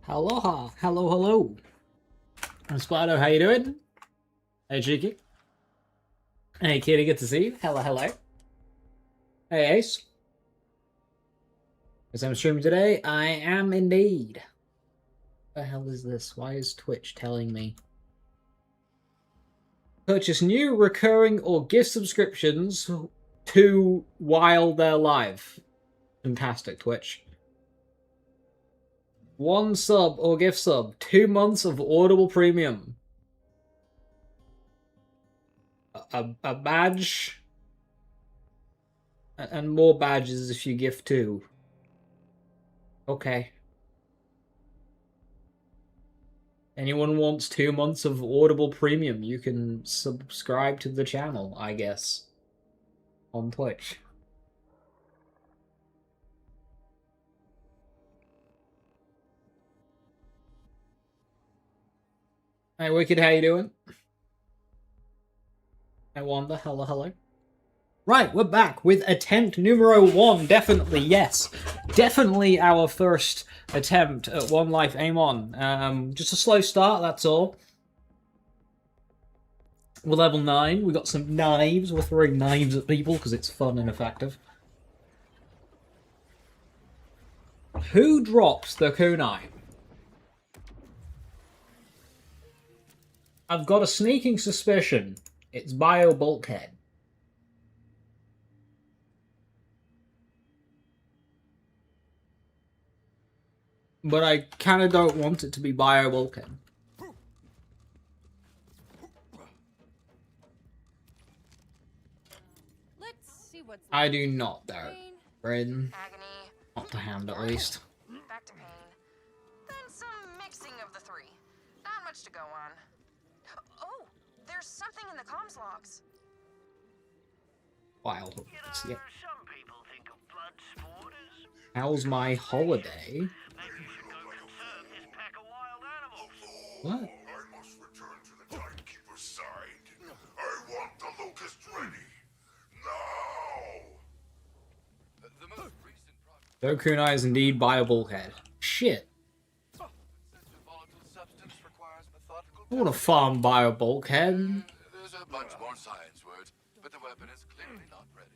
Aloha, hello. I'm Splato, how you doing? Hey, Cheeky. Hey, Kitty, good to see you. Hello. Hey, Ace. As I'm streaming today, I am indeed. What the hell is this? Why is Twitch telling me? Purchase new, recurring, or gift subscriptions to while they're live. Fantastic, Twitch. 1 sub or gift sub. 2 months of Audible Premium. A badge. And more badges if you gift too. Okay. Anyone wants 2 months of Audible Premium, you can subscribe to the channel, I guess. On Twitch. Hey, Wicked, how you doing? Hey, Wanda, hello. Right, we're back with attempt numero 1. Definitely, yes. Definitely our first attempt at One Life Amon. Just a slow start, that's all. We're level 9. We got some knives. We're throwing knives at people because it's fun and effective. Who drops the kunai? I've got a sneaking suspicion it's Bio Bulkhead. But I kind of don't want it to be Bio Bulkhead. Let's see what's I do not, though. Braden. Agony. Not to hand, at least. Back to pain. Then some mixing of the three. Not much to go on. Oh, there's something in the comms logs. Wild. You know, Yeah. some people think of blood sport as... How's my holiday? Maybe you should go conserve this pack of wild animals. What? I must return to the timekeeper's side. I want the locust ready. Now! The most recent Kunai is indeed Bio Bulkhead. Shit. such a volatile substance requires methodical I want to farm Bio Bulkhead. There's a bunch more science words, but the weapon is clearly not ready.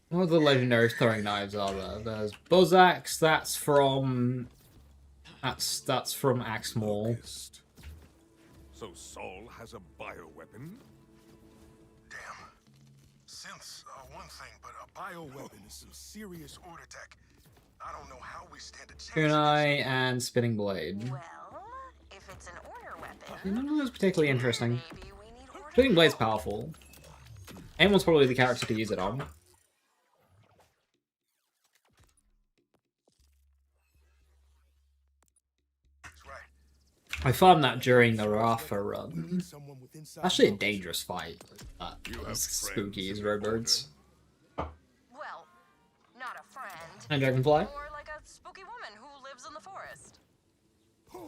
What are the legendary throwing knives are there? There's Buzz Axe, that's from Axe Mall. So Saul has a bioweapon? Damn. Synths are one thing, but a bioweapon is some serious order tech. I don't know how we stand a chance. Kunai and Spinning Blade. Well, if it's an order weapon, None of those particularly interesting. maybe we need order. Spinning Blade's powerful. Amon's probably the character to use it on. That's right. I farmed that during the Rafa run. Someone with inside Actually a knowledge. dangerous fight. That You have was friends spooky as in the Robirds. Well, not a friend. And Dragonfly? More like a spooky woman who lives in the forest.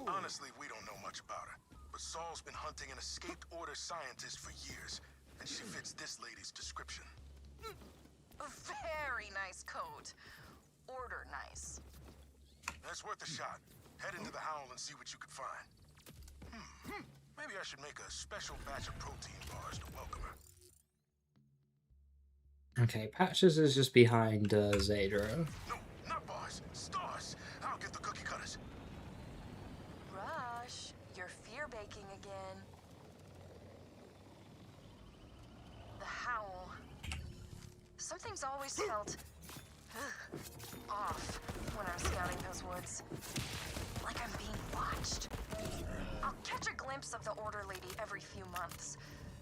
Honestly, we don't know much about her. But Saul's been hunting an escaped order scientist for years, and she fits this lady's description. A very nice coat. Order nice. That's worth a shot. Head into the howl and see what you can find. Maybe I should make a special batch of protein bars to welcome her. Okay, Patches is just behind Zadro. No, not bars. Stars. I'll get the cookie cutters. Rush, you're fear baking again. The howl. Something's always felt off when I'm scouting those woods. Like I'm being watched. I'll catch a glimpse of the order lady every few months,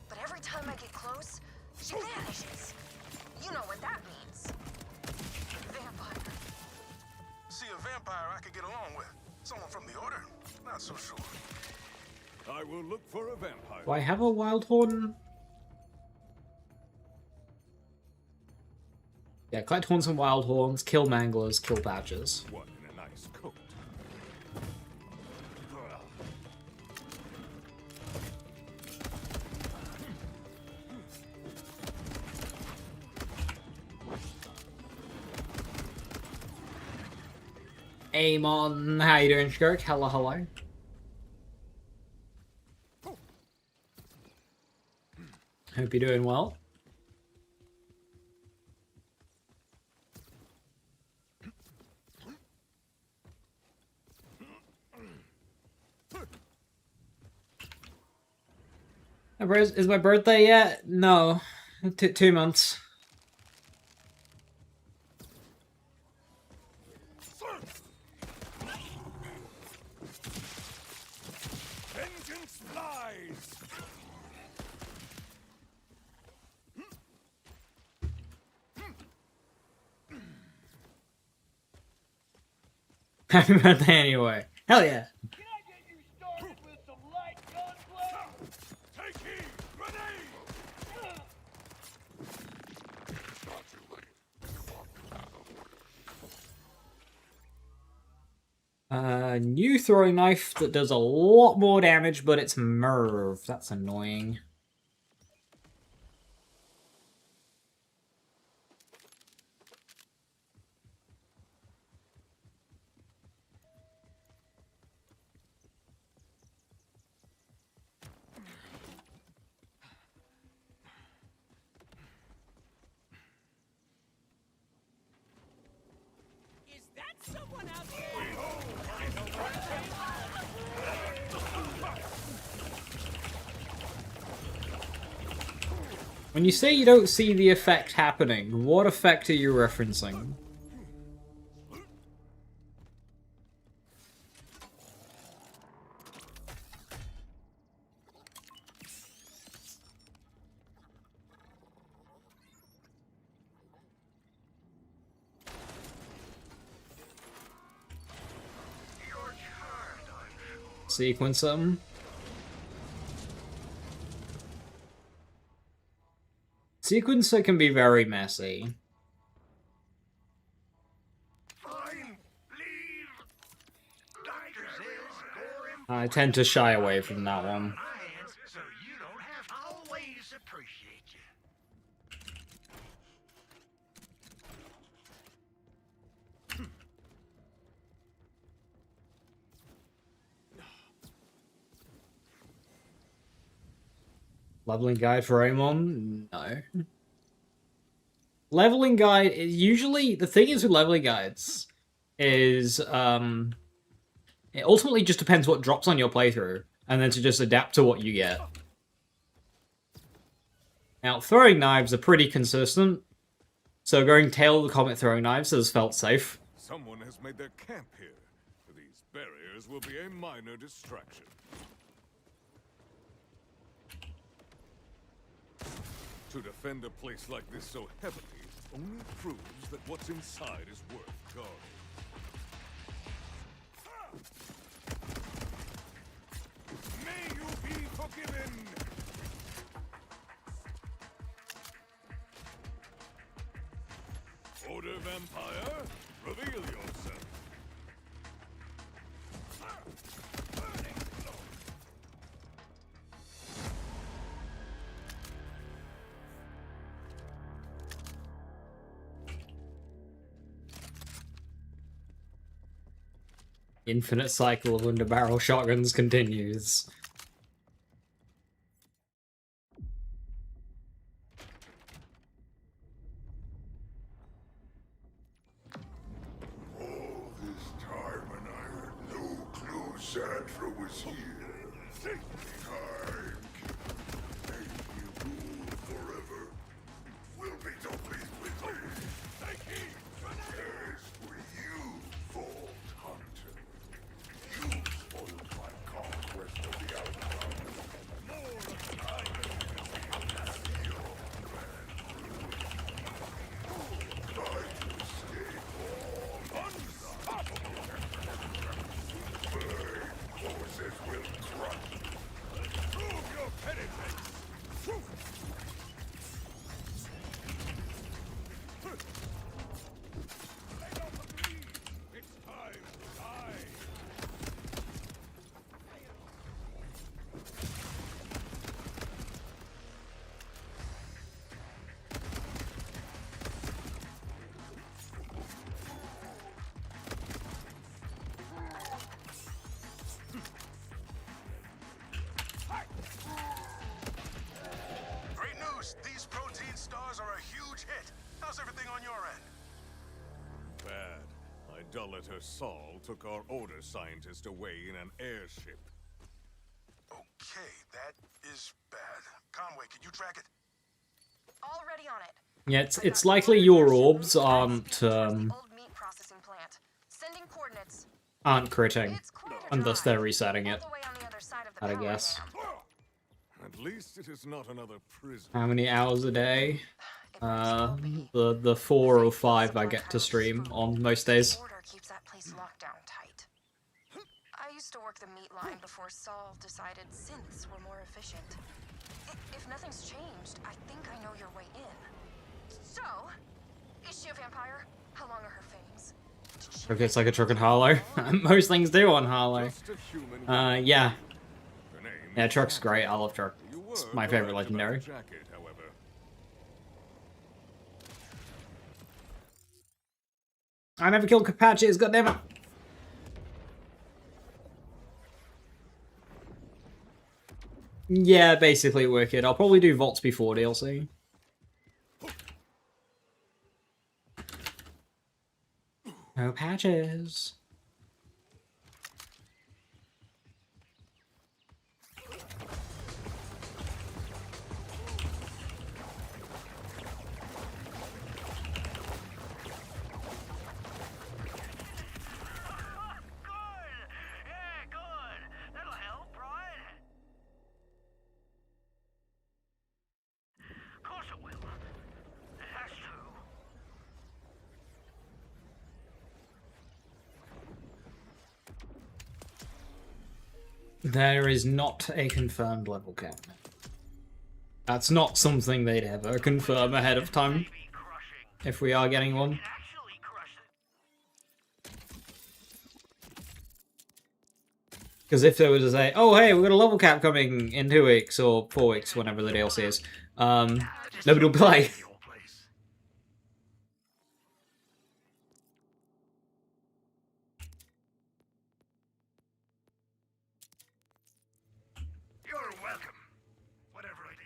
but every time I get close, she vanishes. You know what that means. Vampire. See, a vampire I could get along with. Someone from the order? Not so sure. I will look for a vampire. Do I have a Wild Horn? Yeah, collect horns and wild horns, kill manglers, kill Patches. One in a nice coat. Amon, how you doing, Skirk? Hello, hello. Hope you're doing well. Is my birthday yet? No. 2 months. Vengeance flies! Happy birthday anyway. Hell yeah. Can I get you started with some light gunplay? Take heed! Grenade! New throwing knife that does a lot more damage, but it's Merv. That's annoying. Is that someone out there? When you say you don't see the effect happening, what effect are you referencing? Sequence them. Sequencer can be very messy. Fine! Leave! Doctor says I tend to shy away from that one. so you don't have to always appreciate you. Leveling guide for Amon? No. Leveling guide is usually the thing is with leveling guides is it ultimately just depends what drops on your playthrough, and then to just adapt to what you get. Now, throwing knives are pretty consistent, so going tail of the comet throwing knives has felt safe. Someone has made their camp here. These barriers will be a minor distraction. To defend a place like this so heavily only proves that what's inside is worth guarding. May you be forgiven! Order Vampire, reveal yourself. Infinite cycle of underbarrel shotguns continues. All this time and I had no clue Sandra was here. Time can make you rule forever. Will be so pleased with me. As for you, Vault Hunter, you spoiled my conquest of the outcome. Forces will crush. on your end? Bad. Idolater Saul took our order scientist away in an airship. Okay, that is bad. Conway, can you track it? Already on it. Yeah, it's likely your orbs aren't Old meat processing plant. Sending coordinates. critting, It's quite a and thus drive. they're resetting All it. the way on the other side of the I'd power guess. dam. At least it is not another prison. How many hours a day? It might as well be. The 4 or 5 I get to stream on most days. Order keeps that place locked down tight. I used to work the meat line before Saul decided synths were more efficient. If nothing's changed, I think I know your way in. So, is she a vampire? How long are her fangs? If it's like a truck and Harlow. Most things do on Harlow. Just a human. Yeah. Her name Yeah, is Truck's Jacket. great. I love Truck. You It's were my favorite correct about legendary. Jacket, however. I never killed Capatches, goddammit! Yeah, basically Wicked. I'll probably do Vaults before DLC. No patches. Good! Yeah, good. That'll help, right? Of course it will. It has to. There is not a confirmed level cap. That's not something they'd ever confirm ahead of time, Be crushing. if we are getting one. Actually crush it. Because if they were to say, oh hey, we've got a level cap coming in 2 weeks, or 4 weeks, whenever the DLC is, nobody will play. Your place. You're welcome. Whatever it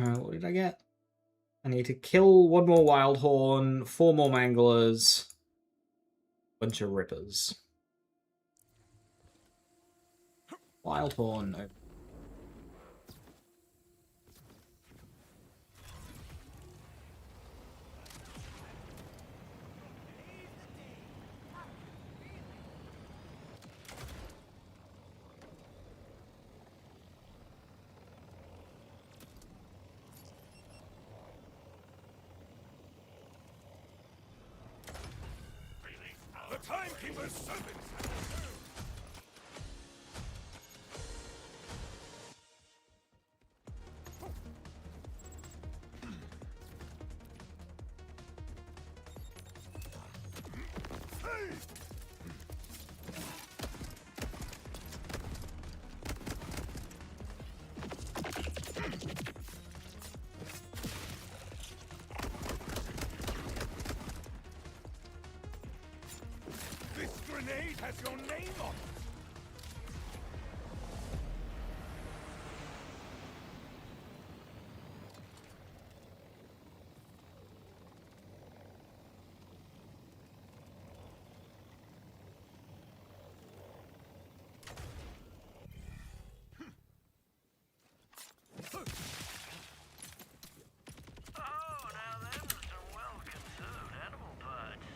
is. What did I get? I need to kill 1 more Wildhorn, 4 more Manglers, bunch of Rippers. Wildhorn, no. The Timekeeper's servants. This grenade has your name on it. Oh, now them are some well-considered animal parts.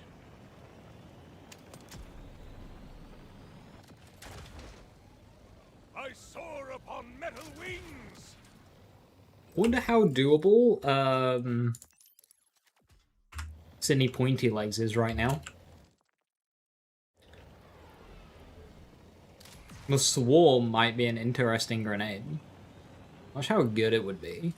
I soar upon metal wings. Wonder how doable, Sydney Pointy Legs is right now. The Swarm might be an interesting grenade. Watch how good it would be.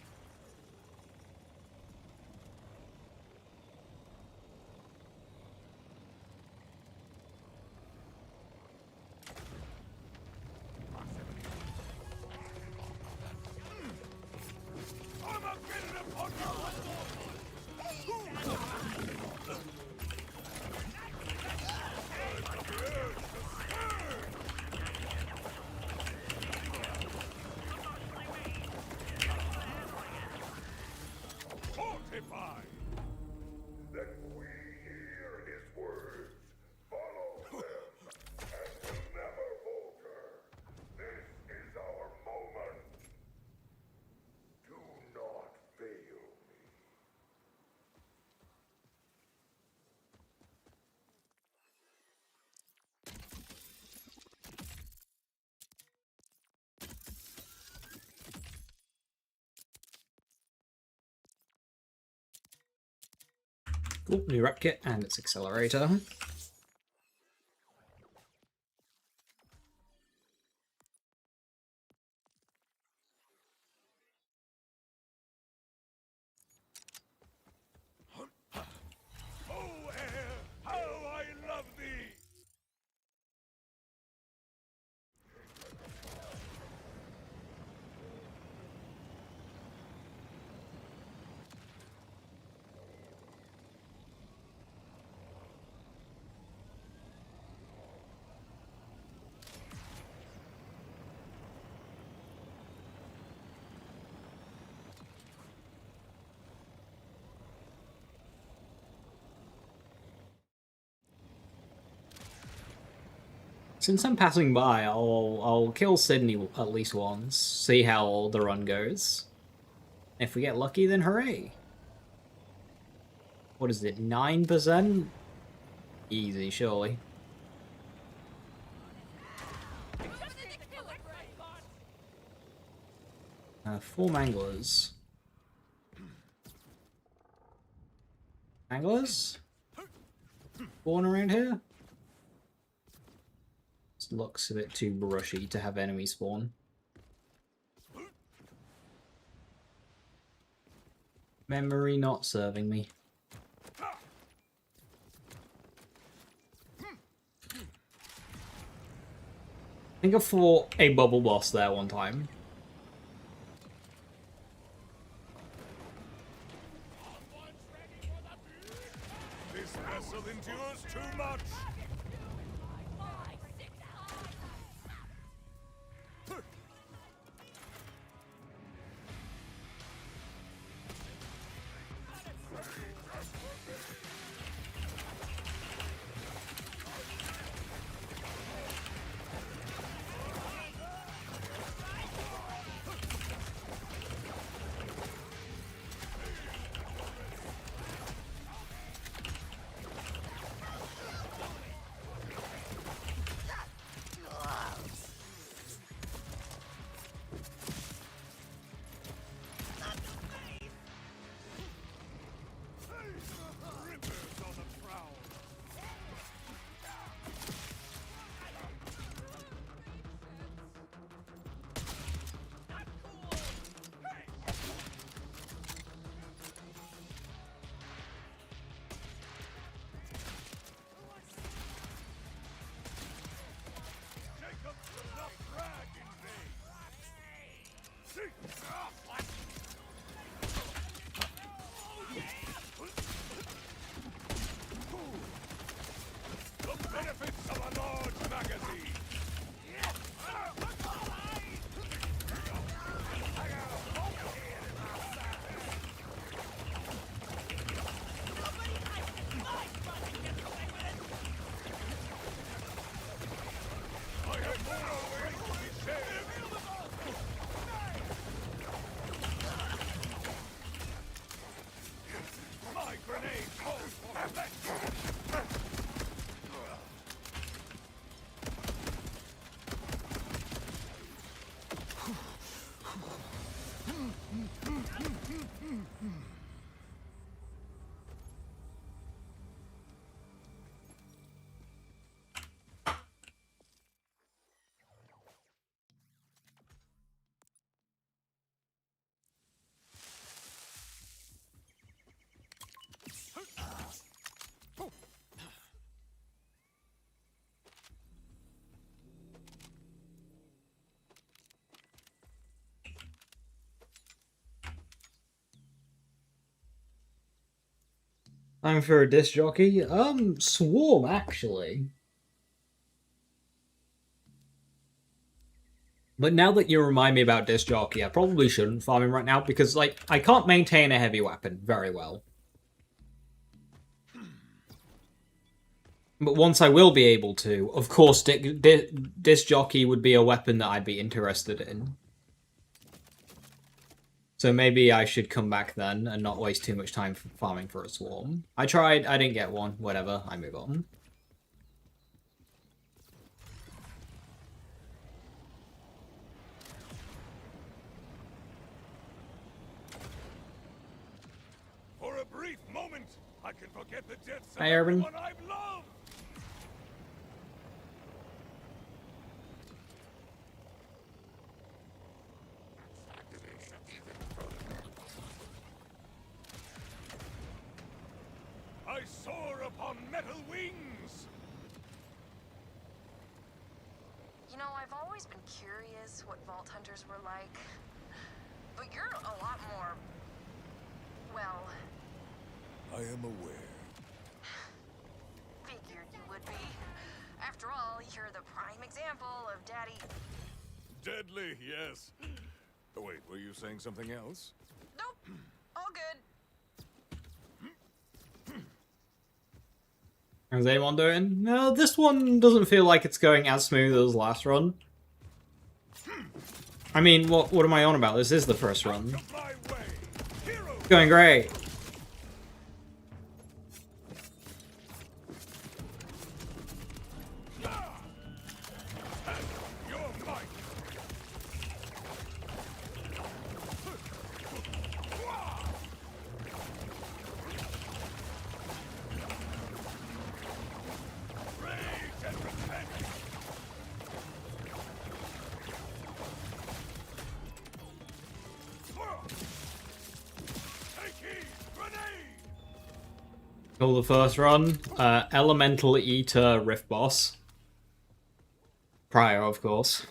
Armageddon upon you! Cool, new rep kit and its accelerator. Oh, air, how I love thee! Since I'm passing by, I'll kill Sydney at least once, see how the run goes. If we get lucky, then hooray! What is it, 9%? Easy, surely. Four manglers. Manglers? Born around here? This looks a bit too brushy to have enemy spawn. Memory not serving me. I think I fought a bubble boss there one time. This vessel endures too much! The benefits of a large magazine! I have more always to be shared! My grenade calls for effect! Time for a disc jockey. Swarm, actually. But now that you remind me about disc jockey, I probably shouldn't farm him right now because, like, I can't maintain a heavy weapon very well. But once I will be able to, of course, disc jockey would be a weapon that I'd be interested in. So maybe I should come back then and not waste too much time farming for a swarm. I tried, I didn't get one, whatever, I move on. For a brief moment moment I can forget the deaths of Hi, Urban. everyone I've loved. I soar upon metal wings. You know, I've always been curious what Vault Hunters were like. But you're a lot more... well... I am aware. figured you would be. After all, you're the prime example of Daddy... Deadly, yes. Oh, wait, were you saying something else? Nope. All good. How's Amon doing? No, this one doesn't feel like it's going as smooth as last run. I mean, what am I on about? This is the first run. My way. Hero. It's going great. Your might. Rage and repent. Take heed. Grenade. Call the first run. Elemental Eater Rift Boss. Prior, of course.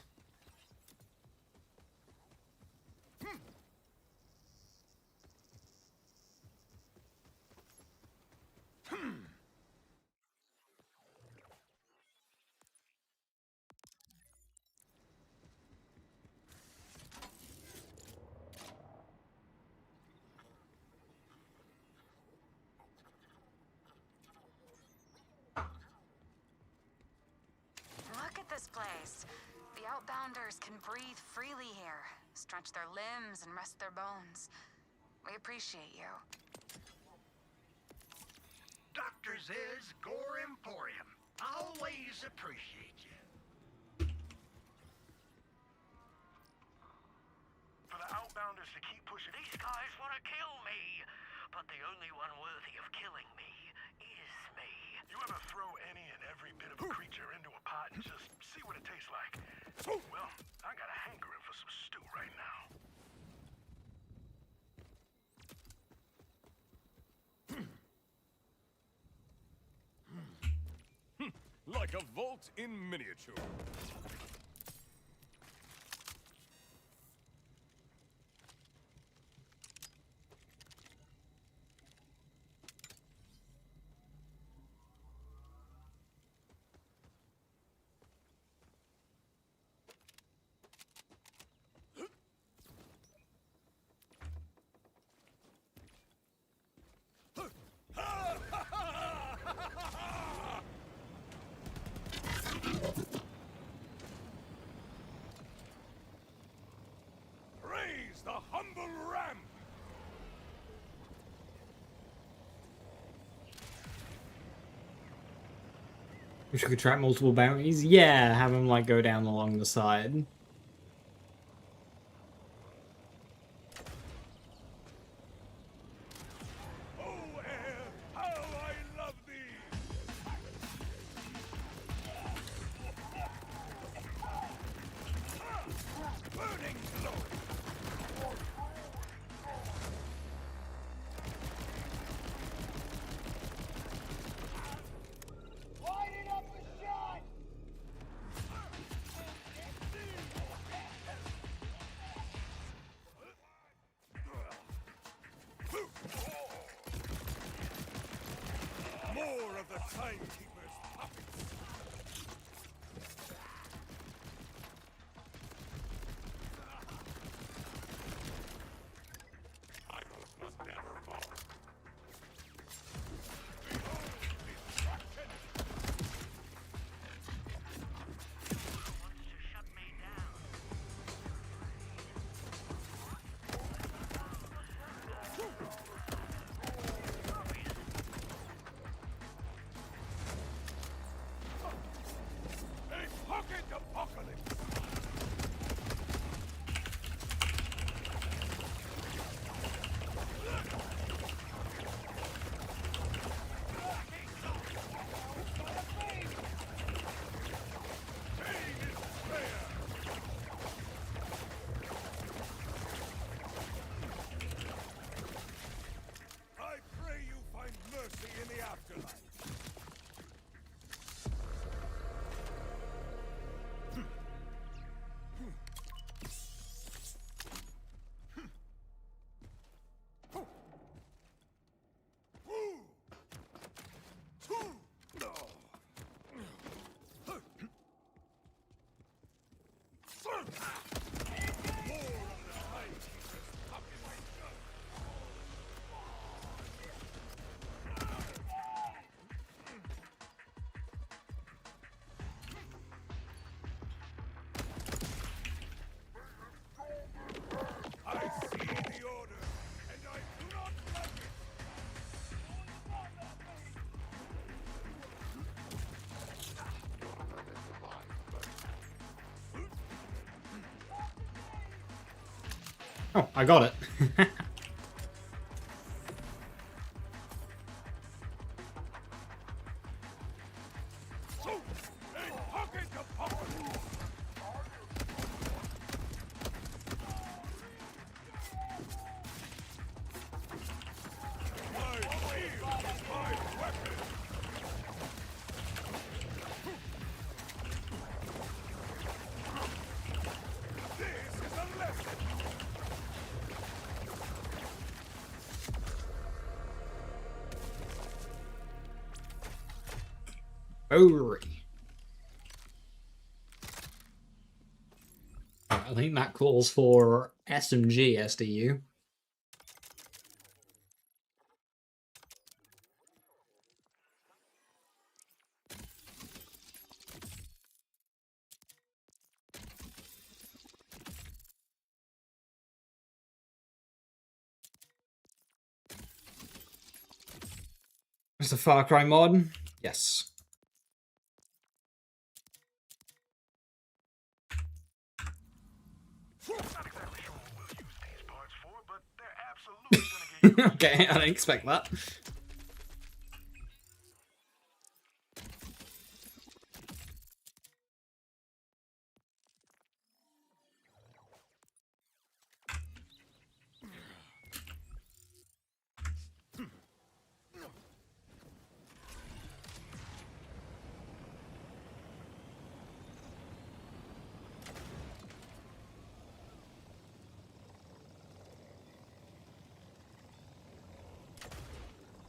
Look at this place. The Outbounders can breathe freely here, stretch their limbs and rest their bones. We appreciate you. Dr. Z's Gore Emporium. Always appreciate you. For the Outbounders to keep pushing. These guys want to kill me, but the only one worthy of killing me is me. You ever throw any and every bit of a creature into a pot and just see what it tastes like? Well, I got a hankering for some stew right now. Like a vault in miniature. Praise the humble ram. Wish we could track multiple bounties. Yeah, have them like go down along the side. Oh, air, how I love thee! Burning glory! More of the timekeeper's puppets. Wants to shut me down. Oh, I got it. Oh, I think that calls for SMG SDU. Is the Far Cry mod? Yes. Not exactly sure what we'll use these parts for, but they're absolutely gonna get Okay, I didn't expect that.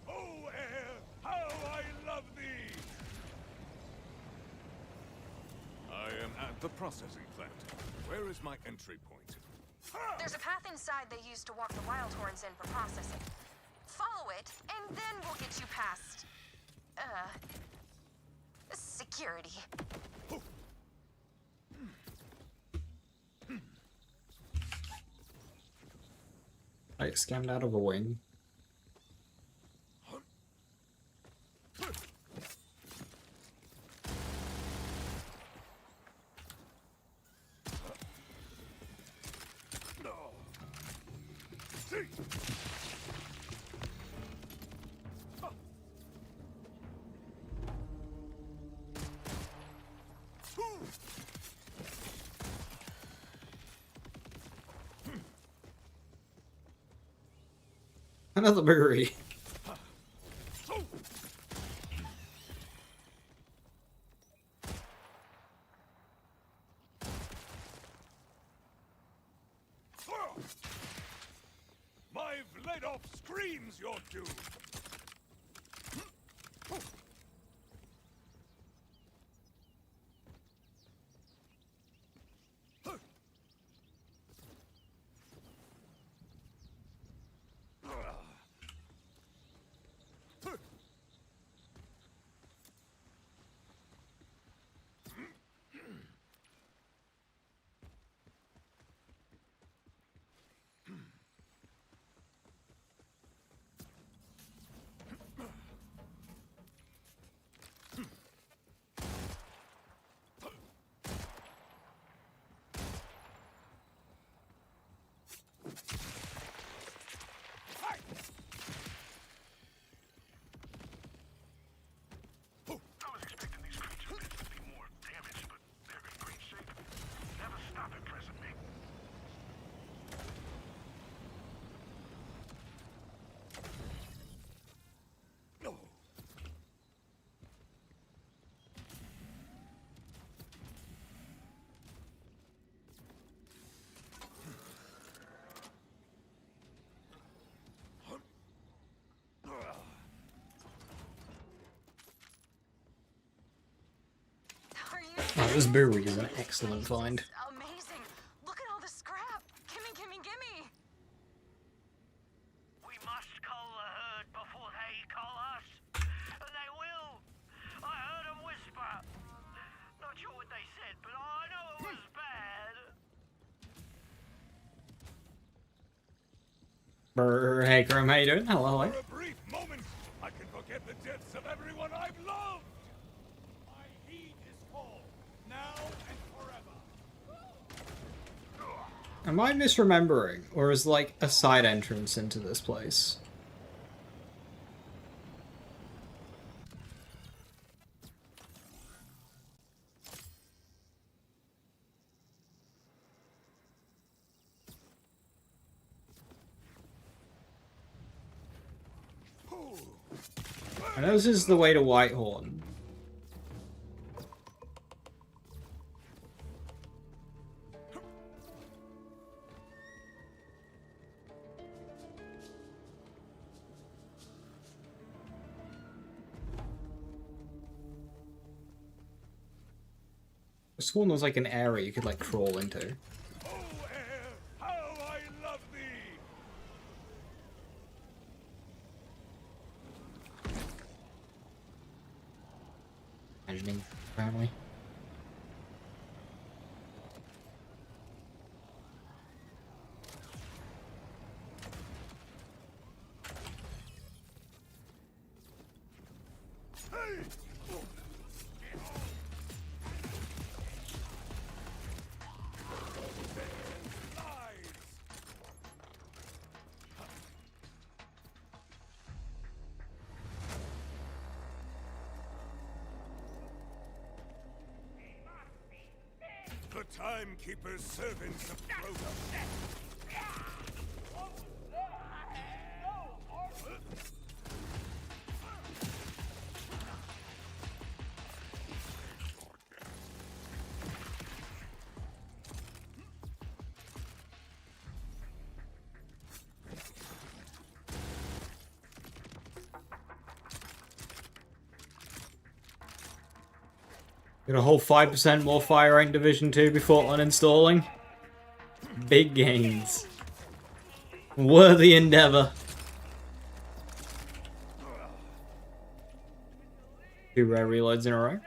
Oh, air, how I love thee! I am at the processing plant. Where is my entry point? There's a path inside they used to walk the wild horns in for processing. Follow it, and then we'll get you past... security. I scammed out of a wing. Another brewery. My Vladoff screams your doom! I was expecting these creatures to be more damaged, but they're in great shape. Never stop impressing me. Are you Oh, this brewery is an excellent find. amazing? Look at all the scrap. Gimme, gimme, gimme. We must call the herd before they call us. And they will. I heard them whisper. Not sure what they said, but I know it was bad. Hey, Grim, how you doing? Hello. For a brief moment, I can forget the deaths of everyone I've loved! I heed his call, now and forever. Am I misremembering, or is like a side entrance into this place? I know this is the way to Whitehorn. I sworn there was like an area you could like crawl into. Oh, air, how I love thee! Imagining family. The Timekeeper's servants approach. Get a whole 5% more fire rank Division 2 before uninstalling. Big gains. Worthy endeavor. 2 rare reloads in a row.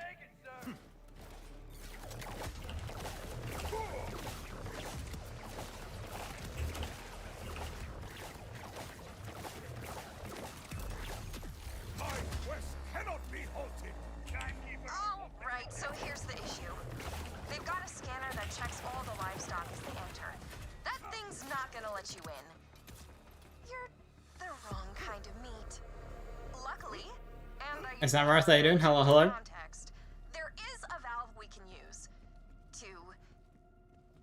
My quest cannot be halted. Oh, right, so here's the issue. They've got a scanner that checks all the livestock as they enter. That thing's not gonna let you in. You're the wrong kind of meat. Luckily, and I Is that right? How you doing? Hello, hello. context, there is a valve we can use to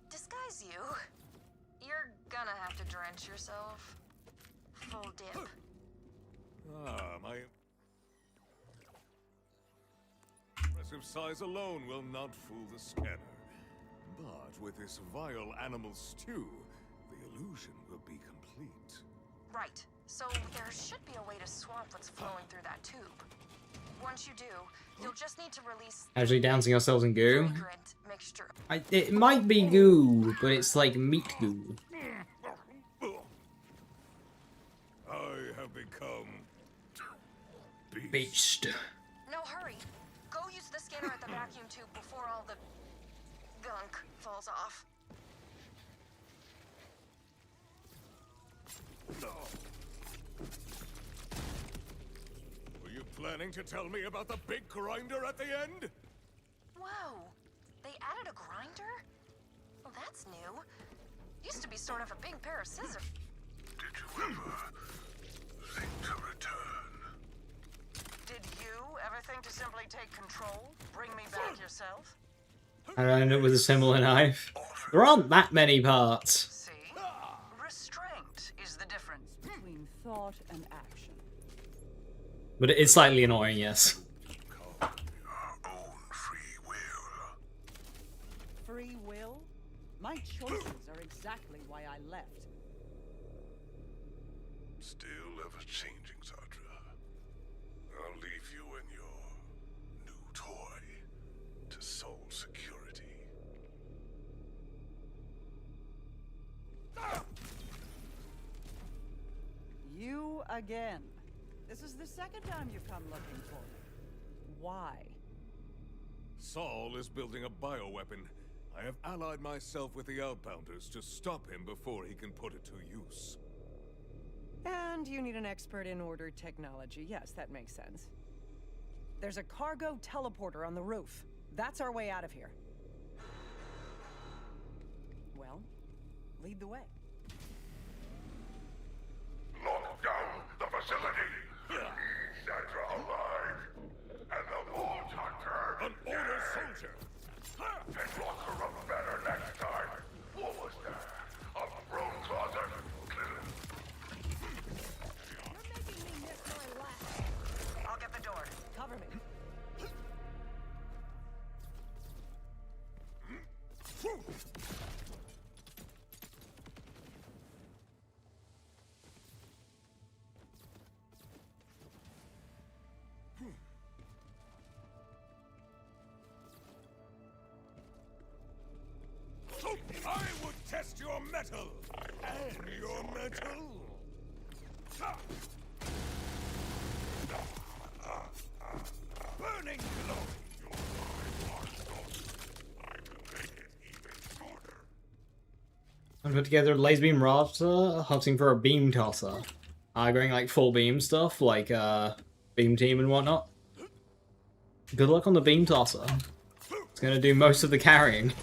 disguise you. You're gonna have to drench yourself. Full dip. Ah, my impressive size alone will not fool the scanner. But with this vile animal stew, the illusion will be complete. Right. So there should be a way to swamp what's flowing through that tube. Once you do, you'll just need to release Actually dousing ourselves in goo. fragrant mixture. It might be goo, but it's like meat goo. I have become Beast. No, hurry. Go use the scanner at the vacuum tube before all the gunk falls off. Were you planning to tell me about the big grinder at the end? Whoa. They added a grinder? Well, that's new. Used to be sort of a big pair of scissors. Did you ever think to return? Did you ever think to simply take control? Bring me back yourself? And I end up with a similar knife. There aren't that many parts. See? Restraint is the difference between thought and action. But it's slightly annoying, yes. Our own free will. Free will? My choices are exactly why I left. Still ever changing, Zadra. I'll leave you and your new toy to Soul Security. You again. This is the second time you've come looking for me. Why? Saul is building a bioweapon. I have allied myself with the Outbounders to stop him before he can put it to use. And you need an expert in ordered technology. Yes, that makes sense. There's a cargo teleporter on the roof. That's our way out of here. Well, Lead the way. Lock down the facility. Sandra alive. And the Vault Hunter. An order soldier! And lock her up better next time. What was that? A broom closet? You're making me miss my last. I'll get the door. Cover me. I would test your metal! And your metal! Burning glory! I put together a laser beam roster, hunting for a beam tosser. Going like full beam stuff, like beam team and whatnot. Good luck on the beam tosser. It's gonna do most of the carrying.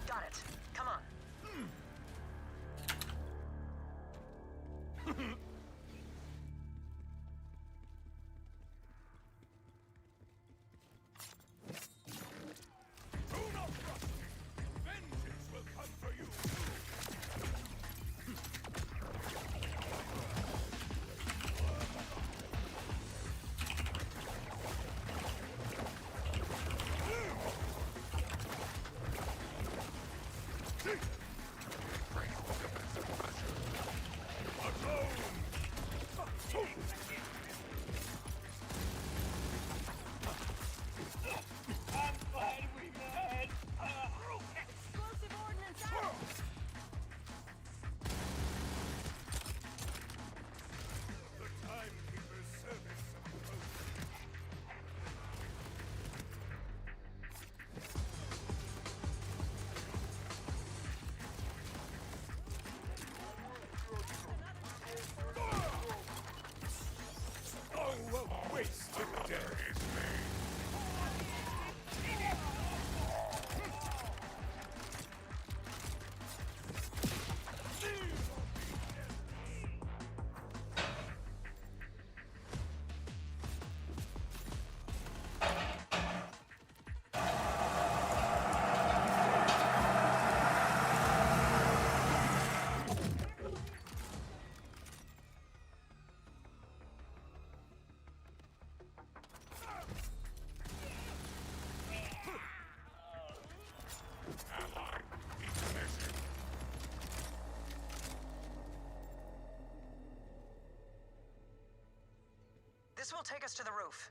Got it. Come on. Do not rush me! Vengeance will come for you! Explosive ordnance out! The Timekeeper's service approaches. Oh, a wasted day. This will take us to the roof.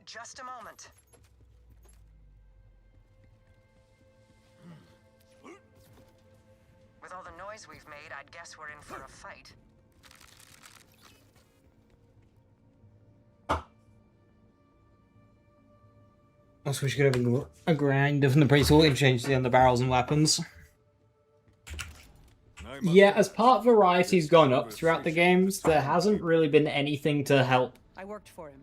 Just a moment. With all the noise we've made, I'd guess we're in for a fight. Also, we should have a grind of the Priesthood and change the barrels and weapons. Yeah, as part variety's gone up throughout the games, there hasn't really been anything to help I worked for him.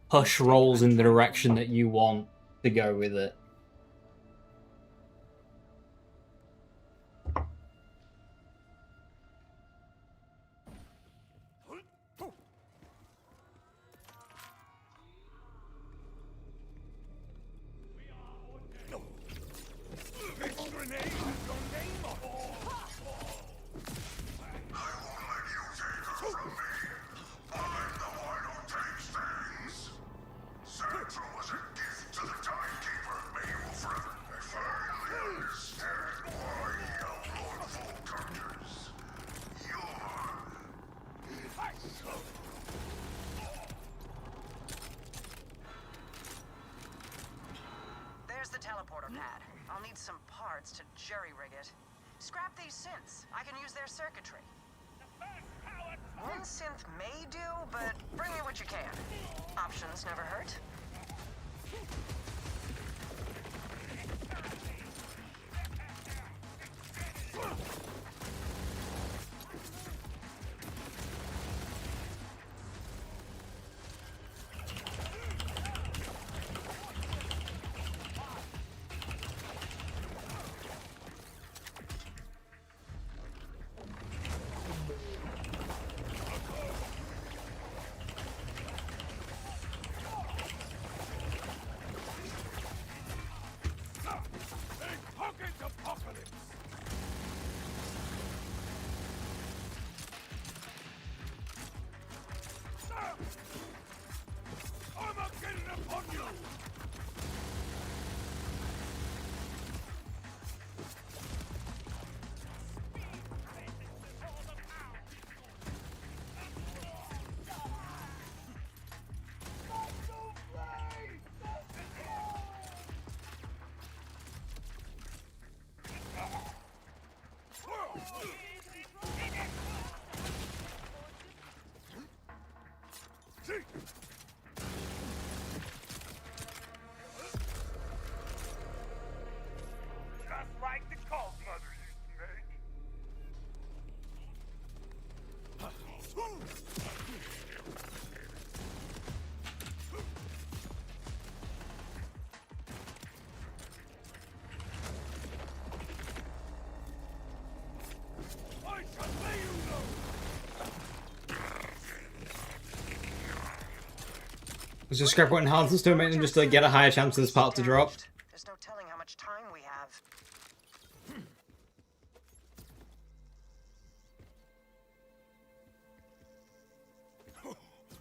push rolls in the direction that you want to go with it. This grenade has your name on it. I won't let you take her from me. I'm the one who takes things. power pad. I'll need some parts to jerry-rig it. Scrap these synths. I can use their circuitry. One synth may do, but bring me what you can. Options never hurt. Just like the cult mother used to make. I shall lay you low. Let's just scrap what enhancements to make them just to get a higher chance of this part to drop. There's no telling how much time we have.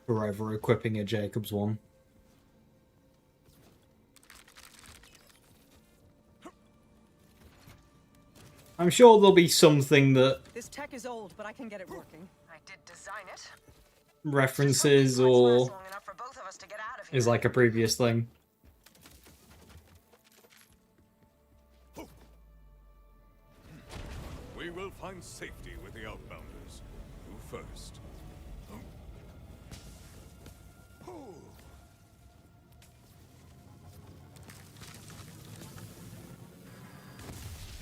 Forever equipping a Jacobs one. I'm sure there'll be something that This tech is old, but I can get it working. I did design it. references or Long enough for both of us to get out of here. is like a previous thing. We will find safety with the Outbounders. Who first?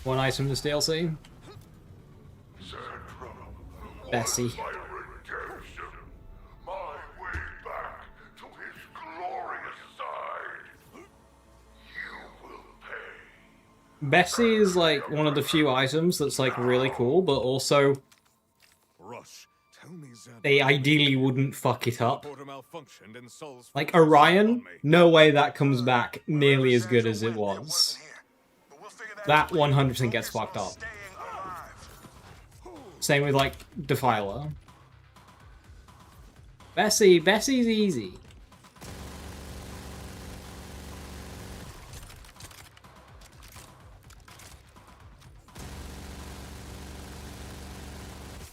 One item in this DLC. Bessie. My redemption. My way back to his glorious side. You will pay. Bessie is like one of the few items that's like really cool, but also Rush, tell me Xander. they ideally wouldn't fuck it up. Porter malfunctioned and Sol's Like forces Orion, on me. no way that comes back nearly as good as it was. That 100% gets fucked up. Same with like Defiler. Bessie's easy.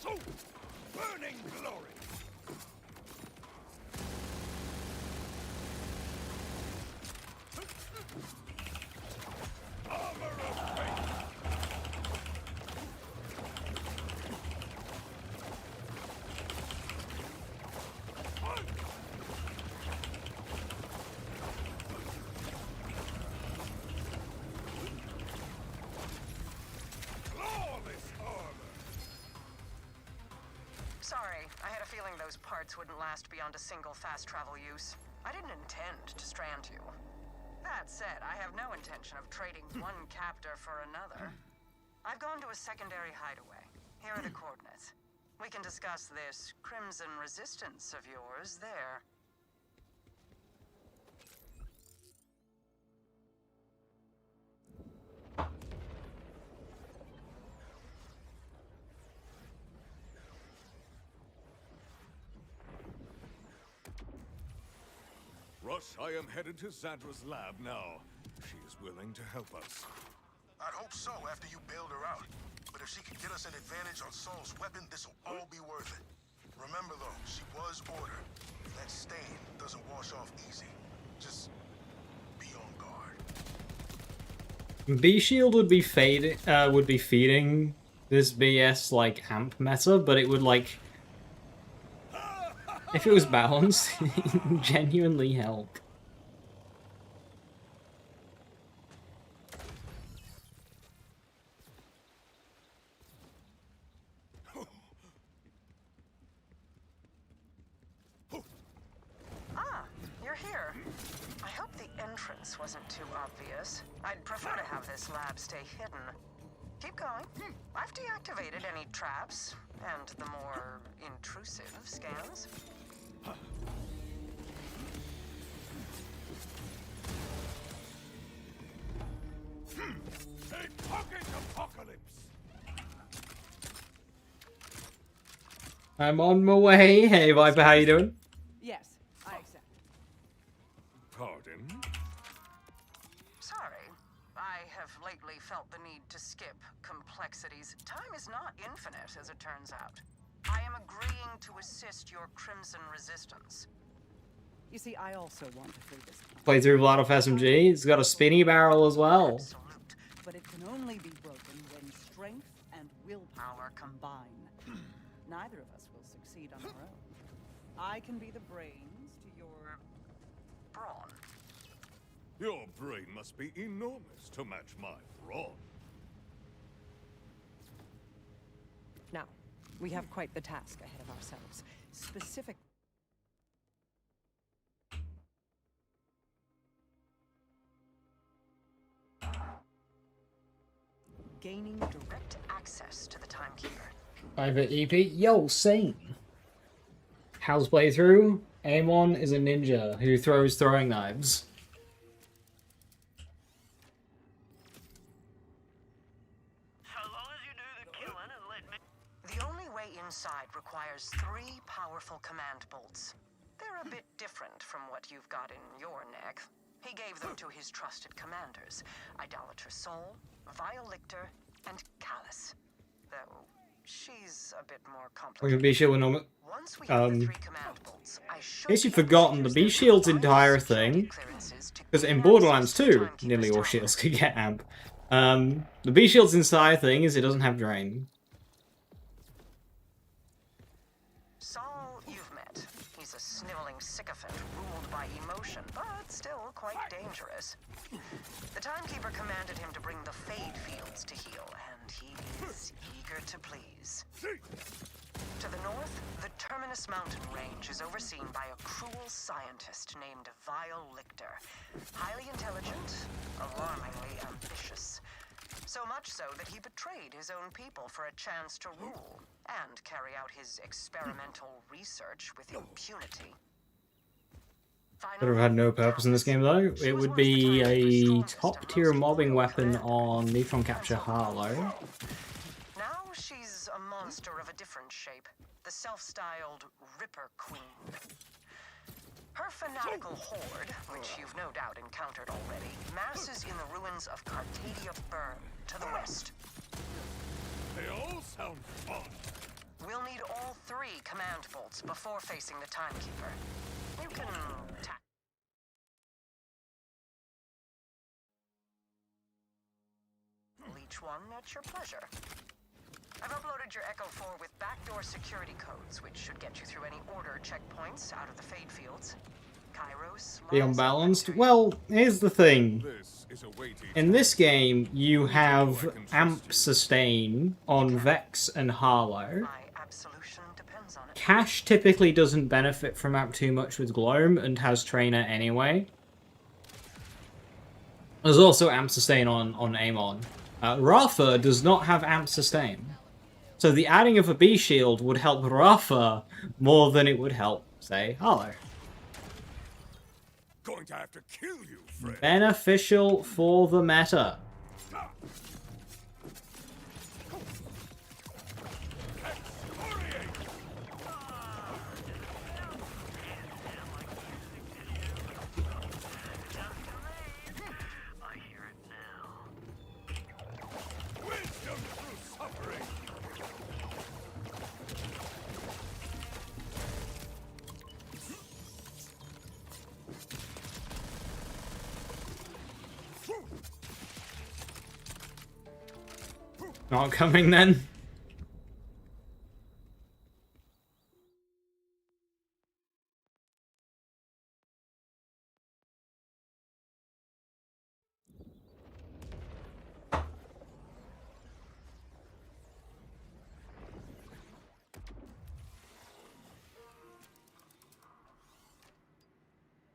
So, burning glory. Armor of fate. Flawless armor. Sorry, I had a feeling those parts wouldn't last beyond a single fast travel use. I didn't intend to strand you. That said, I have no intention of trading one captor for another. I've gone to a secondary hideaway. Here are the coordinates. We can discuss this Crimson Resistance of yours there. Rush, I am headed to Xandra's lab now. She is willing to help us. I'd hope so after you bailed her out. But if she could get us an advantage on Saul's weapon, this'll all be worth it. Remember though, she was Order. That stain doesn't wash off easy. Just be on guard. B Shield would be feeding this BS like amp meta, but it would like if it was balanced, it would genuinely help. Ah, you're here. I hope the entrance wasn't too obvious. I'd prefer to have this lab stay hidden. Keep going. I've deactivated any traps and the more intrusive scans. A pocket apocalypse! I'm on my way. Hey Viper, how you doing? Yes, I accept. Pardon? Sorry. I have lately felt the need to skip complexities. Time is not infinite, as it turns out. I am agreeing to assist your Crimson Resistance. You see, I also want to free this planet. Play through Vlad of SMG. It's got a spinny barrel as well. Absolute. But it can only be broken when strength and willpower combine. Neither of us will succeed on our own. I can be the brains to your... Brawn. Your brain must be enormous to match my brawn. Now, we have quite the task ahead of ourselves. Specific... Gaining Direct access to the Timekeeper. Private EP. Yo, same. How's playthrough? Amon is a ninja who throws throwing knives. So long as you do the killing and let me... The only way inside requires 3 powerful command bolts. They're a bit different from what you've got in your neck. He gave them to his trusted commanders, Idolater Soul, Vile Lictor, and Callus. Though, she's a bit more complicated. B Shield when Once we have the 3 command bolts, I should in case you've be able to forgotten, the use B them Shield's to entire bypass security thing, clearances to because in gain Borderlands access to 2, Timekeeper's nearly all tower. shields could get amp. The B Shield's entire thing is it doesn't have drain. Saul, you've met. He's a sniveling sycophant ruled by emotion, but still quite dangerous. The Timekeeper commanded him to bring the Fade Fields to heal, and he is eager to please. To the north, the Terminus Mountain Range is overseen by a cruel scientist named Vile Lictor. Highly intelligent, alarmingly ambitious. So much so that he betrayed his own people for a chance to rule and carry out his experimental research with impunity. Could have had no purpose in this game though. It would be a top tier mobbing weapon on Neutron Capture Harlow. Now she's a monster of a different shape, the self-styled Ripper Queen. Her fanatical horde, which you've no doubt encountered already, masses in the ruins of Cartadia Burn, to the west. They all sound fun. We'll need all 3 command bolts before facing the Timekeeper. You can tackle each one at your pleasure. I've uploaded your Echo 4 with backdoor security codes, which should get you through any order checkpoints out of the Fade Fields. Kairos Be unbalanced? Well, here's the thing. This is a weighty In this game, you have amp sustain on Vex and Harlow. My absolution depends on it. Cash typically doesn't benefit from amp too much with Gloam and has Trainer anyway. There's also amp sustain on Amon. Rafa does not have amp sustain. So the adding of a B shield would help Rafa more than it would help, say, Harlow. going to have to kill you, friend. Beneficial for the meta. I hear it now. Wisdom through suffering. Not coming then.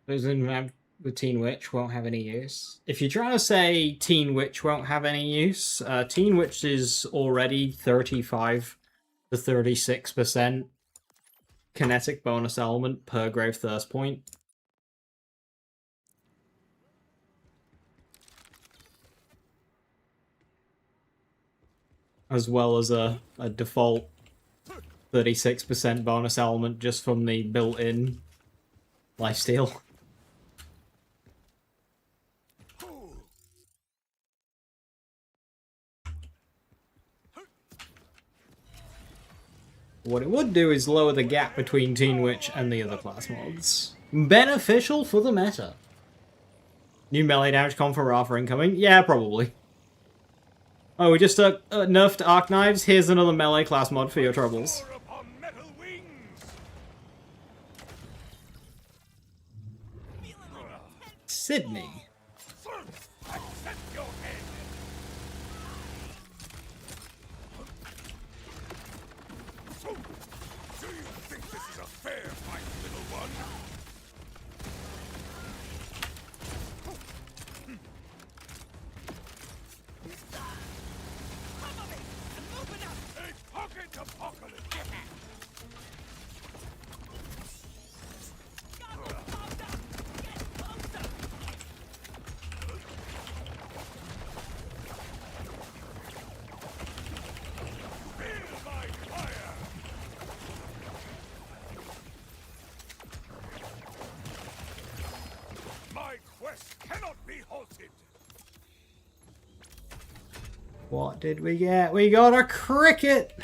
Those in with Teen Witch won't have any use. If you're trying to say Teen Witch won't have any use, Teen Witch is already 35 to 36% kinetic bonus element per Grave Thirst point. As well as a default 36% bonus element just from the built-in lifesteal. What it would do is lower the gap between Teen Witch and the other class mods. Beneficial for the meta. New melee damage con for Rafa incoming? Yeah, probably. Oh, we just nerfed Arc Knives? Here's another melee class mod for your troubles. Sydney. What did we get? We got a cricket!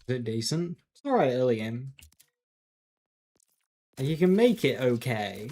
Is it decent? It's alright early game. You can make it okay.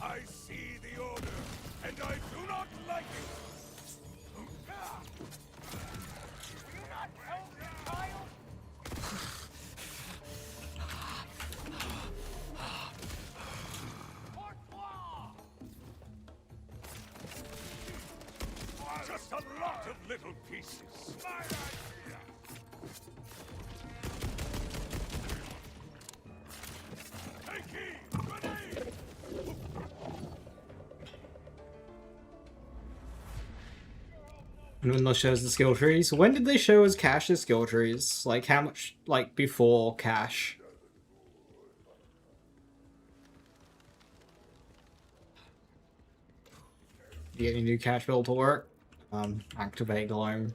I see the order, and I do not like it. Do you not know this child? Just a lot of little pieces. My idea. Take heed! Grenade! And when they'll show us the skill trees. When did they show us Cash's skill trees? Like, how much, like, before Cash? Do you get any new Cash build to work? Activate Gloam.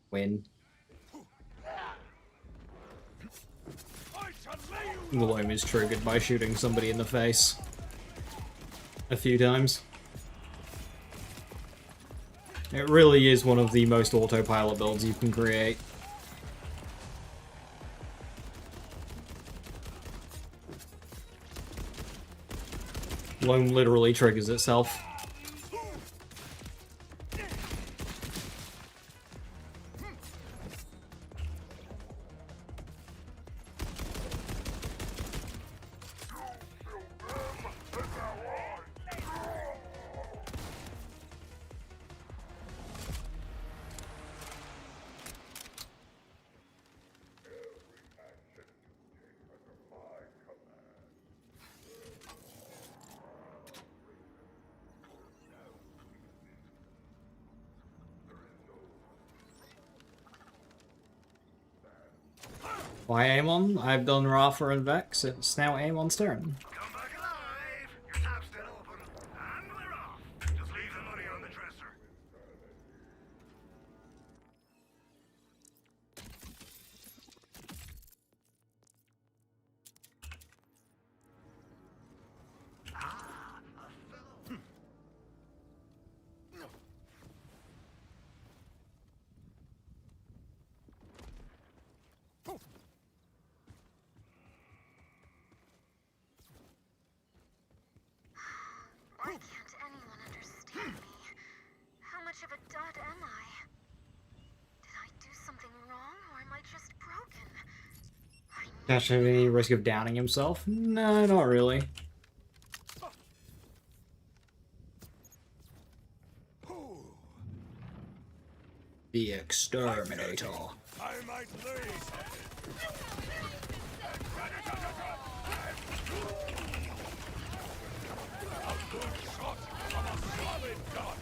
Win. Gloam is triggered by shooting somebody in the face. a few times. It really is one of the most autopilot builds you can create. Loam literally triggers itself. Why Amon? I've done Rafa and Vex, it's now Amon's turn. Come back alive! Your tab's still open. And we're off! Just leave the money on the dresser. Why can't anyone understand me? How much of a dud am I? Did I do something wrong, or am I just broken? Does have any risk of downing himself? No, not really. The Exterminator. I might learn something. A good shot from a solid gun.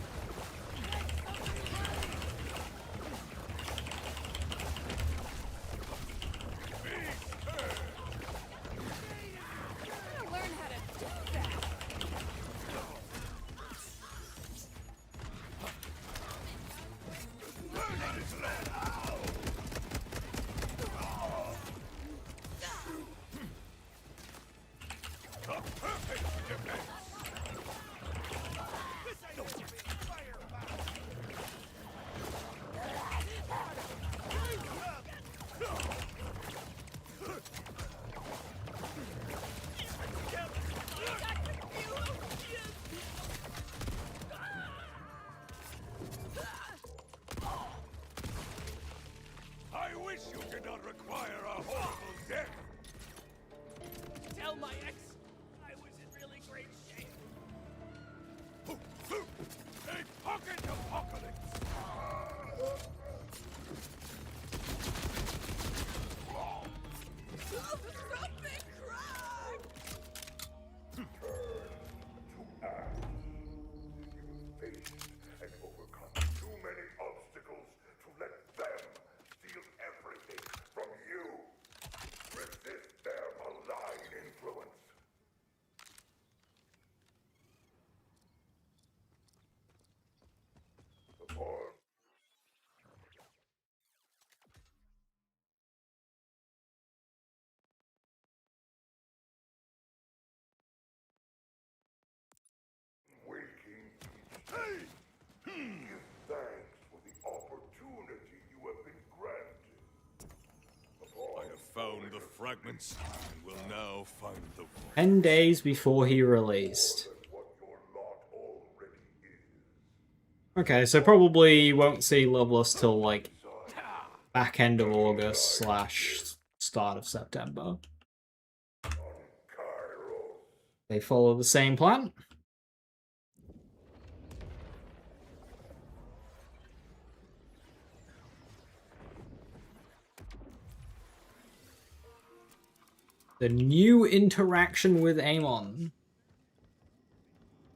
I wish you did not require a horrible death. Tell my ex I was in really great shape. A pocket apocalypse. Faced and overcome too many obstacles to let them steal everything from you. Resist their malign influence. The more waking each day. Give thanks for the opportunity you have been granted. I have found the fragments and will now find the void. 10 days before he released. What your lot already is. Okay, so probably won't see Loveless till like back end of August slash start of September. They follow the same plan. The new interaction with Amon.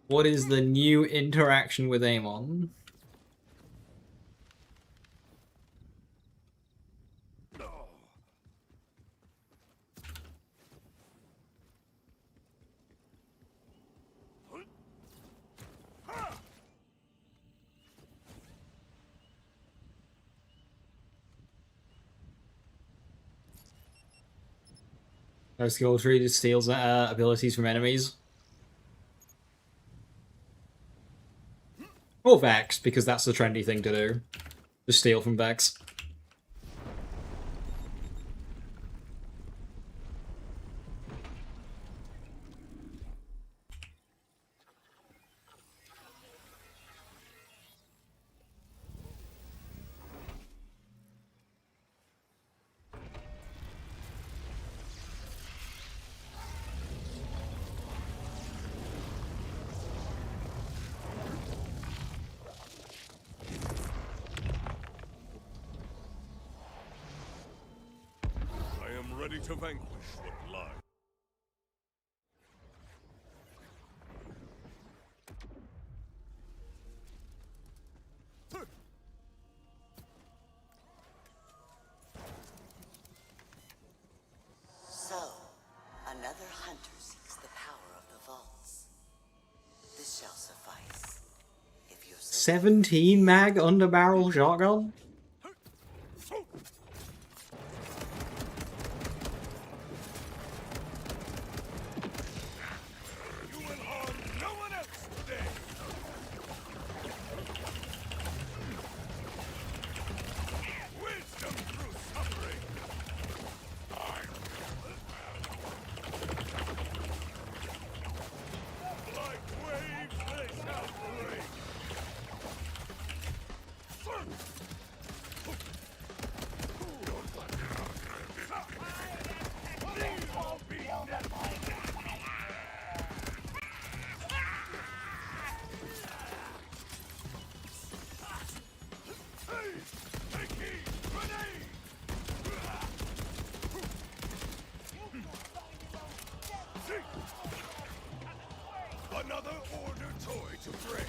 What is the new interaction with Amon? Our skill tree just steals abilities from enemies. Or Vex, because that's the trendy thing to do. Just steal from Vex. I am ready to vanquish what lies. So, another hunter seeks the power of the vaults. This shall suffice. If you're so 17 mag underbarrel shotgun? You will harm no one else today. Wisdom through suffering. Like waves they shall break. Another order toy to break.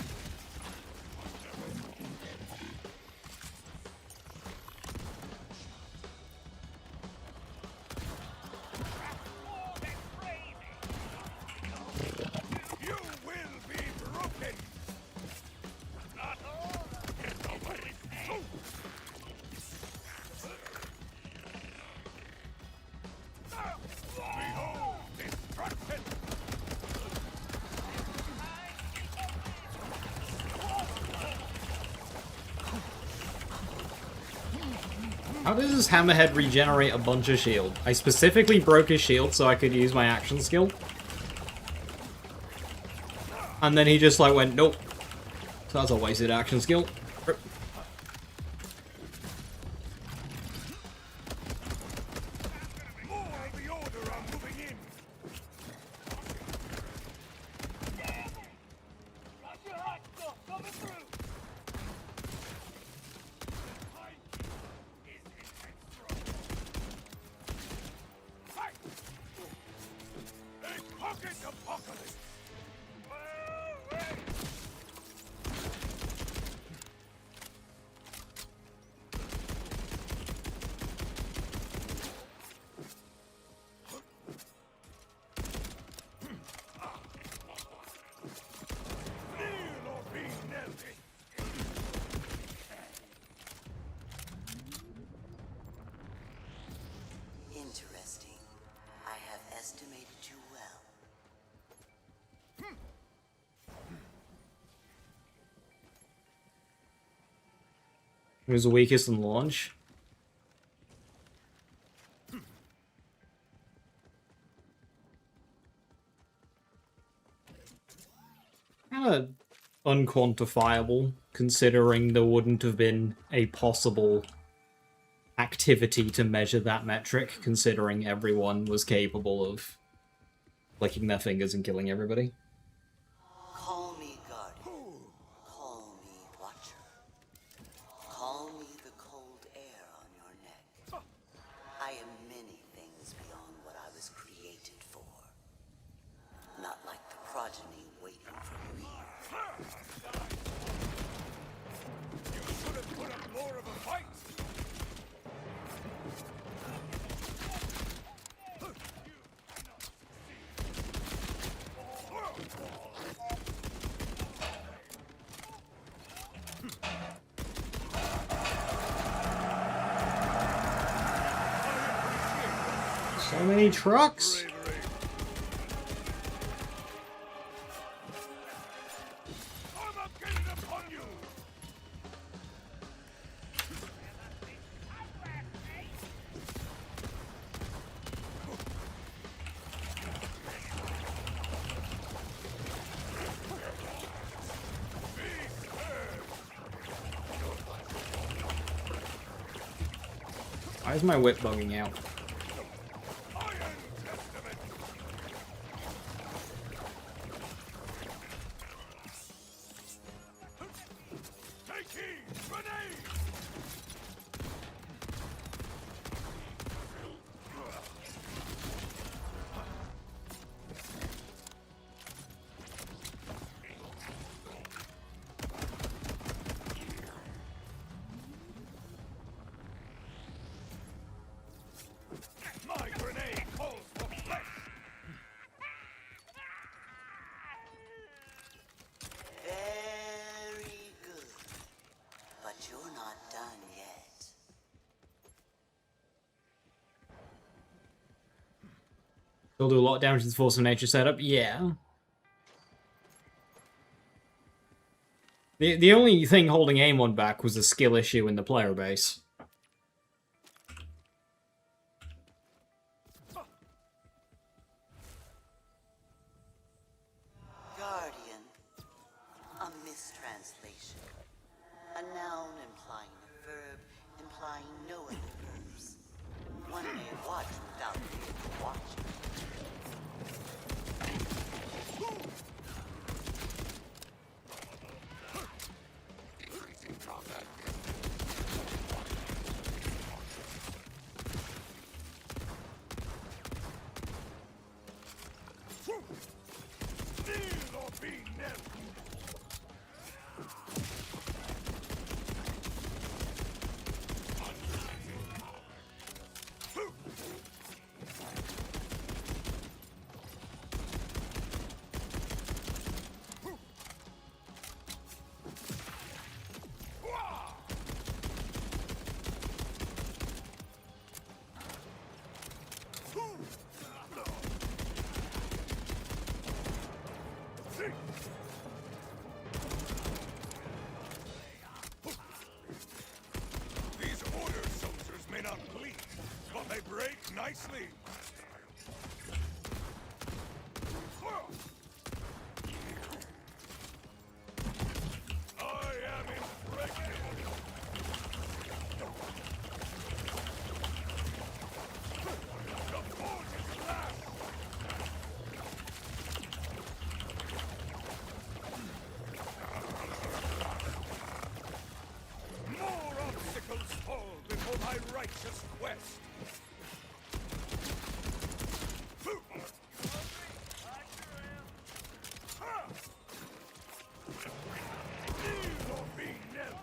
You will be broken. Not all. Behold destruction. How does this hammerhead regenerate a bunch of shield? I specifically broke his shield so I could use my action skill. And then he just like went, nope. So that's a wasted action skill. More of the order are moving in. Got your hot stuff coming through. A pocket apocalypse. Kneel or be knelt. interesting. I have estimated you well. It was the weakest in launch. Kind of unquantifiable, considering there wouldn't have been a possible activity to measure that metric, considering everyone was capable of clicking their fingers and killing everybody. Call me guardian. Call me watcher. Call me the cold air on your neck. I am many things beyond what I was created for. Not like the progeny waiting for you here. You should have put up more of a fight. So many trucks! Bravery. Armageddon upon you! Why is my whip bugging out? My grenade calls for flesh! Very good. But you're not done yet. Still do a lot of damage to the Force of Nature setup? Yeah. The only thing holding Amon back was a skill issue in the player base. Guardian. A mistranslation. A noun implying a verb, implying no other verbs. One may watch without being watched. Kneel or be knelt! These order soldiers may not bleed, but they break nicely. I am impregnable. The forge is last. More obstacles fall before my righteous quest. Kneel or be knelt.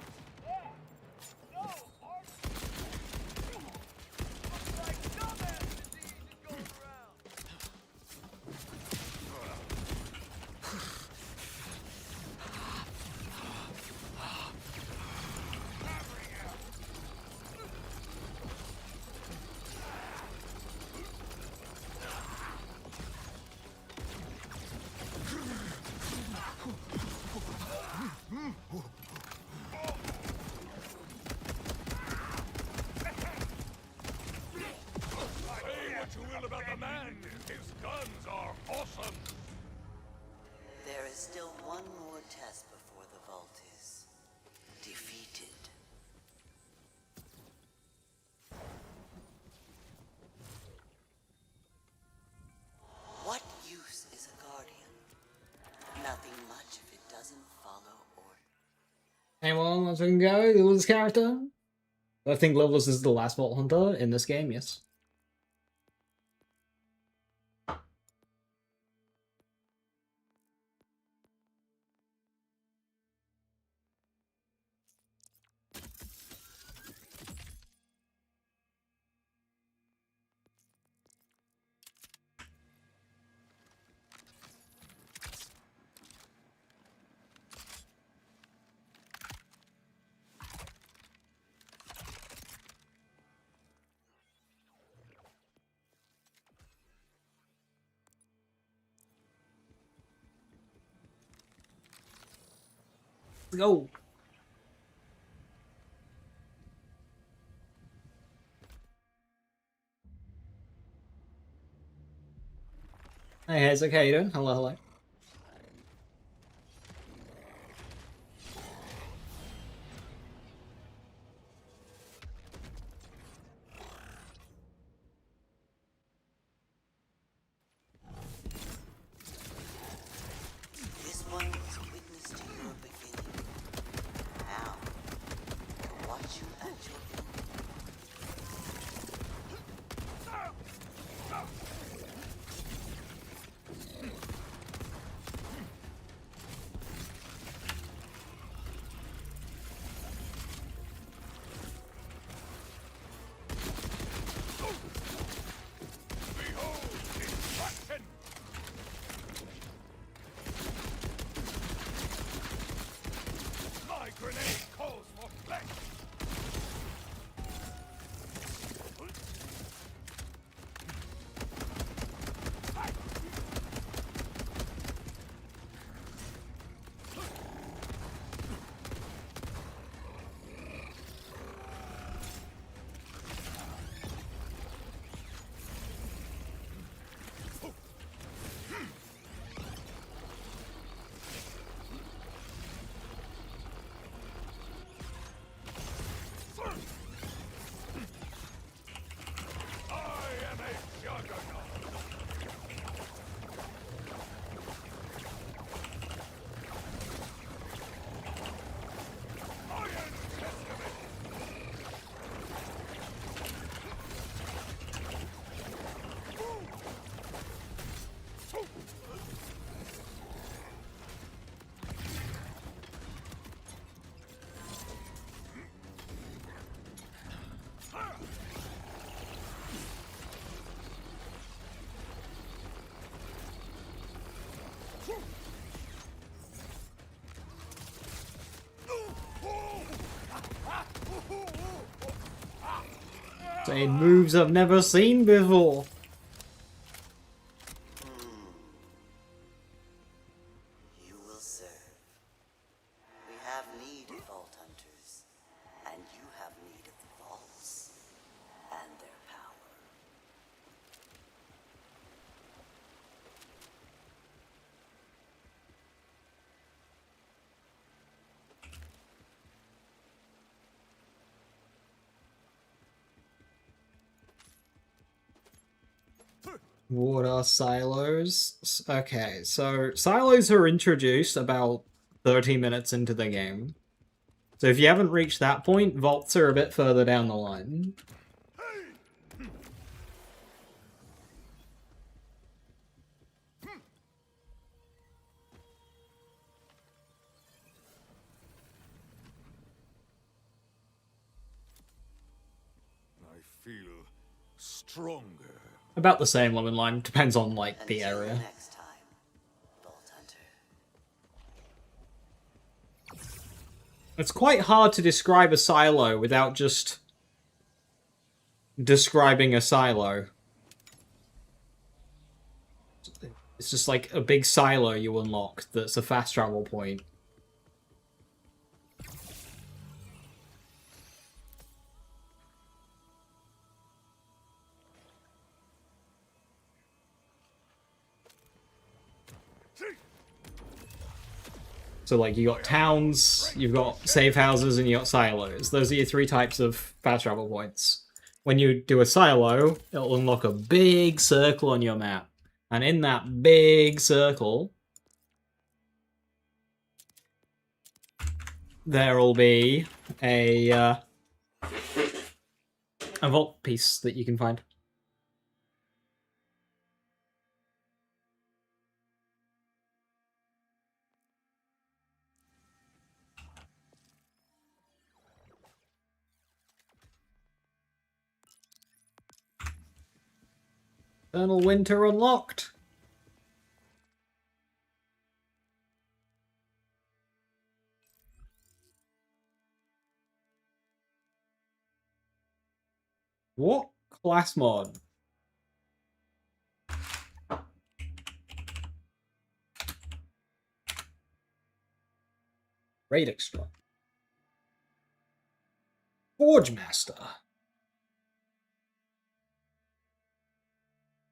Say what you will about the man, his guns are awesome. There is still one more test before the vault is defeated. What use is a guardian? Nothing much if it doesn't follow order. Amon, let's go. Level's character. I think Level's is the last Vault Hunter in this game, yes. Let's go. Hey, Isaac, how you doing? Hello, hello. Saying moves I've never seen before. You will serve. We have need of vault hunters, and you have need of the vaults and their power. What are silos? Okay, so silos are introduced about 30 minutes into the game. So if you haven't reached that point, vaults are a bit further down the line. I feel stronger. About the same along the line, depends on like the Until area. next time, vault hunter. It's quite hard to describe a silo without just describing a silo. It's just like a big silo you unlock that's a fast travel point. So like you got towns, you've got safe houses, and you got silos. Those are your three types of fast travel points. When you do a silo, it'll unlock a big circle on your map. And in that big circle, there'll be a vault piece that you can find. Eternal Winter unlocked. What class mod? Raid Extra. Forge Master.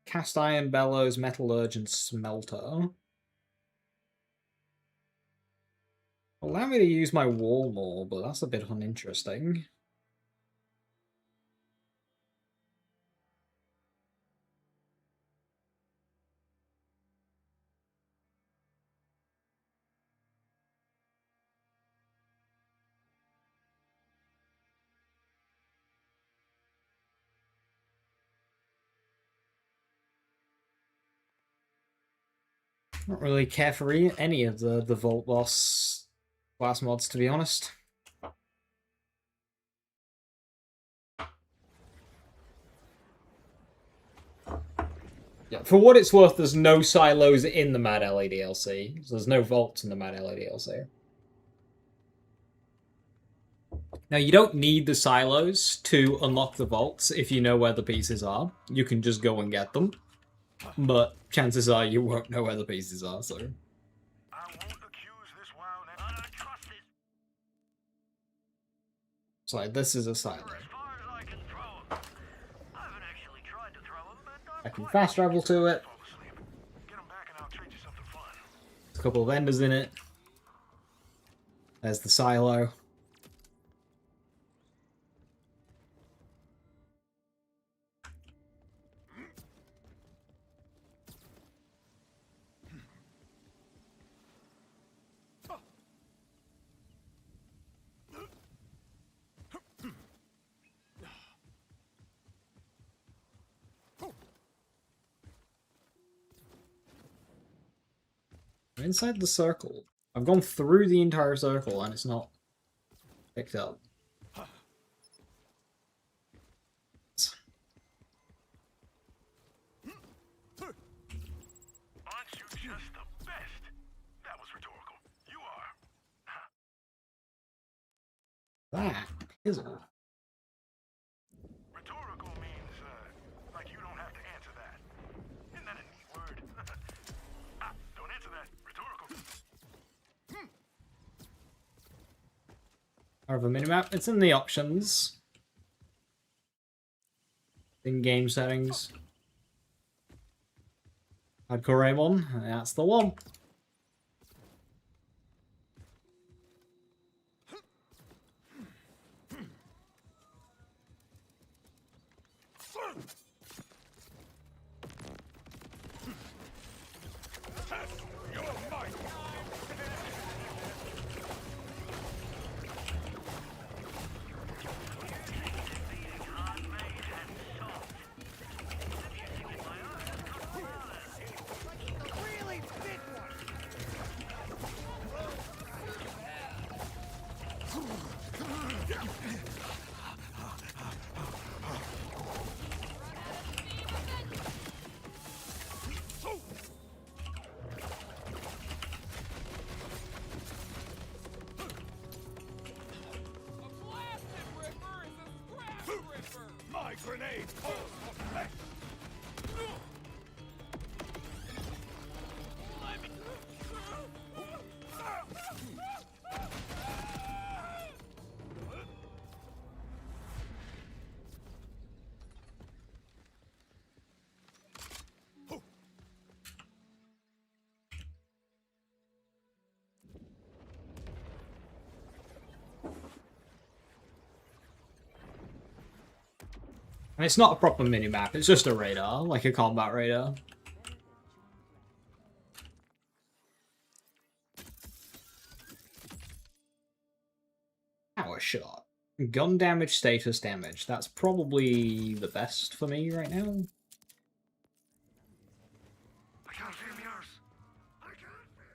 Cast Iron Bellows, Metallurge, and Smelter. Allow me to use my wall more, but that's a bit uninteresting. Not really care for any of the Vault Boss class mods, to be honest. Yeah, for what it's worth, there's no silos in the Mad LA DLC. So there's no vaults in the Mad LA DLC. Now, you don't need the silos to unlock the vaults if you know where the pieces are. You can just go and get them. But chances are you won't know where the pieces are, so... I won't accuse this wild I don't trust this. So this is a silo. As far as I can throw 'em. I haven't actually tried to throw 'em, but I can fast travel to it. fall asleep. Get 'em back and I'll trade you something fun. There's a couple of vendors in it. There's the silo. I'm inside the circle. I've gone through the entire circle and it's not picked up. Aren't you just the best? That was rhetorical. You are. That is all. Rhetorical Of a minimap. It's in the options. In game settings. Hardcore Amon, that's the one. My grenade calls for flesh! And it's not a proper minimap, it's just a radar, like a combat radar. Power shot. Gun damage, status damage. That's probably the best for me right now. I can't feel yours. I can't feel.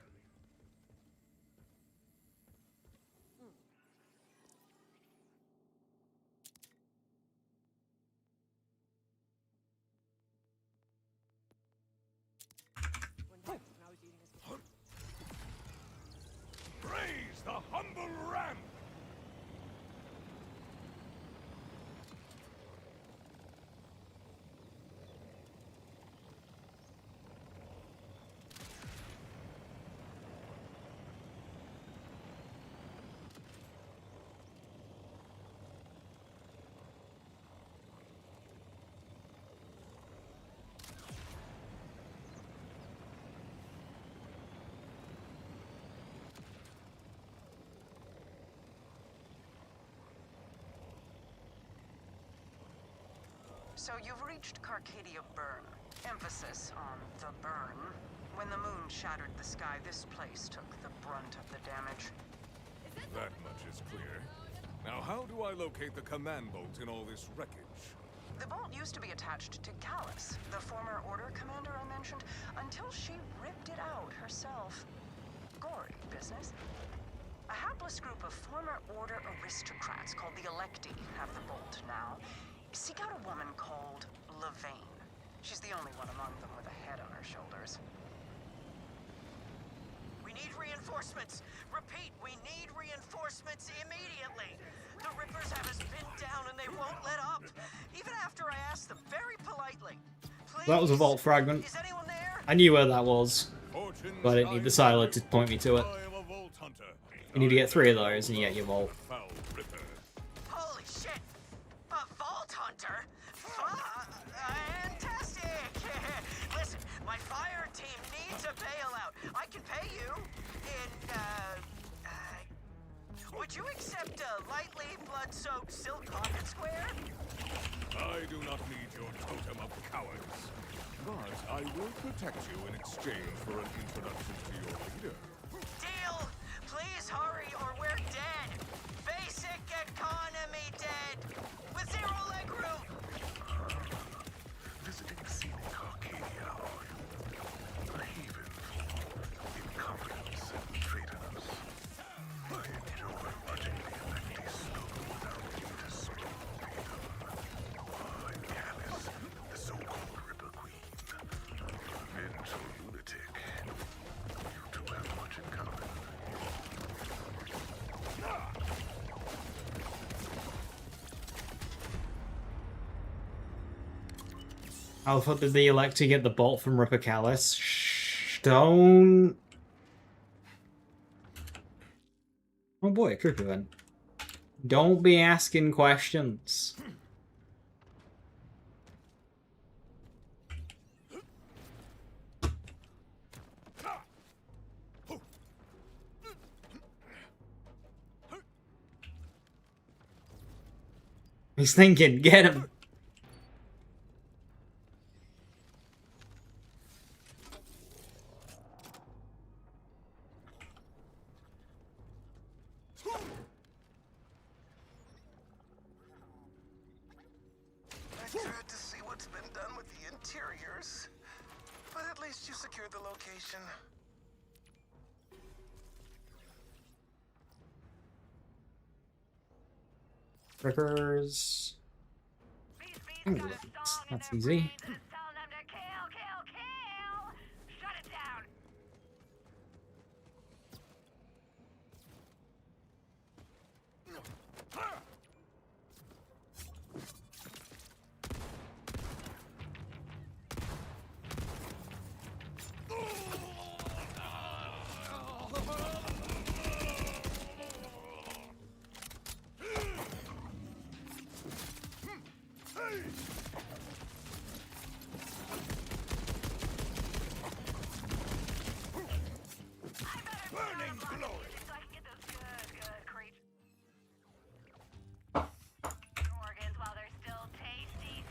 Raise the humble ramp! So you've reached Carcadia Burn. Emphasis on the burn. When the moon shattered the sky, this place took the brunt of the damage. That much is clear. Now how do I locate the command bolt in all this wreckage? The bolt used to be attached to Callus, the former Order commander I mentioned, until she ripped it out herself. Gory business. A hapless group of former Order aristocrats called the Electi have the bolt now. Seek out a woman called Levane. She's the only one among them with a head on her shoulders. We need reinforcements. Repeat, we need reinforcements immediately. The Rippers have us pinned down and they won't let up. Even after I asked them very politely. Please, That was a vault fragment. is anyone there? I knew where that was, Fortune's but I didn't need the Siler to point me to it. I am a vault hunter. You need to get 3 of those and you get your vault. Foul Ripper. Holy shit! A vault hunter? Fantastic! Listen, my fire team needs a bailout. I can pay you in, would you accept a lightly blood-soaked silk pocket square? I do not need your totem of cowards. But I will protect you in exchange for an introduction to your leader. Deal! Please hurry or we're dead! Basic economy dead! With 0 leg room! Visiting scenic Arcadia, are you? A haven for incompetence and traitors. I enjoy watching the Electi slaughter without you to speak freedom. I'm Callus, the so-called Ripper Queen. Mental lunatic. You two have much in common. How the fuck did they elect to get the bolt from Ripper Callus? Shh, don't... Oh boy, a creep event. Don't be asking questions. He's thinking, get him. I tried to see what's been done with the interiors, but at least you secured the location. Rippers. That's easy. Burning glory! Organs while they're still tasty.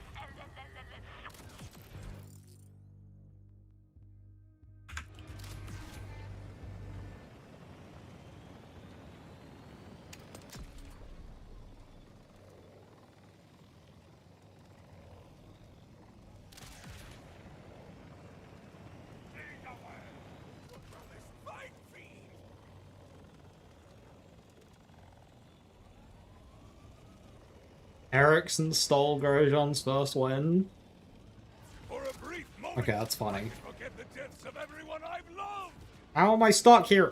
Ericsson stole Grosjean's first win. For a brief moment, Okay, that's funny. forget the deaths of everyone I've loved! How am I stuck here?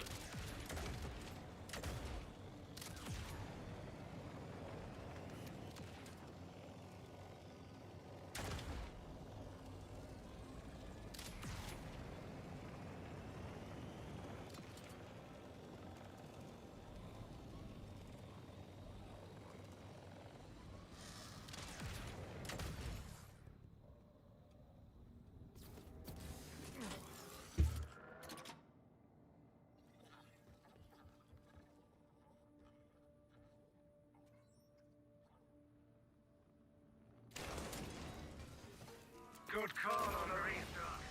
Good call on the restock.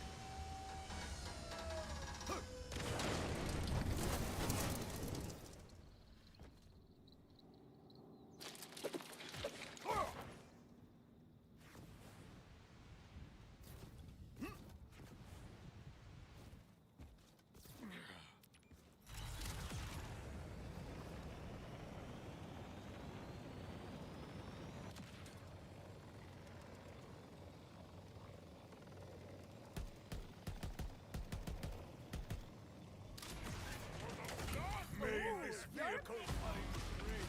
May this vehicle find grace.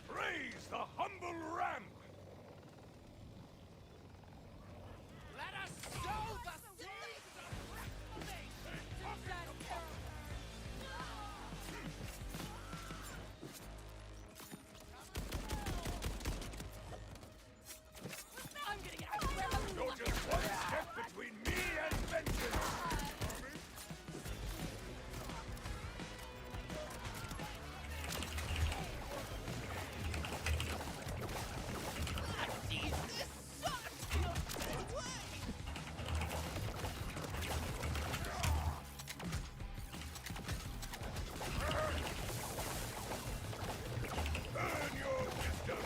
Praise the humble ramp! Let us sow the seeds of reformation! I'm getting out of here! You're just one step between me and vengeance! This sucks! No way! Burn your wisdom!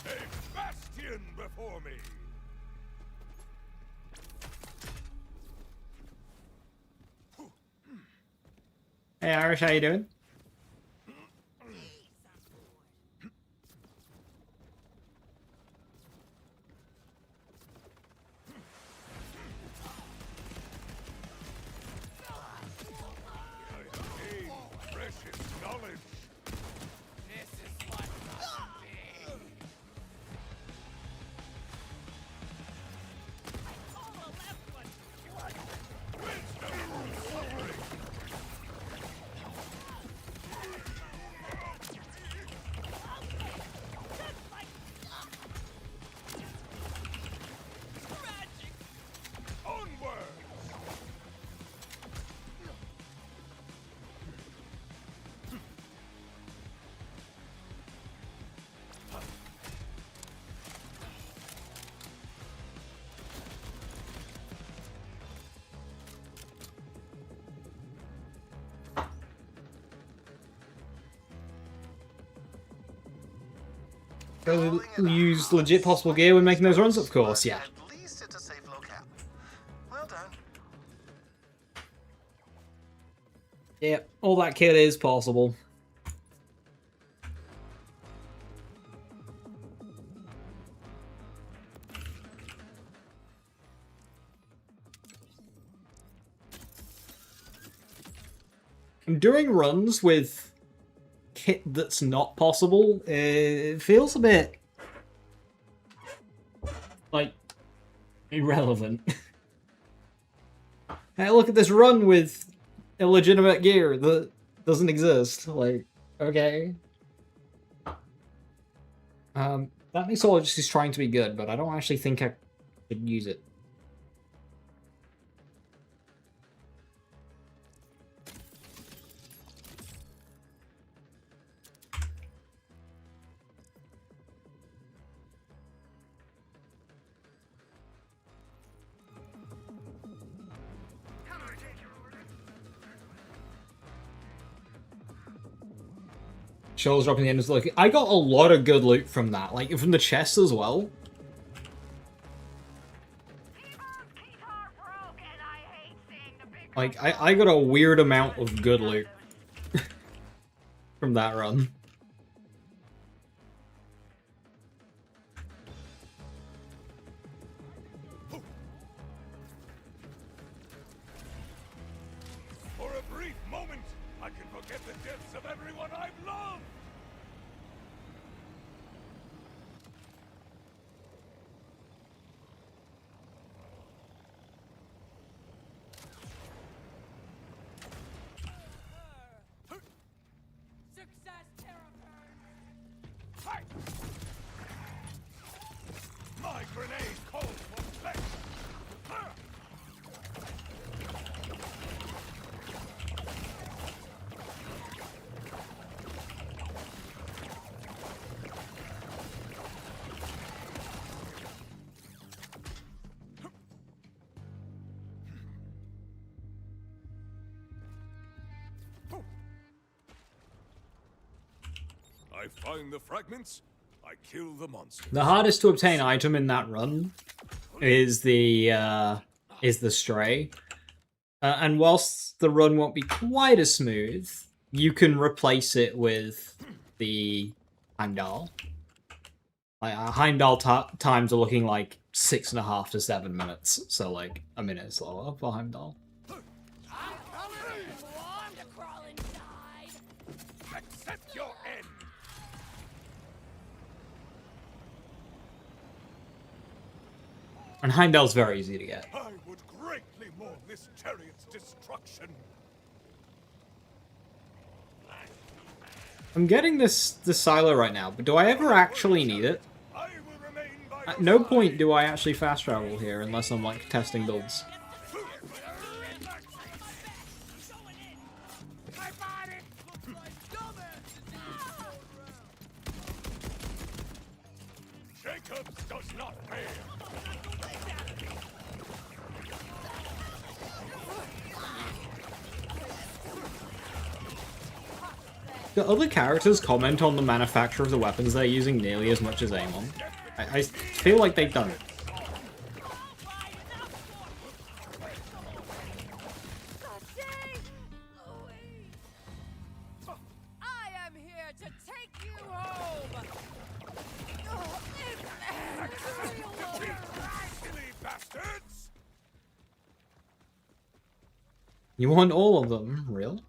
A bastion before me! Hey Irish, how you doing? I gain precious knowledge. This Gotta use legit possible gear when making those runs, of course, yeah. At least it's a safe locale. Well done. Yeah, all that kit is possible. I'm doing runs with kit that's not possible. It feels a bit like irrelevant. Hey, look at this run with illegitimate gear that doesn't exist. Like, okay. That mixologist is trying to be good, but I don't actually think I should use it. Shells dropping the end is looking. I got a lot of good loot from that, like from the chest as well. Like I got a weird amount of good loot from that run. For a brief moment, I can forget the deaths of everyone I've loved! Success, Terrapurge! Fight! My grenade calls for flesh! I find the fragments, I kill the monster. The hardest to obtain item in that run is the stray. And whilst the run won't be quite as smooth, you can replace it with the Heimdall. Like Heimdall times are looking like 6.5 to 7 minutes, so like a minute slower for Heimdall. Accept your end! And Heimdall's very easy to get. I would greatly mourn this chariot's destruction. I'm getting this silo right now, but do I ever actually need it? I will remain by At your no side. point do I actually fast travel here unless I'm like testing builds. Jacobs does not pay. Do other characters comment on the manufacture of the weapons they're using nearly as much as Amon? I feel like they don't. I am here to take you home! Silly bastards! You want all of them, real?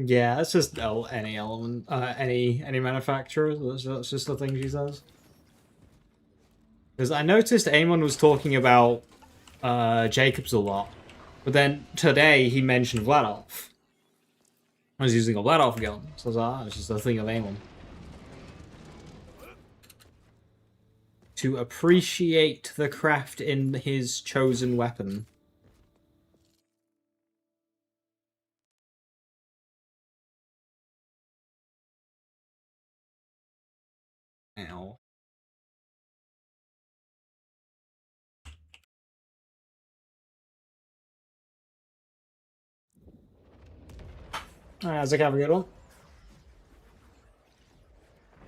Yeah, it's just any element, any manufacturer. That's just the thing she says. Because I noticed Amon was talking about Jacobs a lot, but then today he mentioned Vladov. I was using a Vladov gun, so I was like, it's just a thing of Amon. To appreciate the craft in his chosen weapon. Ow. Alright, Isaac, have a good one.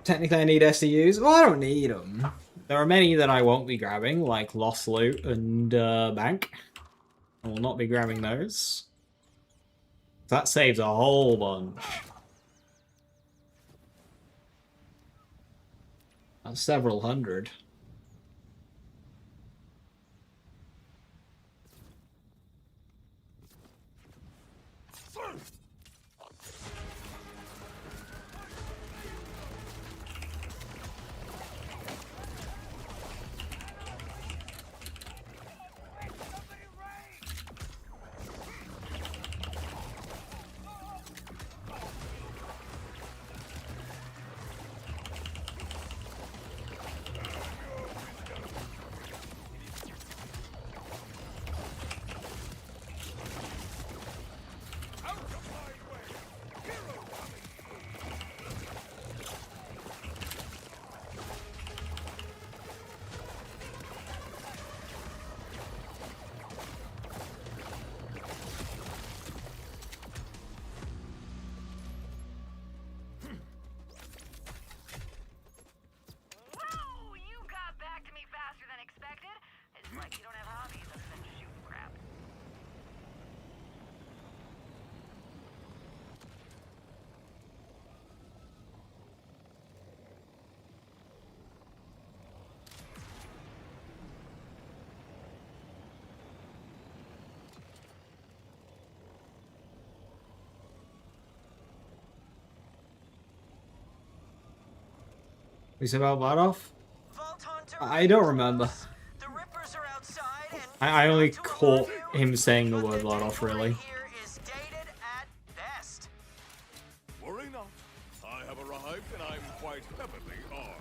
Technically, I need SDUs. Well, I don't need them. There are many that I won't be grabbing, like Lost Loot and Bank. I will not be grabbing those. That saves a whole bunch. That's several hundred. Whoa! You got back to me faster than expected. It's like you don't have hobbies other than shooting crap. We said about Vladov? Vault Hunter, I don't remember. the Rippers are outside and I only to caught alarm you, him saying the but word the Vladov, data really. here is dated at best. Worry not. I have arrived and I'm quite heavily armed.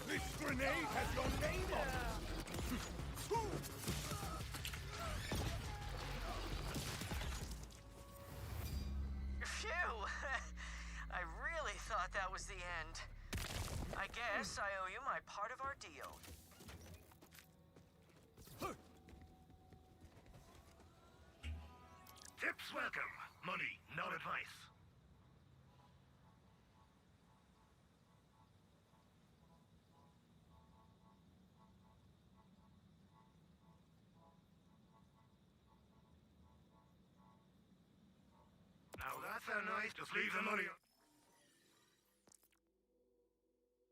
This grenade has your name on it! Phew! I really thought that was the end. I guess I owe you my part of our deal. Tips welcome. Money, not advice. Now that's how nice. Just leave the money.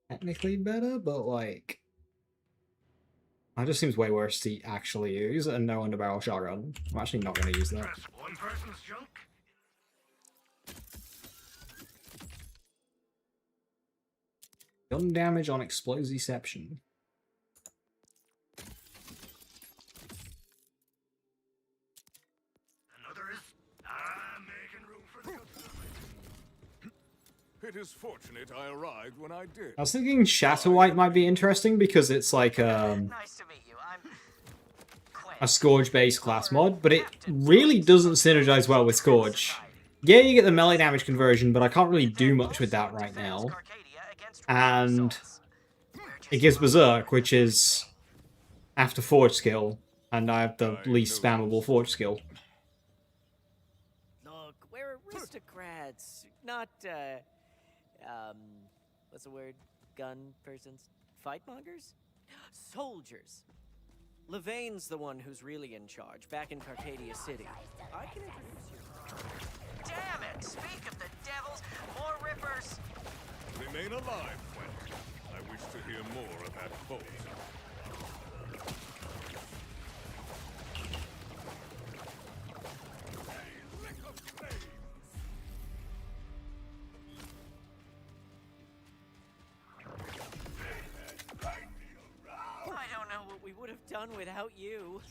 Technically better, but like... That just seems way worse to actually use, and no underbarrel shotgun. I'm actually not going to use that. Press one person's junk. Gun damage on explosiception. Another is making room for the good stuff. It is fortunate I arrived when I did. I was thinking Shatterwhite might be interesting because it's like Nice to meet you. I'm Quinn. a Scourge-based class mod, but it really doesn't synergize well with Scourge. Yeah, you get the melee damage conversion, but I can't really do much with that right now. And it gives Berserk, which is after Forge skill, and I have the least spammable Forge skill. Look, we're aristocrats, not, what's the word? Gun persons? Fightmongers? Soldiers. Levaine's the one who's really in charge, back in Carcadia City. I can introduce you. Damn it! Speak of the devils, more Rippers. Remain alive, Quinn. I wish to hear more of that bolt. I don't know what we would have done without you.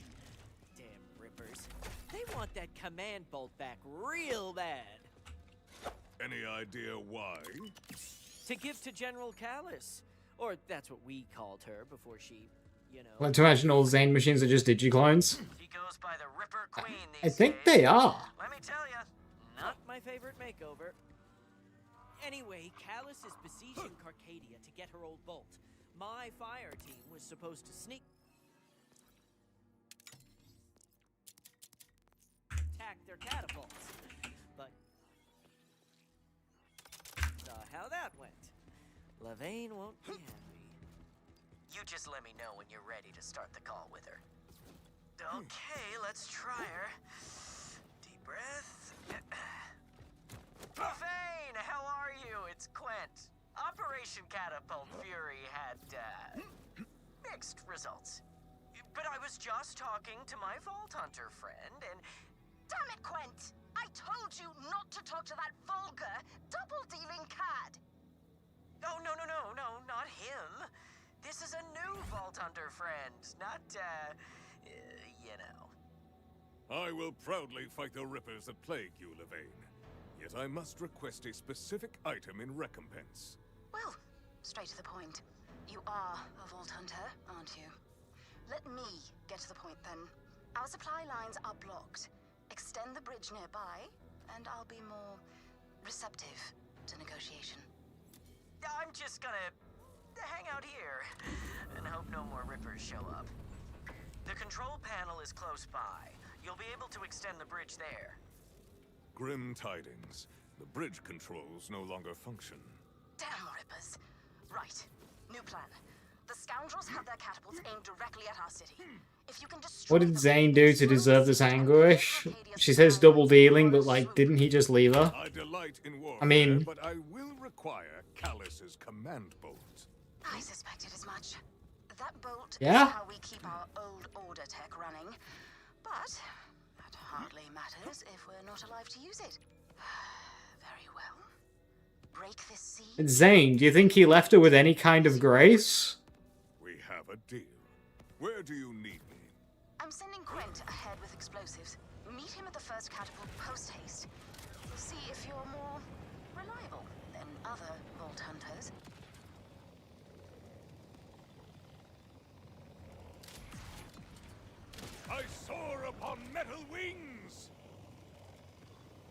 Damn Rippers. They want that command bolt back real bad. Any idea why? To give to General Callus. Or that's what we called her before she, you know... Like to imagine all Zane machines are just digiclones? She goes by the Ripper Queen I these think days. they are. Let me tell you, Not my favorite makeover. Anyway, Callus is besieging Carcadia to get her old bolt. My fire team was supposed to sneak... back their catapults. But saw how that went. Levane won't be happy. You just let me know when you're ready to start the call with her. Okay, let's try her. Deep breath. Levane, how are you? It's Quent. Operation Catapult Fury had, mixed results. But I was just talking to my Vault Hunter friend, and... Damn it, Quent! I told you not to talk to that vulgar, double-dealing cad! Oh, no, not him. This is a new Vault Hunter friend, not, you know. I will proudly fight the Rippers that plague you, Levane. Yet I must request a specific item in recompense. Well, straight to the point. You are a Vault Hunter, aren't you? Let me get to the point then. Our supply lines are blocked. Extend the bridge nearby, and I'll be more receptive to negotiation. I'm just gonna hang out here and hope no more Rippers show up. The control panel is close by. You'll be able to extend the bridge there. Grim tidings. The bridge controls no longer function. Damn Rippers. Right. New plan. The scoundrels have their catapults aimed directly at our city. If you can destroy What did Zane do to deserve this anguish? She says double dealing, but like, didn't he just leave her? I delight in warfare, I mean, but I will require Callus's command bolt. I suspected as much. That bolt Yeah? is how we keep our old order tech running. But that hardly matters if we're not alive to use it. Very well. Break this seal. Zane, do you think he left her with any kind of grace? We have a deal. Where do you need me? I'm sending Quent ahead with explosives. Meet him at the first catapult post-haste. We'll see if you're more reliable than other Vault Hunters. I soar upon metal wings!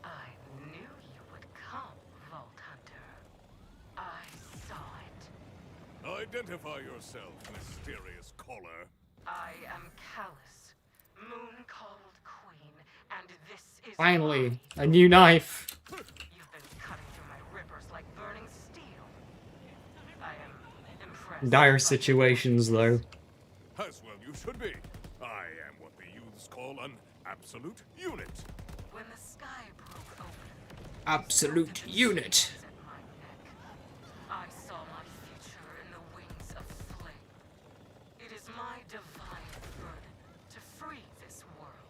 I knew you would come, Vault Hunter. I saw it. Identify yourself, mysterious caller. I am Callus, Moon-called Queen, and this is Finally, my a new knife. You've been cutting through my rippers like burning steel. I am impressed. Dire situations, though. As well you should be. I am what the youths call an absolute unit. When the sky broke open, Absolute unit. at my neck, I saw my future in the wings of flame. It is my divine burden to free this world.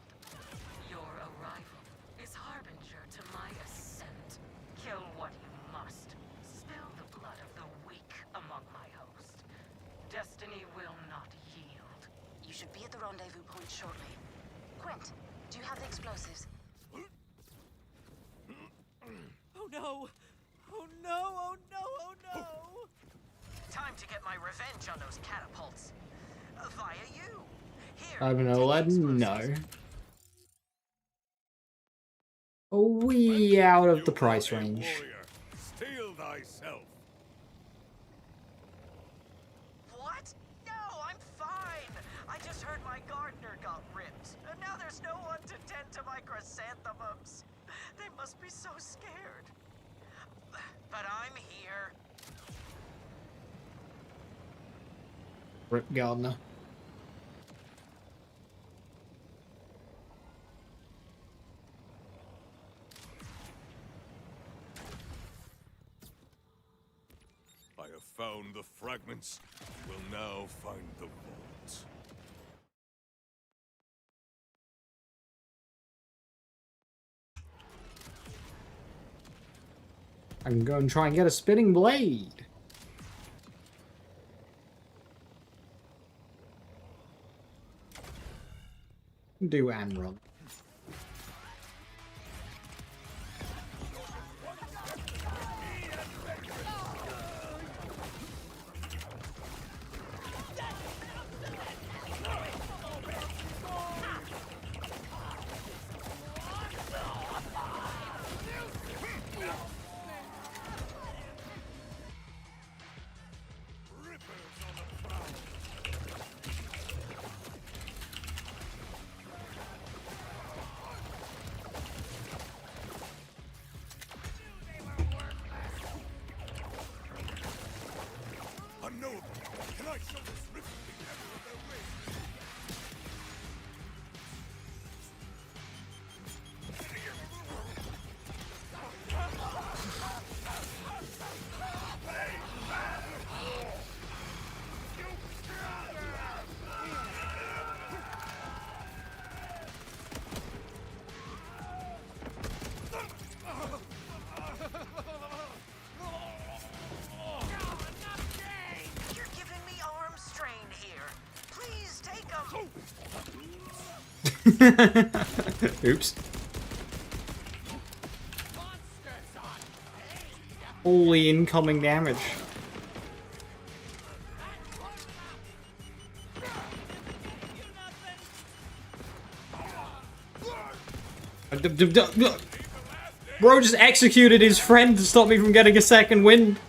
Your arrival is harbinger to my ascent. Kill what you must. Spill the blood of the weak among my host. Destiny will not yield. You should be at the rendezvous point shortly. Quent, do you have the explosives? Oh no! Oh no! Oh no! Oh no! Time to get my revenge on those catapults. Via you. Here, I don't know, take Aladdin? No. explosives. A wee out of the You price are a range. warrior. Steel thyself. What? No, I'm fine. I just heard my gardener got ripped. And now there's no one to tend to my chrysanthemums. They must be so scared. But I'm here. Rip Gardner. I have found the fragments. Will now find the vault. I can go and try and get a spinning blade. Do and run. I show this river the error of their ways? You're giving me arm strain here. Please take them. Oops. Holy incoming damage. Bro just executed his friend to stop me from getting a second wind.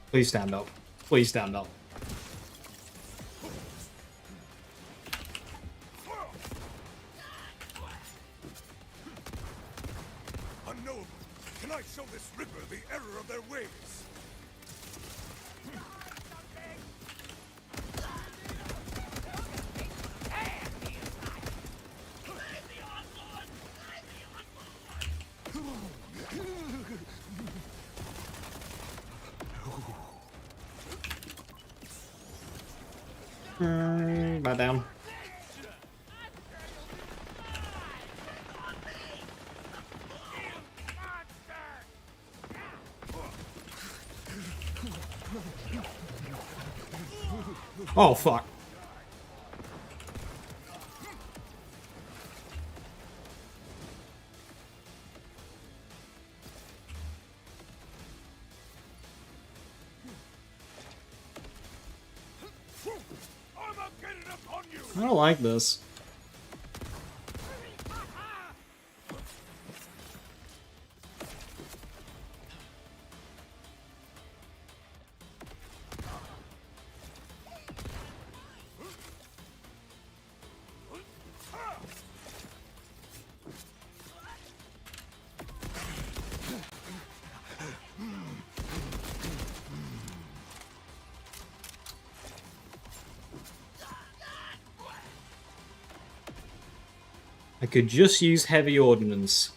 Please stand up. Please stand up. Unknowable. Can I show this river the error of their ways? Bow down. Oh, fuck. I don't like this. I could just use heavy ordnance.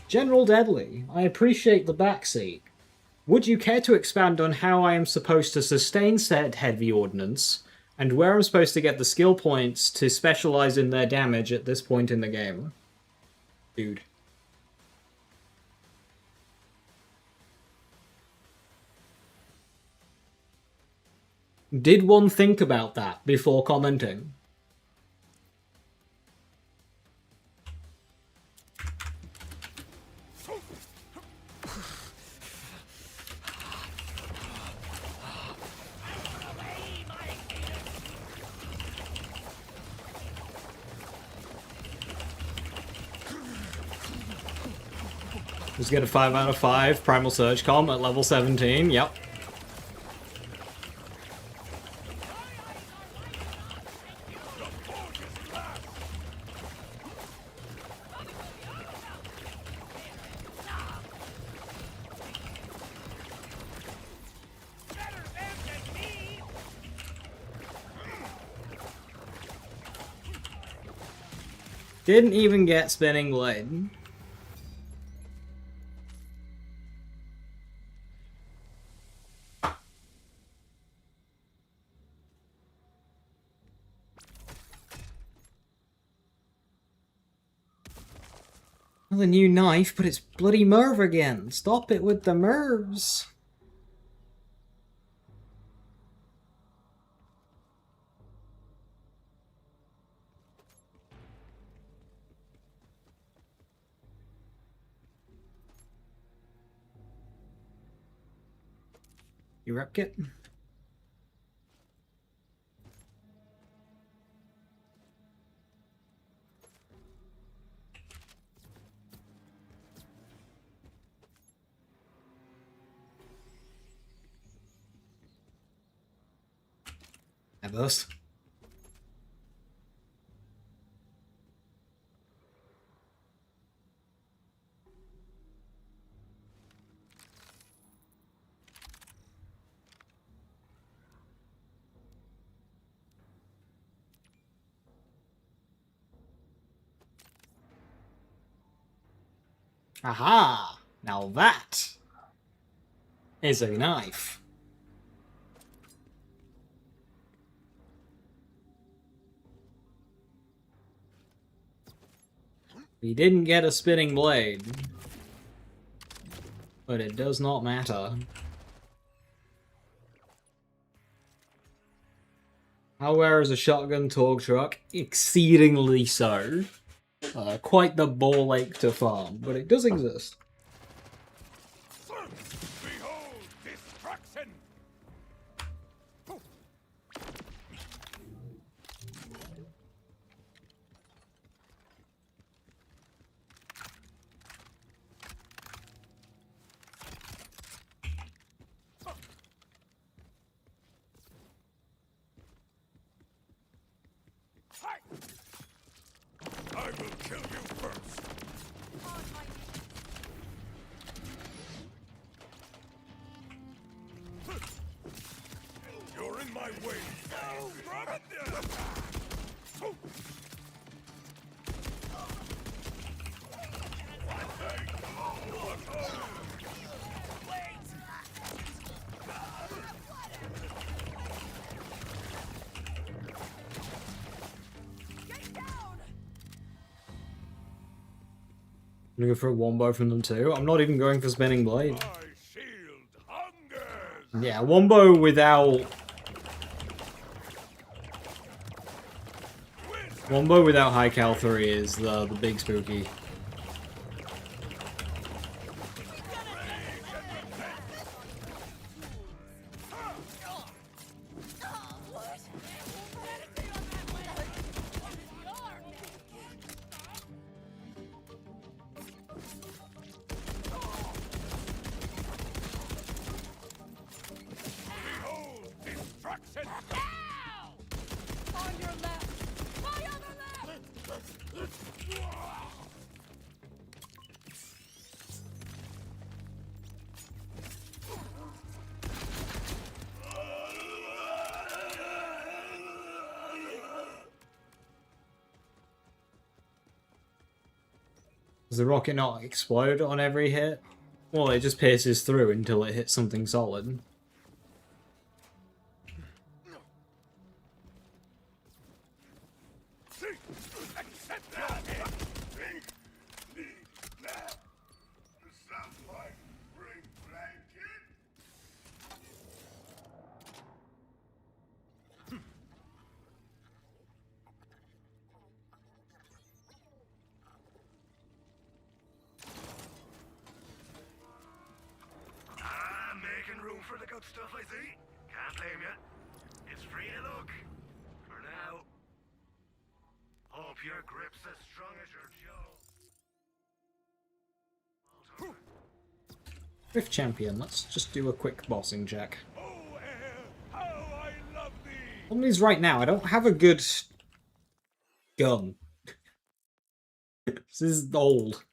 General Deadly, I appreciate the backseat. Would you care to expand on how I am supposed to sustain said heavy ordnance, and where I'm supposed to get the skill points to specialize in their damage at this point in the game? Dude. Did one think about that before commenting? Just get a 5 out of 5 Primal Surge Comm at level 17, yep. Didn't even get spinning blade. Another new knife, but it's bloody Merv again. Stop it with the Mervs. You rep kit? Those. Aha! Now that is a knife. We didn't get a spinning blade, but it does not matter. How rare is a shotgun torque truck? Exceedingly so. Quite the ball ache to farm, but it does exist. Behold destruction! I will kill you first. You're in my way. I'm gonna go for a wombo from them too. I'm not even going for spinning blade. My shield hungers. Yeah, wombo without... Wombo without high cal 3 is the big spooky. Behold destruction! On your left! My other left! Does the rocket not explode on every hit? Well, it just pierces through until it hits something solid. I'm making room for the good stuff I see. Can't blame you. It's free to look. For now. Hope your grip's as strong as your jaw. Rift Champion, let's just do a quick bossing check. Oh, air, how I love thee! Problem is right now, I don't have a good gun. This is old.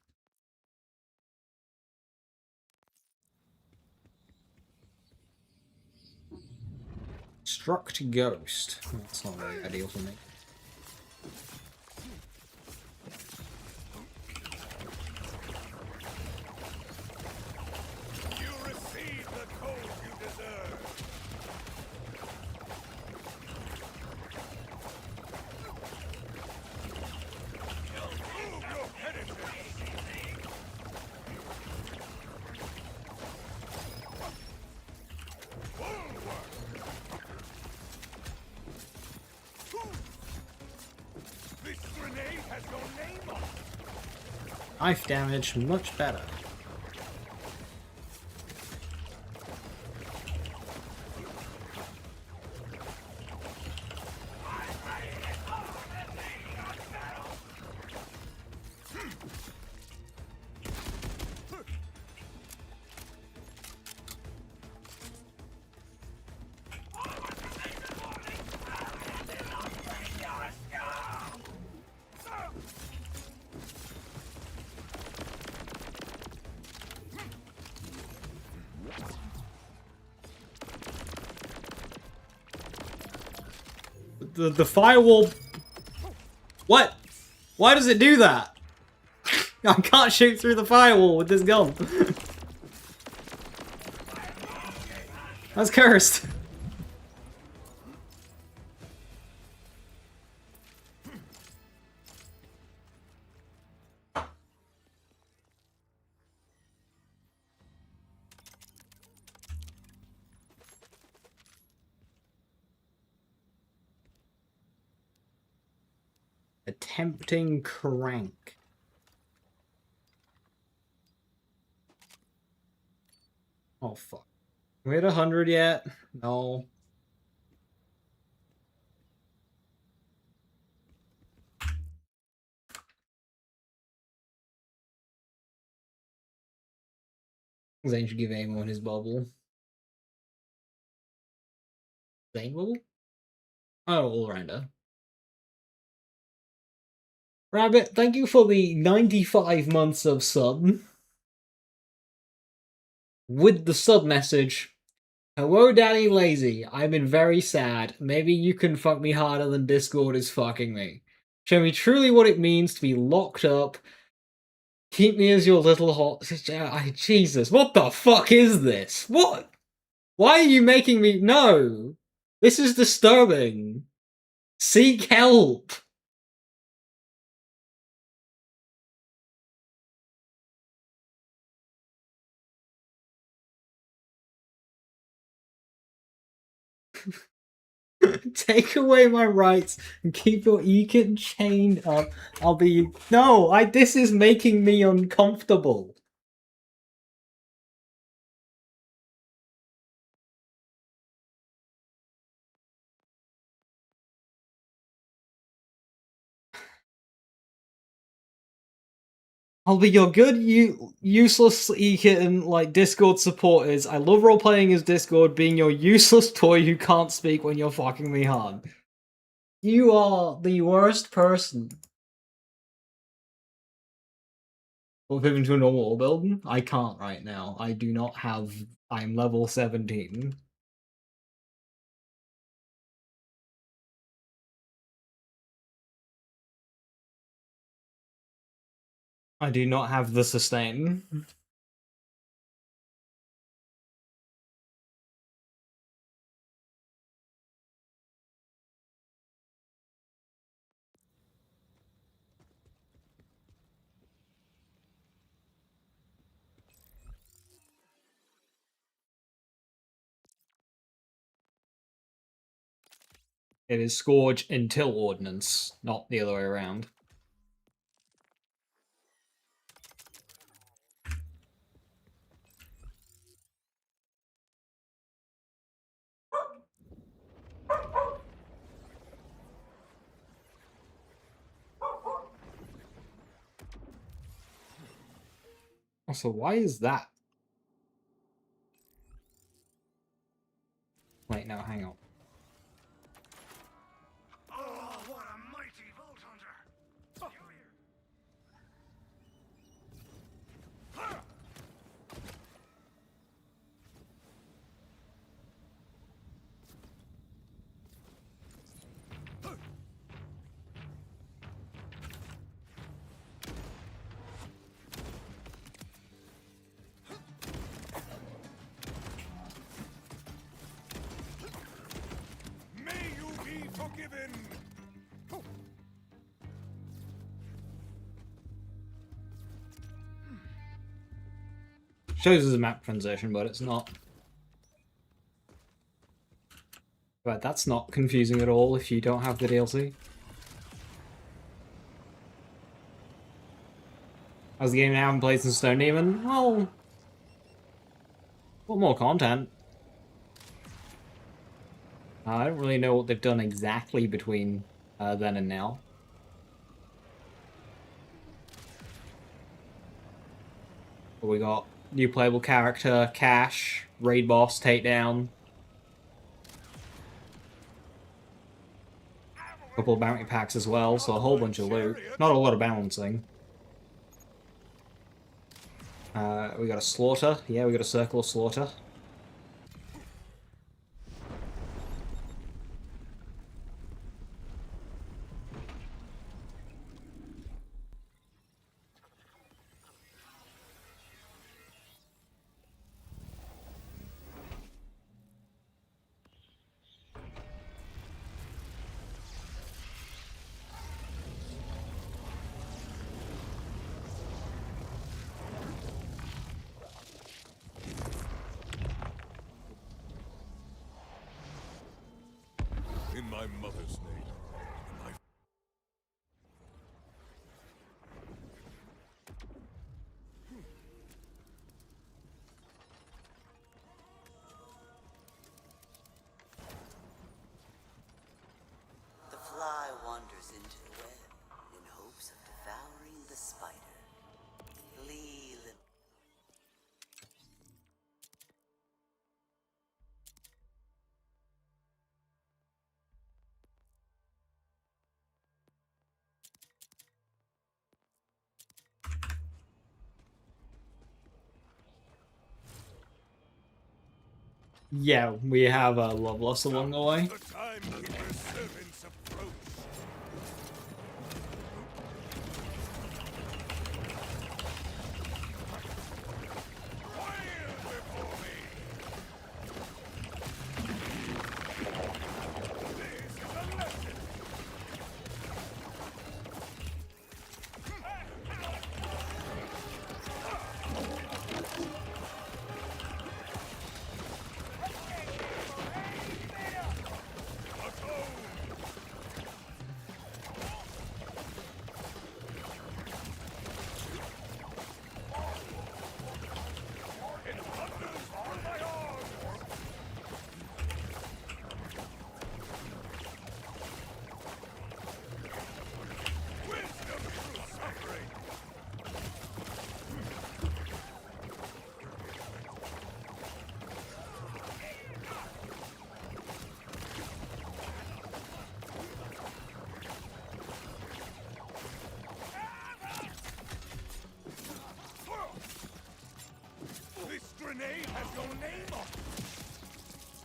Struck Ghost. That's not very ideal for me. Knife damage, much better. The firewall... What? Why does it do that? I can't shoot through the firewall with this gun. That's cursed. Attempting crank. Oh fuck. We hit 100 yet? No. Zane should give Amon his bubble. Zane bubble? Oh, all-rounder. Rabbit, thank you for the 95 months of sub. With the sub message. Hello, Daddy Lazy. I've been very sad. Maybe you can fuck me harder than Discord is fucking me. Show me truly what it means to be locked up. Keep me as your little hot... Jesus, what the fuck is this? What? Why are you making me... No! This is disturbing. Seek help! Take away my rights and keep your Ekin chained up. I'll be... No, this is making me uncomfortable. I'll be your good, useless Ekin, like, Discord supporters. I love role-playing as Discord, being your useless toy who can't speak when you're fucking me hard. You are the worst person. We'll pivot into a normal build? I can't right now. I do not have... I'm level 17. I do not have the sustain. It is Scourge until Ordnance, not the other way around. Also, why is that? Wait, no, hang on. Oh, what a mighty Vault Hunter! May you be forgiven! Shows as a map transition, but it's not. But that's not confusing at all if you don't have the DLC. As the game I haven't played since Stone Demon, well, what more content? I don't really know what they've done exactly between then and now. But we got new playable character, Cash, raid boss, takedown. A couple of bounty packs as well, so a whole bunch of loot. Not a lot of balancing. We got a slaughter. Yeah, we got a circle of slaughter. In my mother's name, in my The fly wanders into the web in hopes of devouring the spider. Flee, Yeah, we have a love loss along the way. the timekeeper's servants approach. Quiet before me. This is a lesson. Wisdom through suffering. This grenade has your name on it.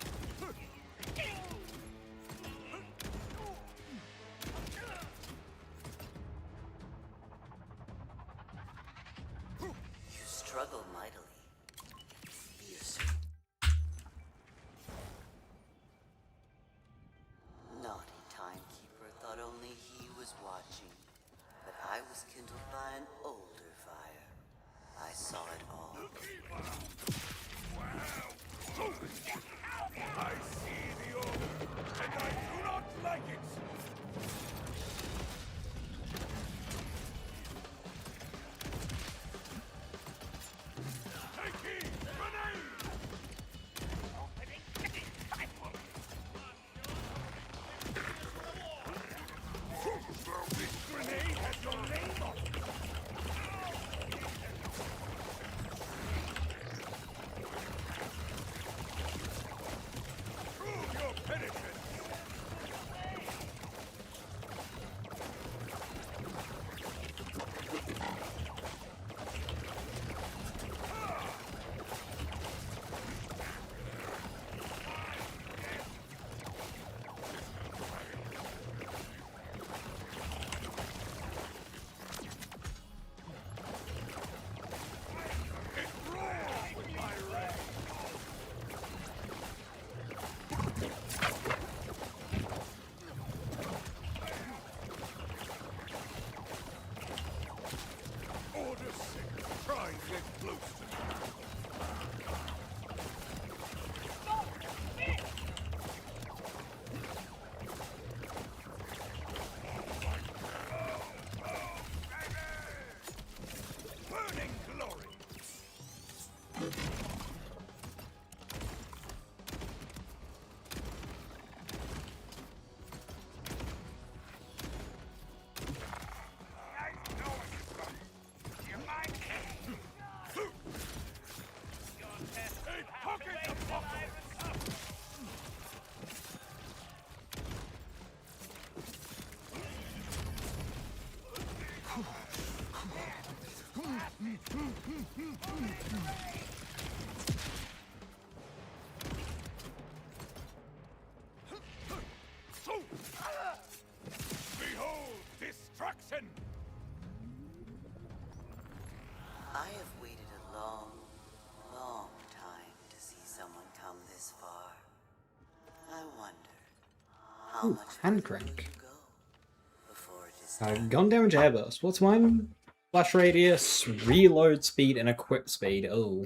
you struggle mightily. Fierce. Naughty timekeeper thought only he was watching, but I was kindled by an older fire. I saw it all. I see the order, and I do not like it. Behold destruction! I have waited a long, long time to see someone come this far. I wonder how Ooh, much hand further will crank. you go before it is time. Gun damage airburst. What's mine? Flash radius, reload speed, and equip speed. Oh.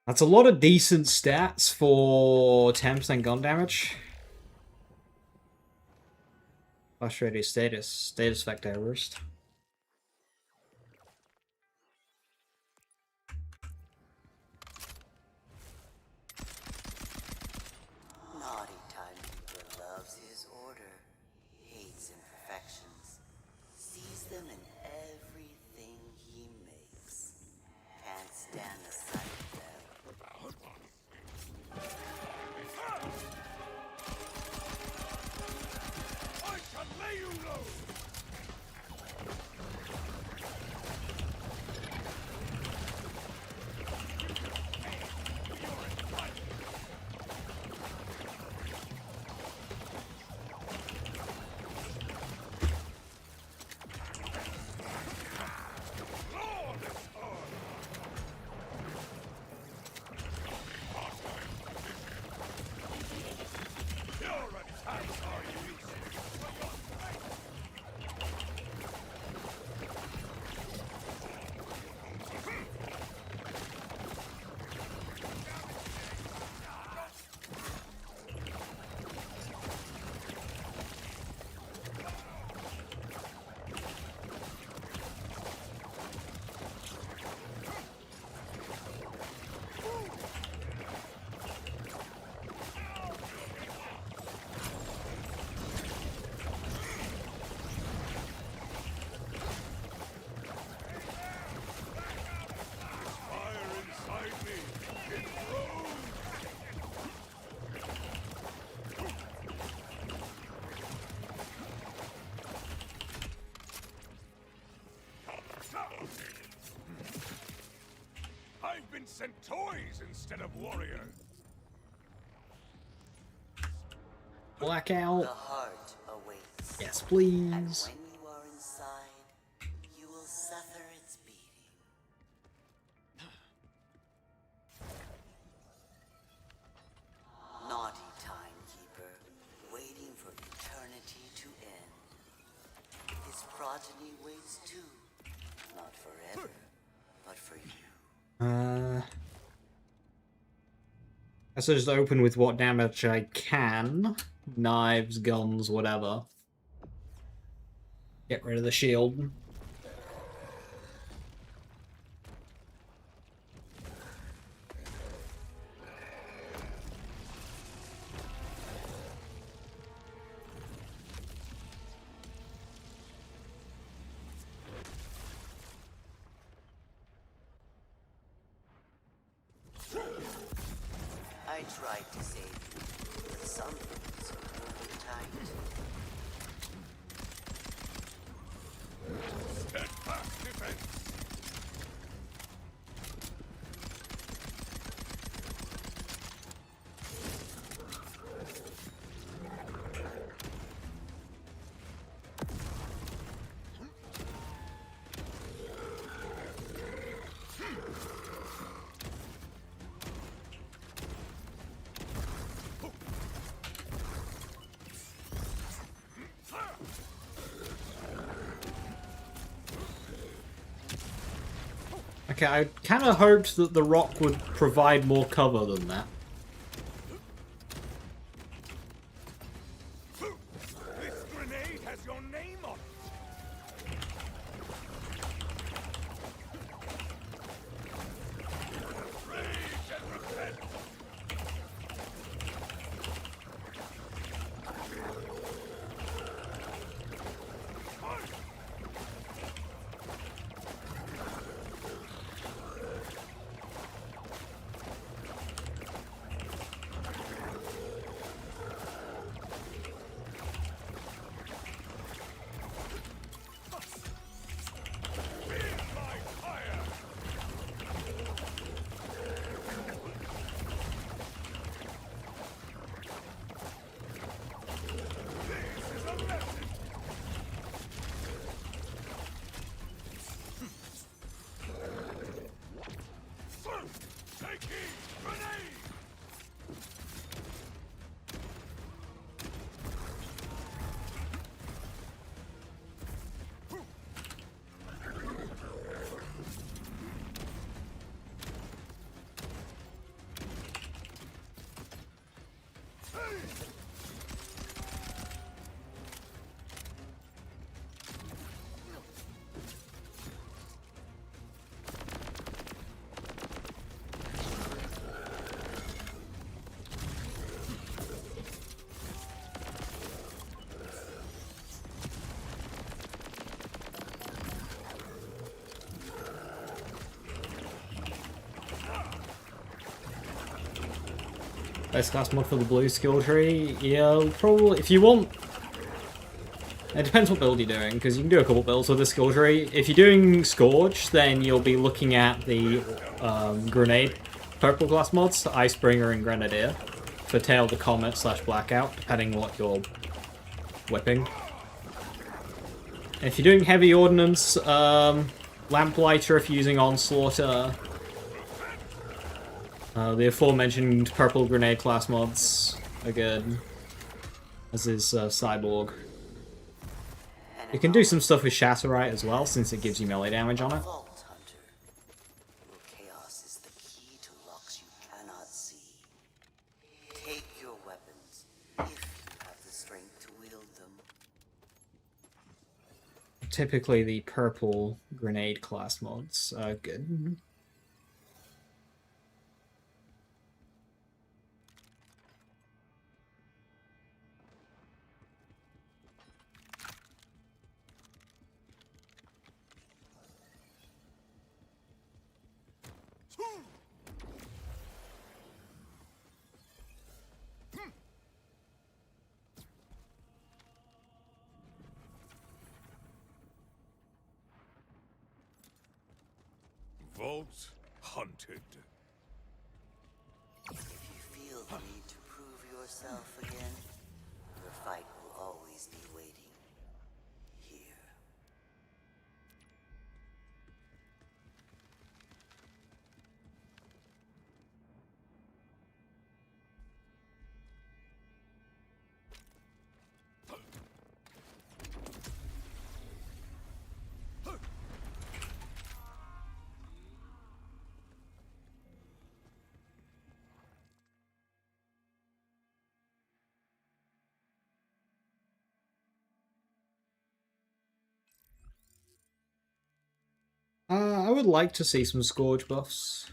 That's a lot of decent stats for 10% gun damage. Flash radius status effect airburst. Naughty timekeeper loves his order, hates imperfections, sees them in everything he makes. Can't stand the sight of them. I shall lay you low! I've been sent toys instead of warriors. Blackout. The heart awaits. Yes, And please. when you are inside, you will suffer its beating. Naughty timekeeper, waiting for eternity to end. His progeny waits too. Not forever, but for you. Let's just open with what damage I can. Knives, guns, whatever. Get rid of the shield. I tried to save you, but some things are really tight. Steadfast defense! Okay, I kind of hoped that the rock would provide more cover than that. This grenade has your name on it! Rage and repent! Base class mod for the blue skill tree. Yeah, probably if you want. It depends what build you're doing, because you can do a couple builds with the skill tree. If you're doing Scourge, then you'll be looking at the grenade purple class mods, Icebringer and Grenadier, for Tail the Comet / Blackout, depending what you're whipping. If you're doing heavy ordnance, Lamplighter if you're using Onslaughter, the aforementioned purple grenade class mods are good, as is Cyborg. You can do some stuff with Shatterite as well, since it gives you melee damage on it. Vault Hunter. Your chaos is the key to locks you cannot see. Take your weapons, if you have the strength to wield them. Typically the purple grenade class mods are good. Vault hunted. If you feel the need to prove yourself again, your fight will always be waiting here. I would like to see some Scourge buffs.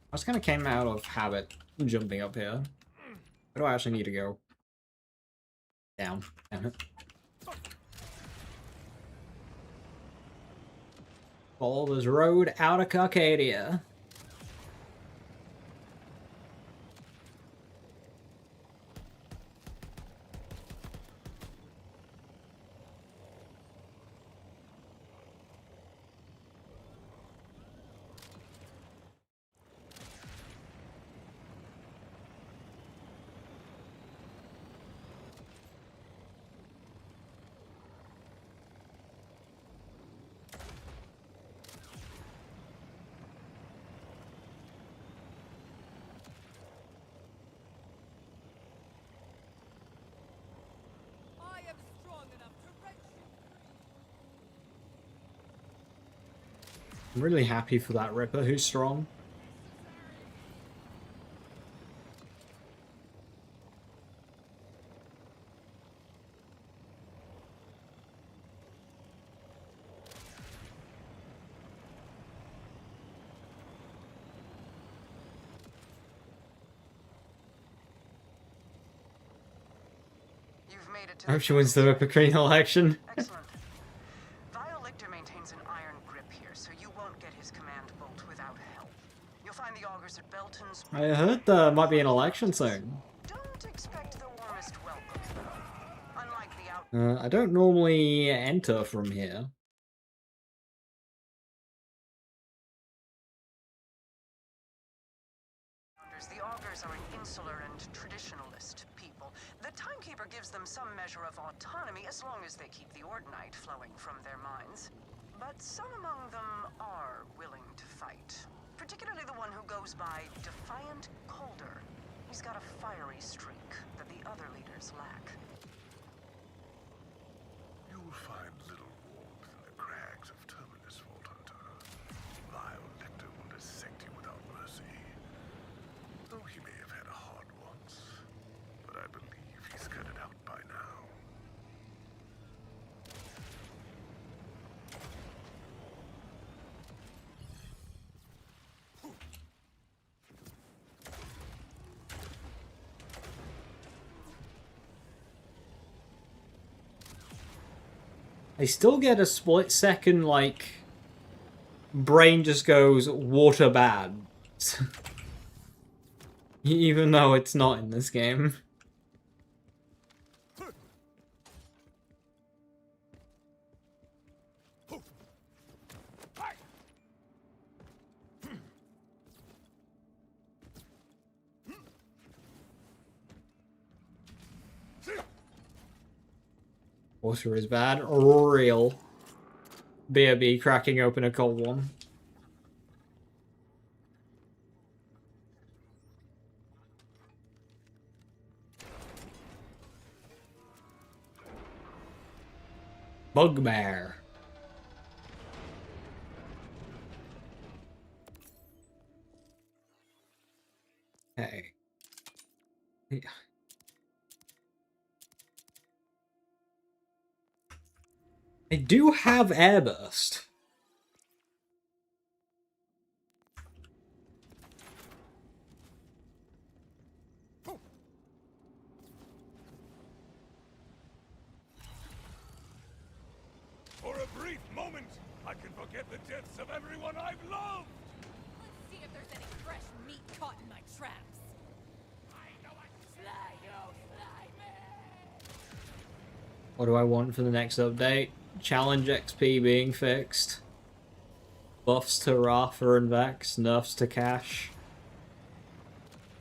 I just kind of came out of habit jumping up here. Where do I actually need to go? Down. Damn it. Follow this road out of Arcadia. I'm really happy for that Ripper who's strong. You've made it to I hope she wins the Ripper Queen election. Excellent. Violictor maintains an iron grip here, so you won't get his command bolt without help. You'll find the augurs at Belton's. I heard there might be an election soon. Don't expect the warmest welcome, though. Unlike the out. I don't normally enter from here. The augurs are an insular and traditionalist people. The Timekeeper gives them some measure of autonomy as long as they keep the Ordinite flowing from their minds. But some among them are willing to fight. Particularly the one who goes by Defiant Calder. He's got a fiery streak that the other leaders lack. You'll find little warmth in the crags of Terminus, Vault Hunter. I still get a split second, like, brain just goes water bad. Even though it's not in this game. Water is bad. Real. BRB cracking open a cold one. Bugbear. Hey. Yeah. I do have airburst. For a brief moment, I can forget the deaths of everyone I've loved! Let's see if there's any fresh meat caught in my traps. What do I want for the next update? Challenge XP being fixed. Buffs to Rafa and Vex. Nerfs to Cash.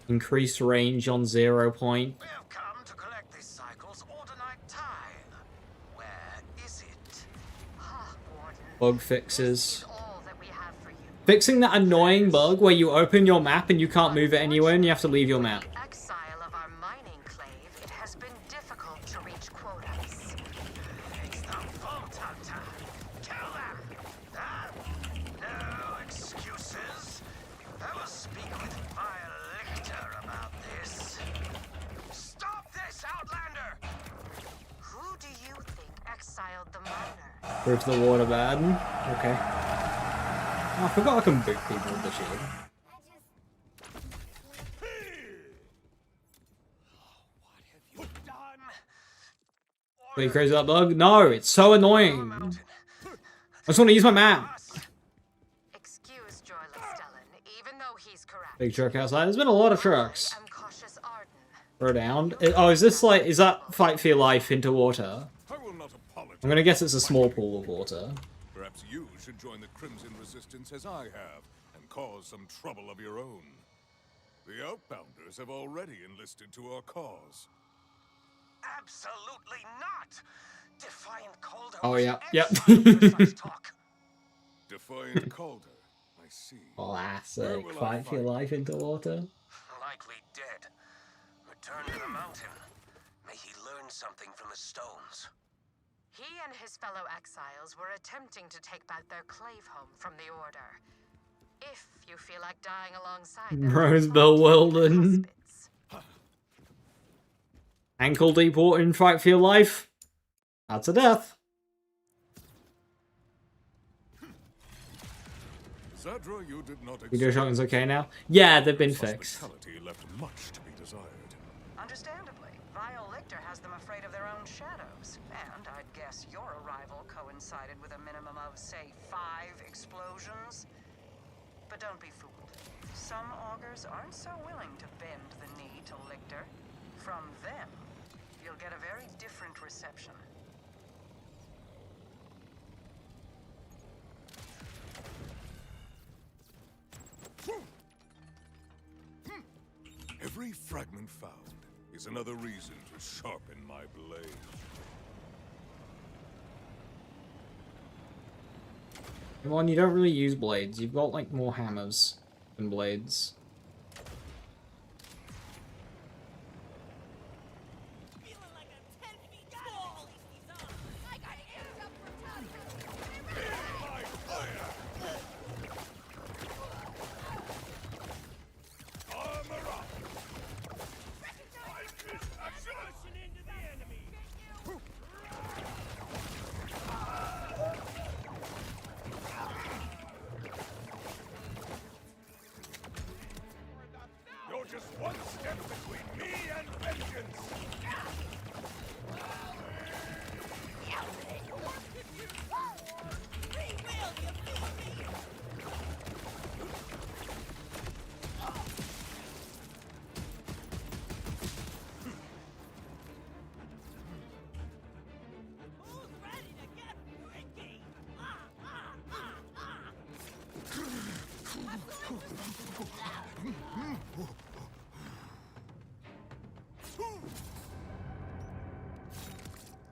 Increased range on 0 point. We've come to collect this cycle's Ordinite tile. Where is it? Bug fixes. Fixing that annoying bug where you open your map and you can't move it anywhere and you have to leave your map. Exile of our mining clave, it has been difficult to reach quotas. It's the Vault Hunter. Kill them. No excuses. I will speak with Vile Lictor about this. Stop this, Outlander! Who do you think exiled the miner? Proof the water bad. Okay. Oh, I forgot I can boot people with the shield. Are you crazy that bug? No, it's so annoying. I just want to use my map. Excuse Joyless Stellan, even though he's correct. Big truck outside. There's been a lot of trucks. I'm cautious Arden. Throw down. Oh, is this like, is that fight for your life into water? I will not apologize. I'm gonna guess it's a small pool of water. Perhaps you should join the Crimson Resistance as I have, and cause some trouble of your own. The Outbounders have already enlisted to our cause. Absolutely not! Defiant Calder. Oh yeah, yep. Defiant Calder, I see. Classic. Fight for your life into water. Likely dead. Return to the mountain. May he learn something from the stones. He and his fellow exiles were attempting to take back their clave home from the Order. If you feel like dying alongside them, Rosebell Weldon. Ankle deep water in fight for your life. That's a death. Zadra, you did not Video shotgun's okay now? Yeah, they've been fixed. Left much to be desired. Understandably, Vile Lictor has them afraid of their own shadows. And I'd guess your arrival coincided with a minimum of, say, 5 explosions. But don't be fooled. Some augurs aren't so willing to bend the knee to Lictor. From them, you'll get a very different reception. Every fragment found is another reason to sharpen my blade. Amon, you don't really use blades. You've got like more hammers than blades.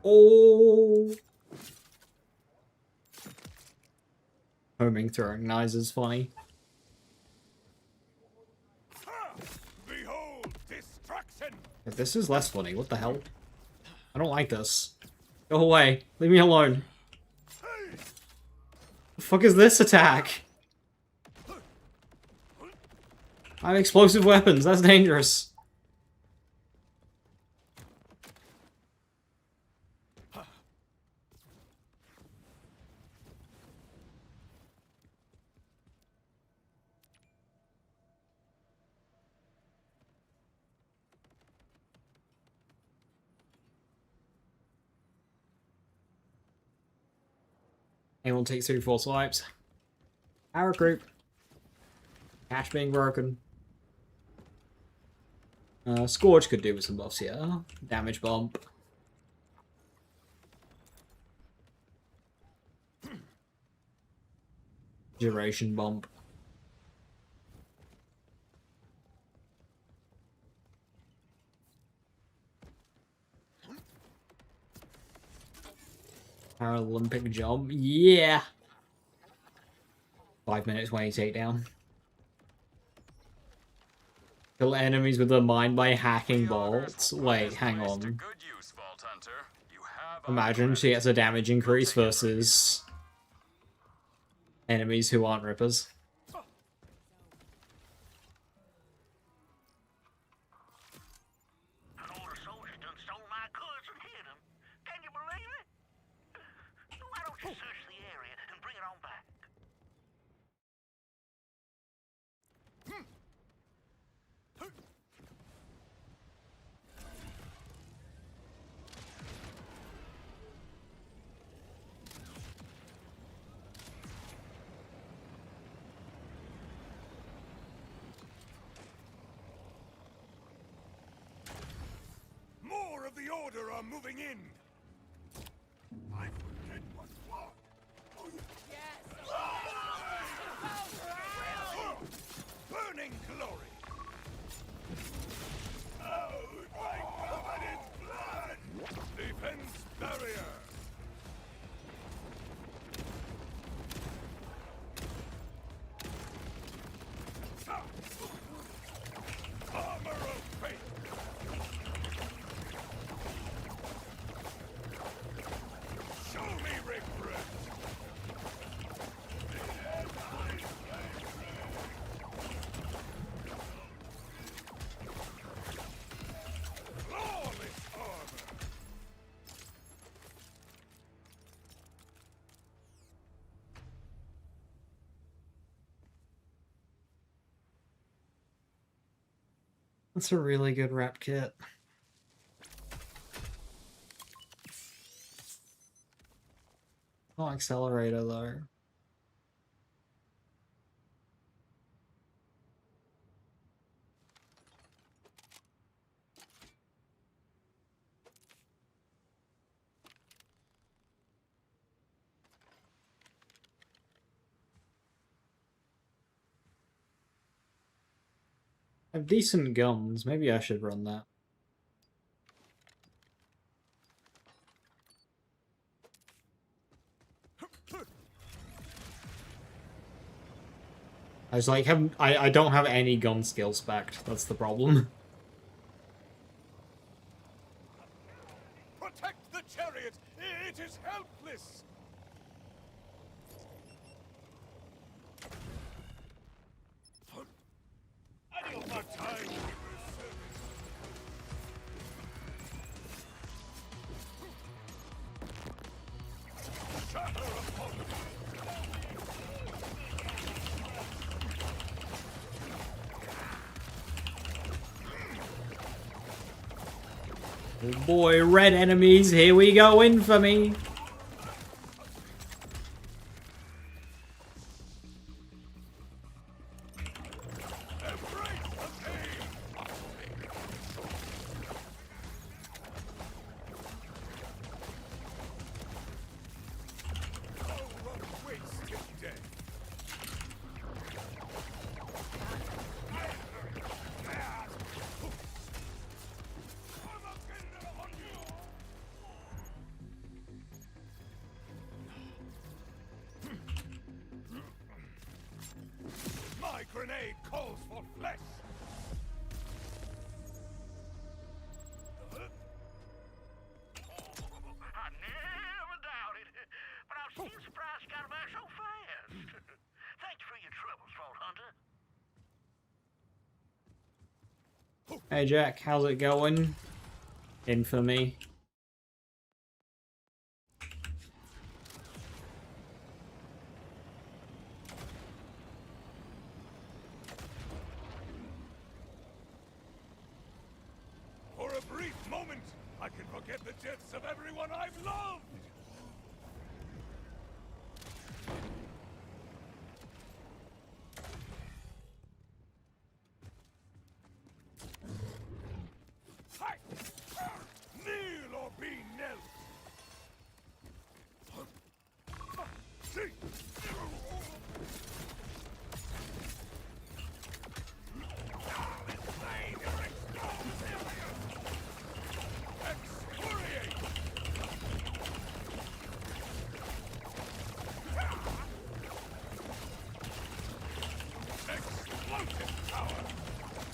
Oh! Homing throwing knives is funny. Behold destruction! If this is less funny, what the hell? I don't like this. Go away. Leave me alone. The fuck is this attack? I have explosive weapons. That's dangerous. Anyone take 3-4 swipes. Power group. Cash being broken. Scourge could do with some buffs here. Damage bump. Duration bump. Paralympic jump. Yeah! 5 minutes when you take down. Kill enemies with a mind by hacking bolts. Wait, hang on. Imagine she gets a damage increase versus enemies who aren't rippers. More of the Order are moving in! I forget what's what. Burning glory! Out my coveted blood! Defense barrier! Armor of fate! Show me regret! Flawless armor! That's a really good rep kit. Oh, accelerator though. I have decent guns. Maybe I should run that. I was like, I don't have any gun skills backed. That's the problem. Protect the chariot! It is helpless! I don't have time to reverse service. Shatter upon me! Oh boy, red enemies, here we go, infamy! calls for flesh. I never doubted, but I'm still surprised you got back so fast. Thanks for your troubles, Vault Hunter. Hey Jack, how's it going? Infamy. For a brief moment, I can forget the deaths of everyone I've loved. Hi! Kneel or be knelt.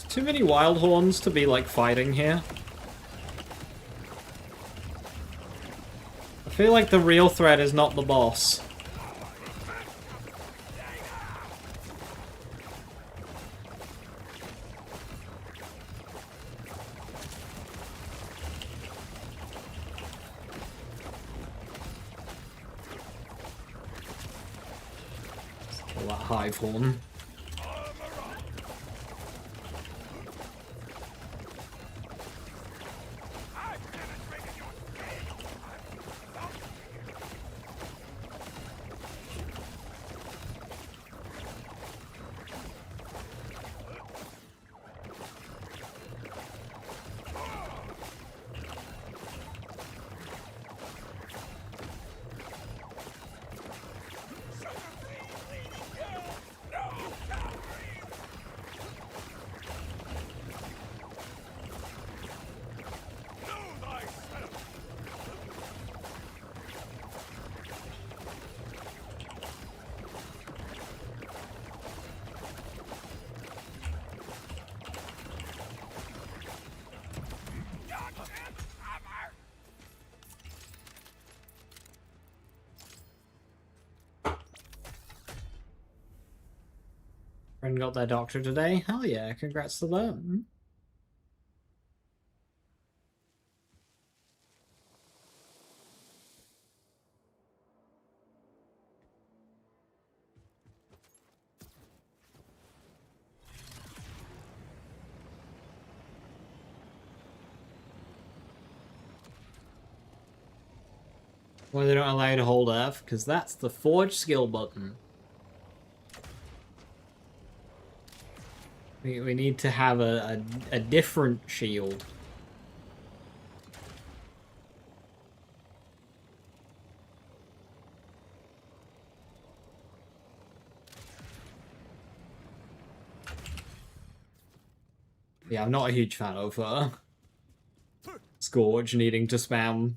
Too many wild horns to be like fighting here. I feel like the real threat is not the boss. All that hive horn. Friend got their doctor today. Hell yeah, congrats to them. Well, they don't allow you to hold F, because that's the forge skill button. We need to have a different shield. Yeah, I'm not a huge fan of Scourge needing to spam.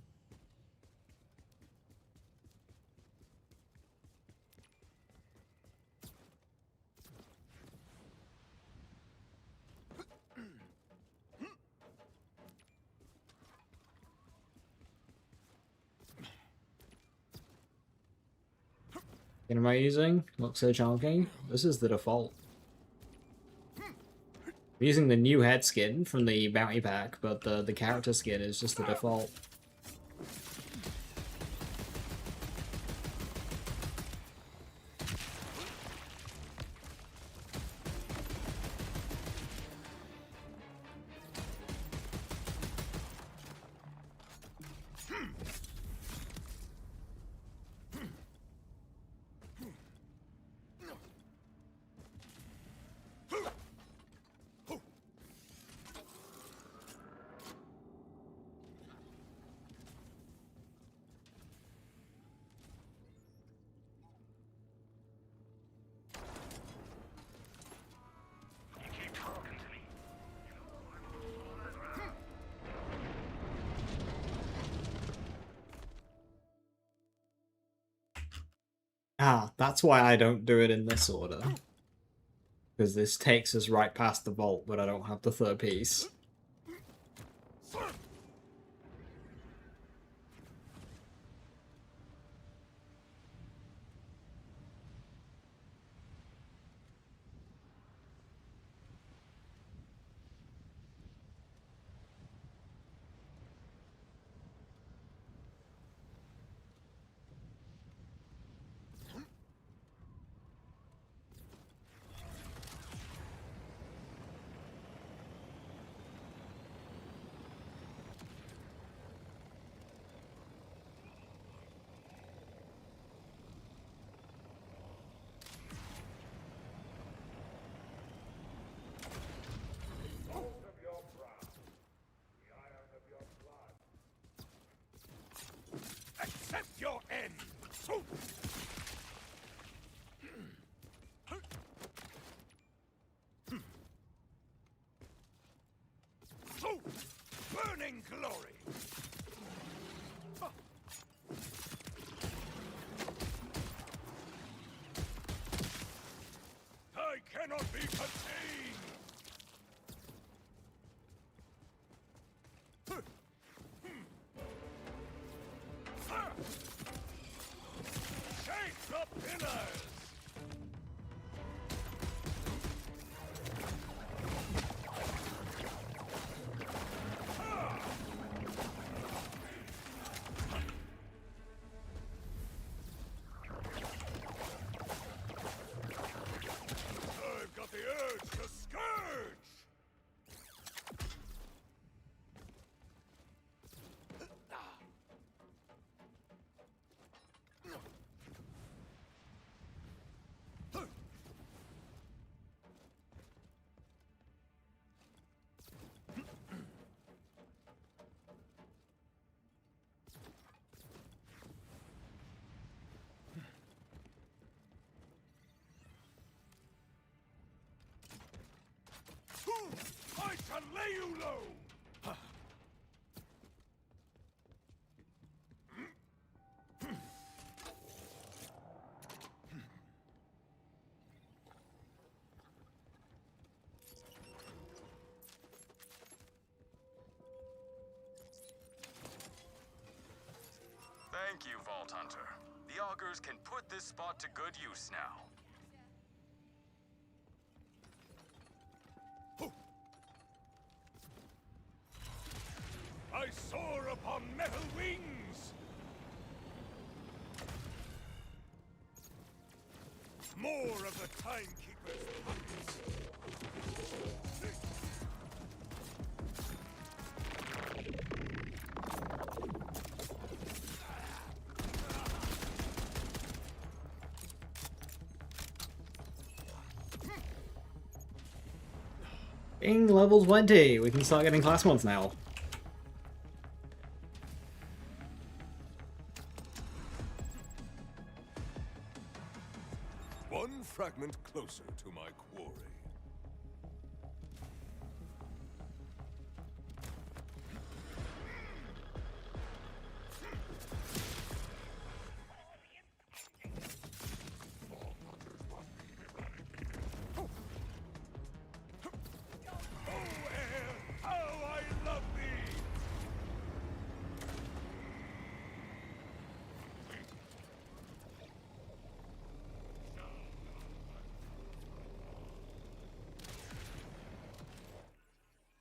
What am I using? Looks so chunky. This is the default. I'm using the new head skin from the bounty pack, but the character skin is just the default. Ah, that's why I don't do it in this order. Because this takes us right past the vault, but I don't have the third piece. Accept your end! Burning glory! I cannot be contained! Shake the pillars! I've got the urge to scourge! I shall lay you low! Thank you, Vault Hunter. The augurs can put this spot to good use now. I soar upon metal wings! More of the Timekeeper's puppets! Being level 20, we can start getting class mods now. One fragment closer to my quarry.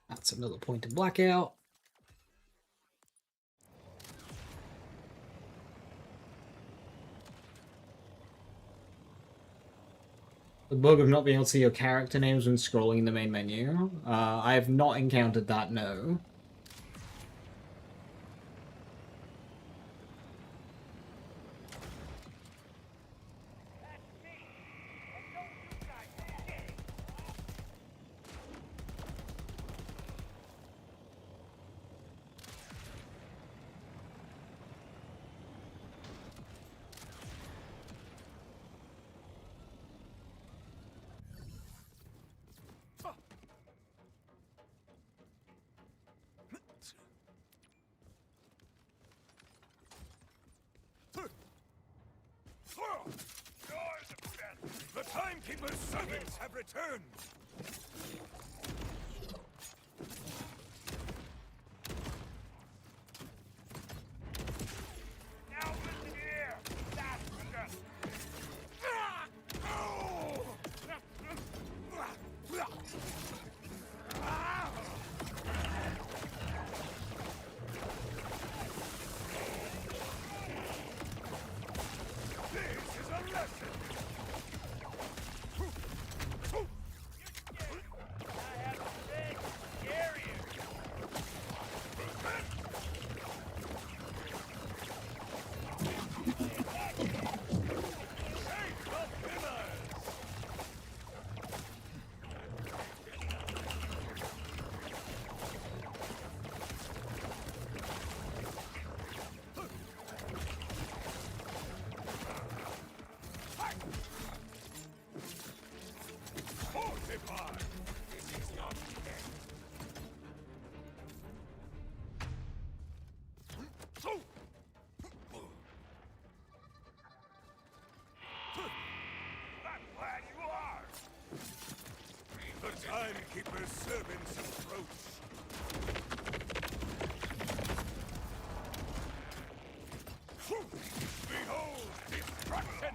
That's another point of blackout. The bug of not being able to see your character names when scrolling in the main menu. I have not encountered that, no. Timekeeper's servants have returned! Now listen here! That's This is a lesson! I have said scarier. Fortify! This is not the end. That's where you are. The Timekeeper's servants approach. Behold destruction!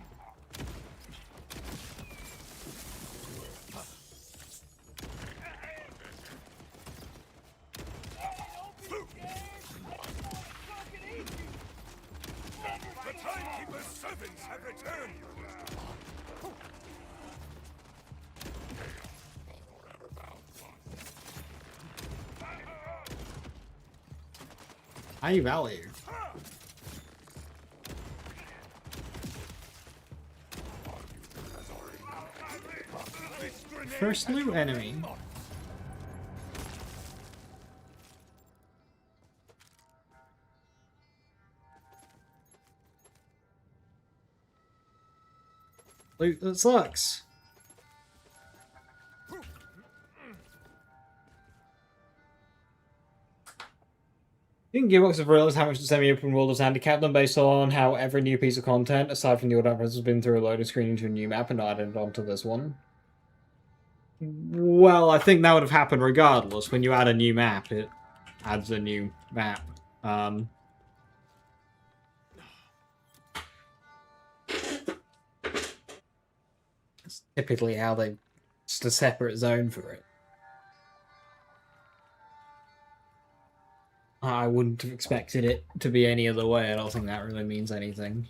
The Timekeeper's servants have returned! High value. First new enemy. Loot that sucks. I think Gearbox have realized how much the semi-open world has handicapped them based on how every new piece of content, aside from the old adverts, has been through a loading screen into a new map and not added onto this one. Well, I think that would have happened regardless. When you add a new map, it adds a new map. It's typically how they... Just a separate zone for it. I wouldn't have expected it to be any other way. I don't think that really means anything.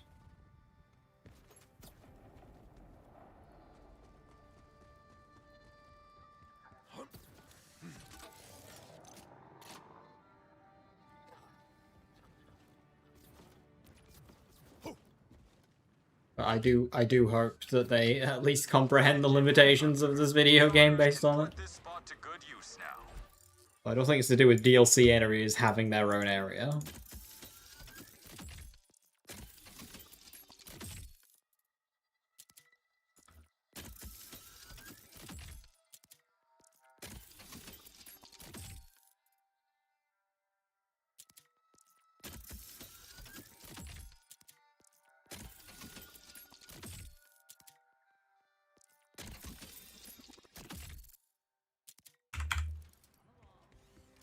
But I do hope that they at least comprehend the limitations of this video game based on it. This spot to good use now. I don't think it's to do with DLC areas having their own area.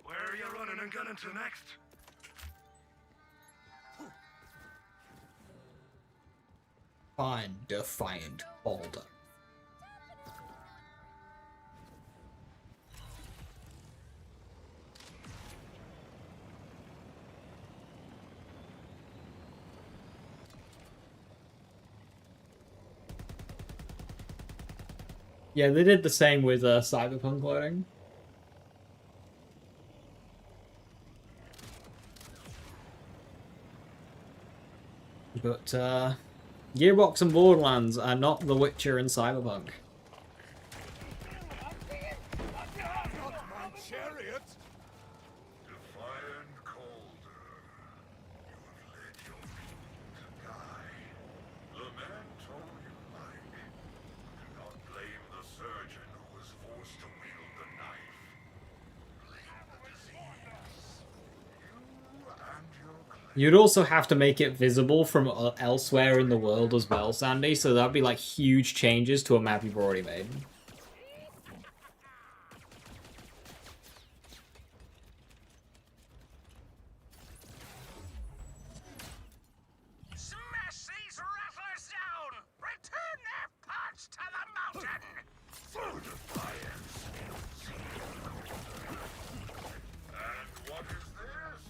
Where are you running and gunning to next? Find Defiant Boulder. Yeah, they did the same with Cyberpunk loading. But Gearbox and Borderlands are not The Witcher and Cyberpunk. Not my chariot! Defiant Calder, you have led your people to die. Lament all you like. Do not blame the surgeon who was forced to wield the knife. Blame the disease. You and your clan You'd also have to make it visible from elsewhere in the world as well, Sandy, so that'd be like huge changes to a map you've already made. Smash these rattlers down! Return their parts to the mountain! For defiance. And what is this?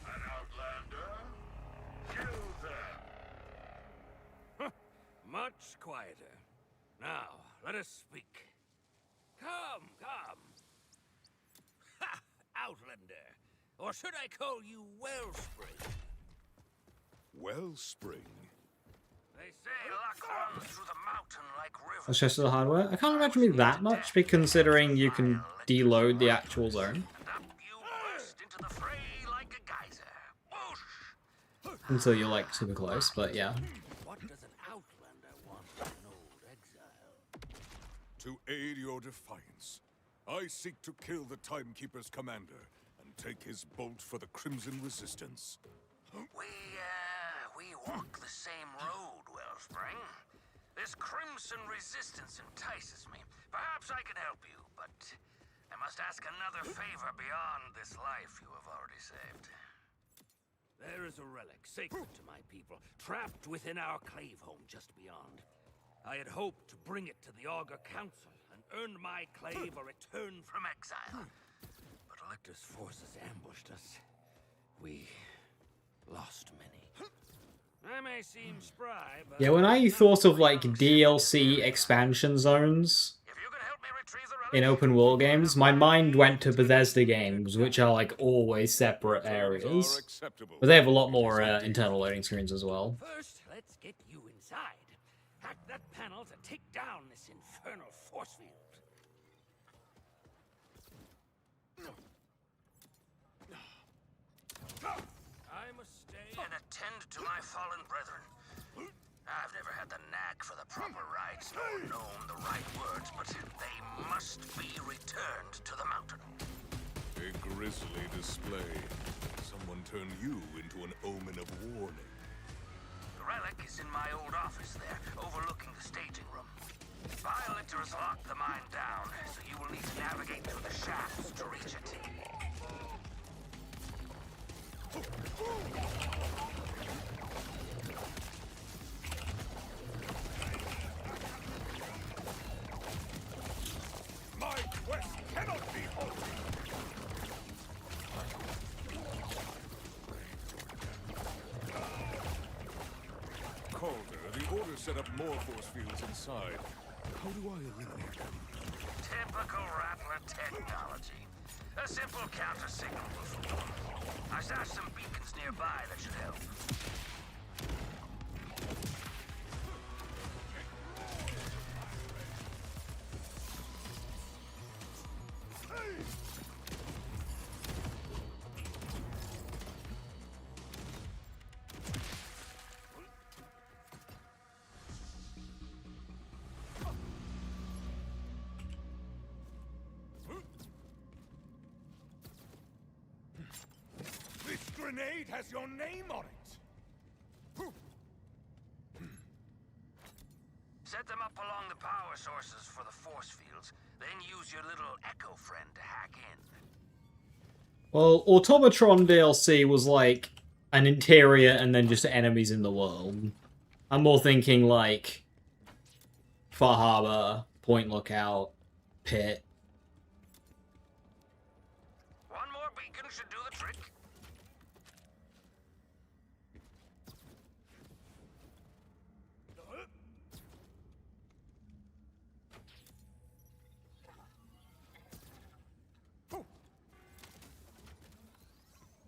An outlander? Kill them. Much quieter. Now, let us speak. Come, come. Ha! Outlander. Or should I call you Wellspring? Wellspring. They say luck runs through the mountain like rivers. That's just the hardware. I can't imagine being that much, considering you can deload the actual zone. And up you burst into the fray like a geyser. Whoosh! Until you're like super close, but yeah. What does an outlander want with an old exile? To aid your defiance, I seek to kill the Timekeeper's commander and take his bolt for the Crimson Resistance. We walk the same road, Wellspring. This Crimson Resistance entices me. Perhaps I can help you, but I must ask another favor beyond this life you have already saved. There is a relic sacred to my people, trapped within our clave home just beyond. I had hoped to bring it to the Augur Council and earn my clave a return from exile. But Elector's forces ambushed us. We lost many. I may seem spry, but Yeah, when I thought of like DLC expansion zones in open world games, my mind went to Bethesda games, which are like always separate areas. But they have a lot more internal loading screens as well. First, let's get you inside. Hack that panel to take down this infernal force field. I must stay and attend to my fallen brethren. I've never had the knack for the proper rites, nor known the right words, but they must be returned to the mountain. A grisly display. Someone turned you into an omen of warning. The relic is in my old office there, overlooking the staging room. Violator has locked the mine down, so you will need to navigate through the shafts to reach it. My quest cannot be halted! Calder, the Order set up more force fields inside. How do I eliminate them? Typical Rattler technology. A simple counter signal will fool them. I stashed some beacons nearby that should help. This grenade has your name on it! Set them up along the power sources for the force fields, then use your little Echo friend to hack in. Well, Automatron DLC was like an interior and then just enemies in the world. I'm more thinking like Far Harbor, Point Lookout, Pit. One more beacon should do the trick.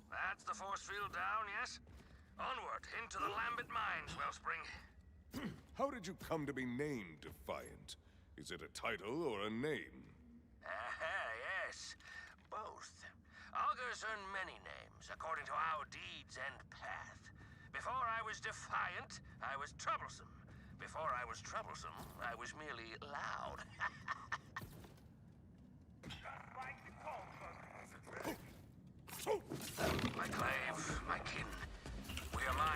That's the force field down, yes? Onward, into the Lambent Mines, Wellspring. How did you come to be named Defiant? Is it a title or a name? Yes. Both. Augurs earn many names, according to our deeds and path. Before I was defiant, I was troublesome. Before I was troublesome, I was merely loud. My clave, my kin.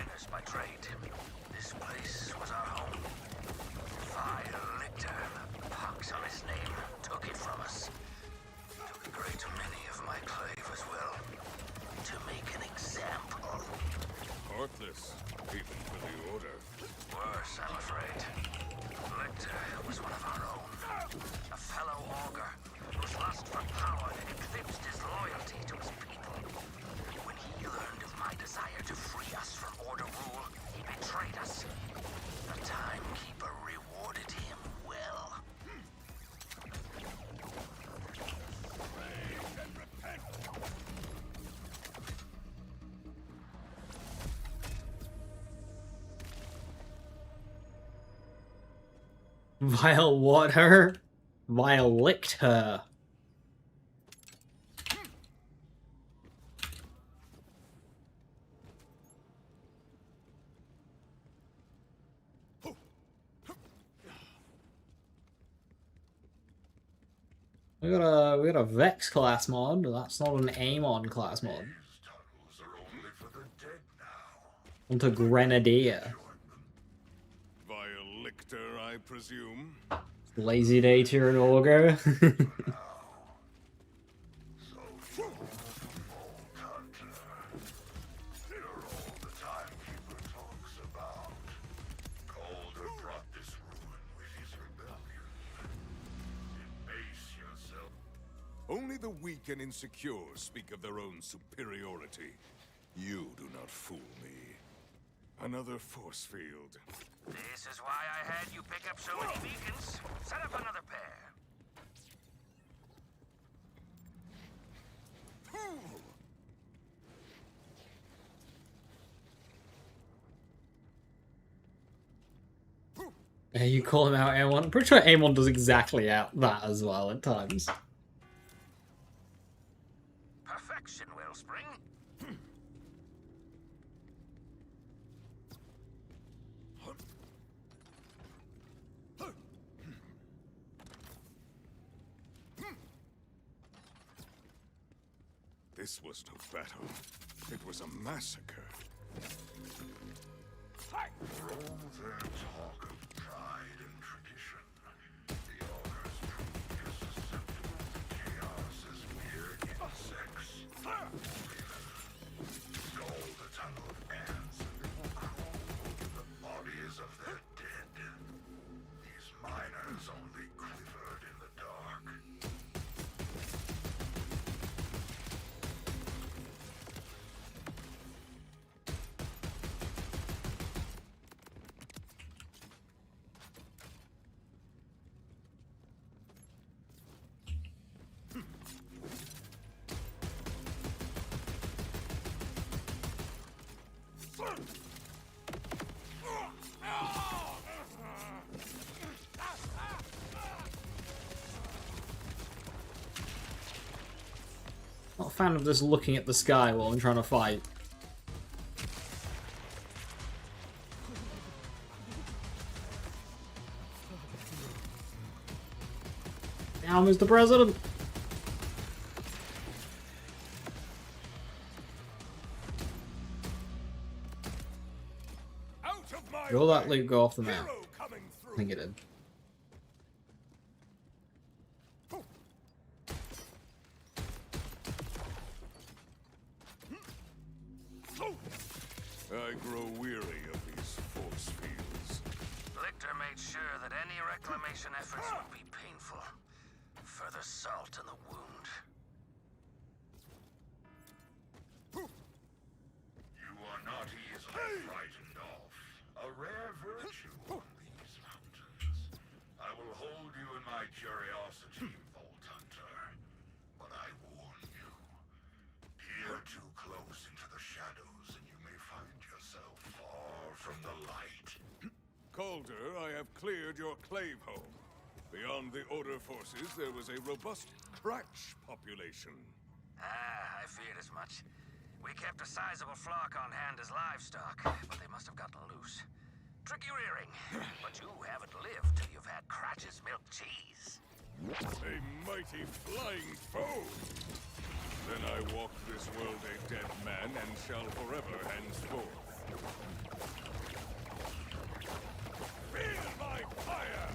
miners by trade. This place was our home. Vile Lictor, the pox on his name, took it from us. Took a great many of my clave as well. To make an example. Heartless, even for the Order. Worse, I'm afraid. Lictor was one of our own. A fellow augur whose lust for power eclipsed his loyalty to his people. When he learned of my desire to free us from Order rule, he betrayed us. The Timekeeper rewarded him well. Vile what her? Vile licked her. We got a Vex class mod. That's not an Amon class mod. Onto Grenadier. Vile Lictor, I presume. Lazy day to an augur. Only the weak and insecure speak of their own superiority. You do not fool me. Another force field. This is why I had you pick up so many beacons. Set up another pair. Yeah, you call him out, Amon. I'm pretty sure Amon does exactly out that as well at times. Perfection, Wellspring. This was no battle. It was a massacre. For all their talk of pride and tradition, the Augurs proved as susceptible to chaos as mere insects. Stole the tunnel of ants and crawled over the bodies of their dead. These miners only quivered in the dark. Not a fan of just looking at the sky while I'm trying to fight. Now, Mr. President! Did all that loot go off the map? I think it did. I grow weary of these force fields. Lictor made sure that any reclamation efforts would be painful. Further salt in the wound. You are not easily frightened off. A rare virtue on these mountains. I will hold you in my curiosity, Vault Hunter. But I warn you, peer too close into the shadows and you may find yourself far from the light. Calder, I have cleared your clave home. Beyond the Order forces, there was a robust Kratch population. Ah, I feared as much. We kept a sizable flock on hand as livestock, but they must have gotten loose. Tricky rearing, but you haven't lived till you've had Kratch's milk cheese. A mighty flying foe! Then I walk this world a dead man and shall forever henceforth. Feel my fire!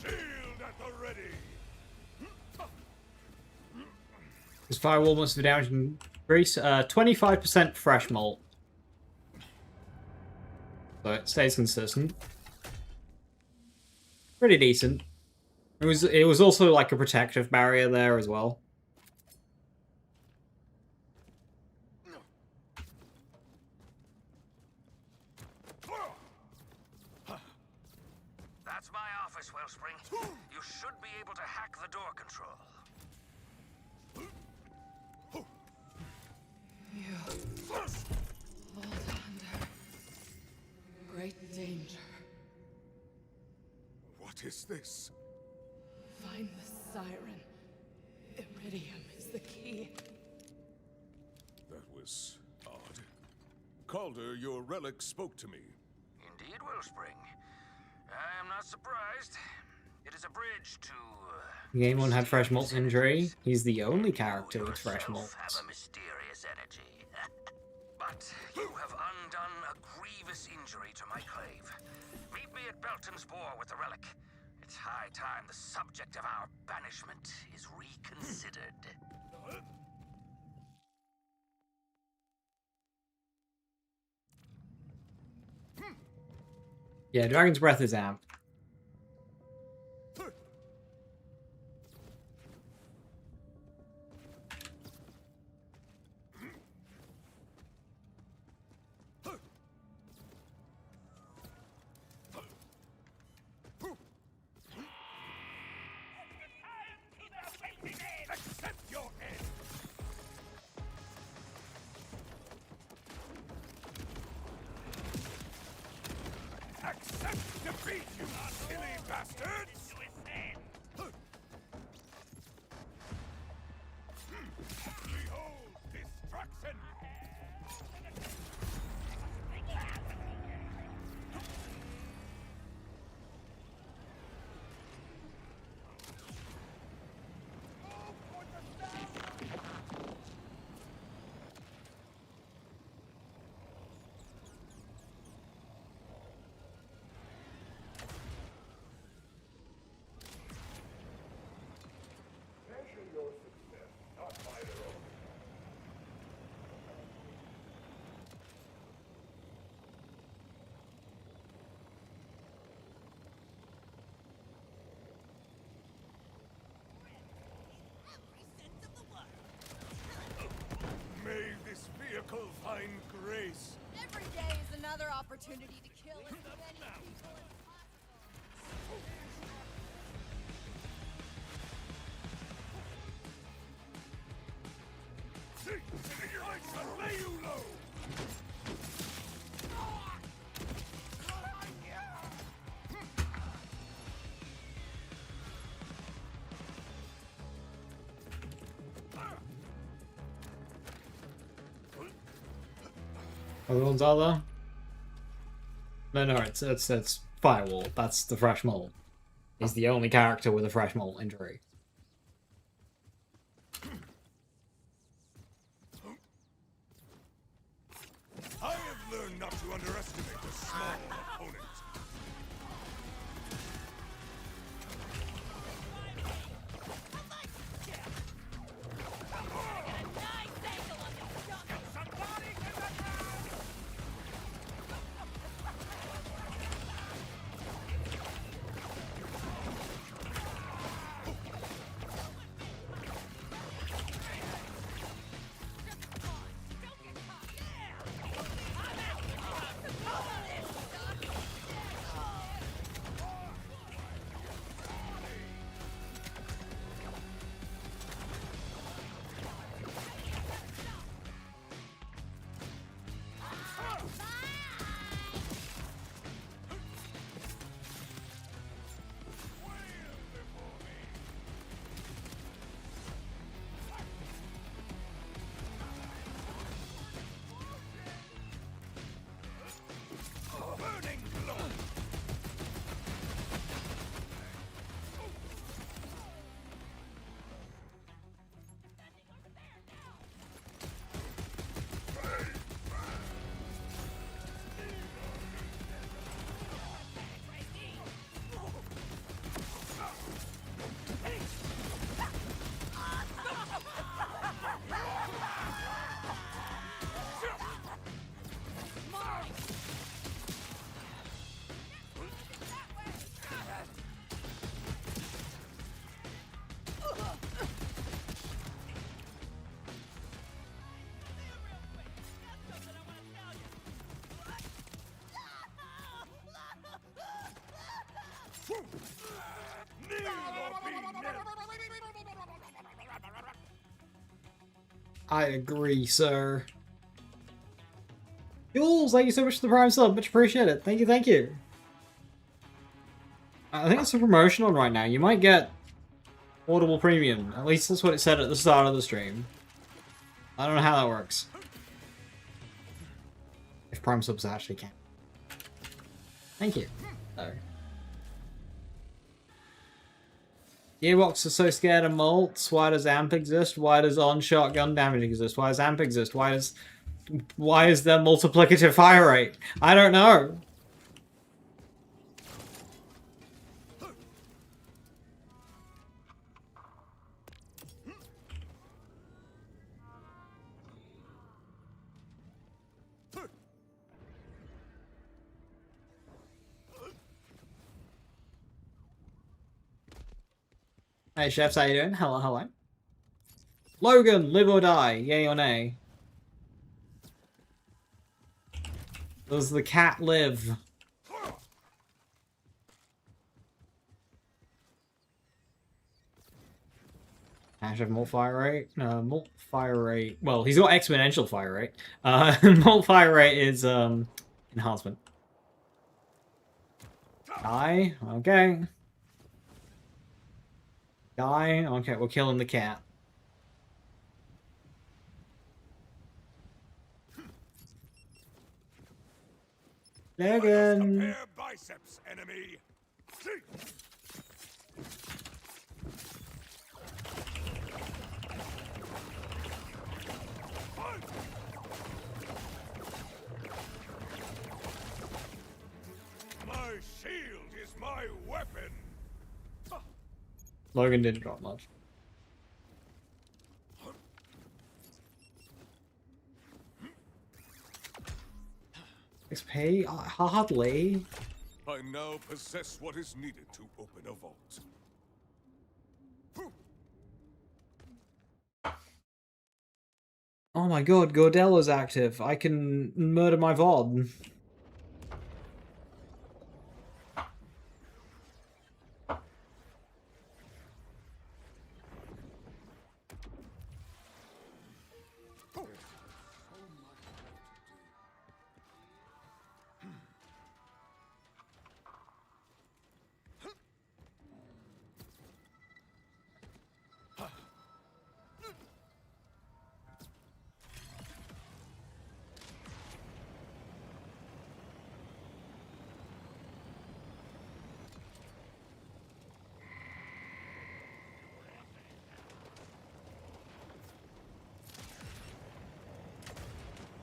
Shield at the ready! This firewall must have damage increase 25% fresh malt. So it stays consistent. Pretty decent. It was also like a protective barrier there as well. That's my office, Wellspring. You should be able to hack the door control. You hold under great danger. What is this? Find the siren. Iridium is the key. That was odd. Calder, your relic spoke to me. Indeed, Wellspring. I am not surprised. It is a bridge to... Amon had fresh malt injury. He's the only character with fresh malt. have a mysterious energy. But you have undone a grievous injury to my clave. Meet me at Belton's Boar with the relic. It's high time the subject of our banishment is reconsidered. Yeah, Dragon's Breath is amped. Accept your end! Accept defeat, you silly bastards! Behold destruction! Measure your success, not my own. May this vehicle find grace. Every day is another opportunity to kill as many people as possible. I shall lay you low! Other ones are there? No, it's Firewall. That's the fresh malt. He's the only character with a fresh malt injury. I have learned not to underestimate a small opponent. I agree, sir. Jules, thank you so much for the Prime sub. Much appreciated. Thank you, thank you. I think it's a promotion on right now. You might get Audible Premium. At least that's what it said at the start of the stream. I don't know how that works. If Prime subs actually can. Thank you. So. Gearbox is so scared of mults. Why does AMP exist? Why does on-shot gun damage exist? Why does AMP exist? Why is there multiplicative fire rate? I don't know. Hey chefs, how you doing? Hello, hello. Logan, live or die, yay or nay? Does the cat live? Ash have molt fire rate? No, molt fire rate. Well, he's got exponential fire rate. Molt fire rate is enhancement. Die? Okay. Die? Okay, we're killing the cat. Logan! Biceps, enemy! My shield is my weapon! Logan didn't drop much. XP? Hardly. I now possess what is needed to open a vault. Oh my god, Gordella's active. I can murder my VOD.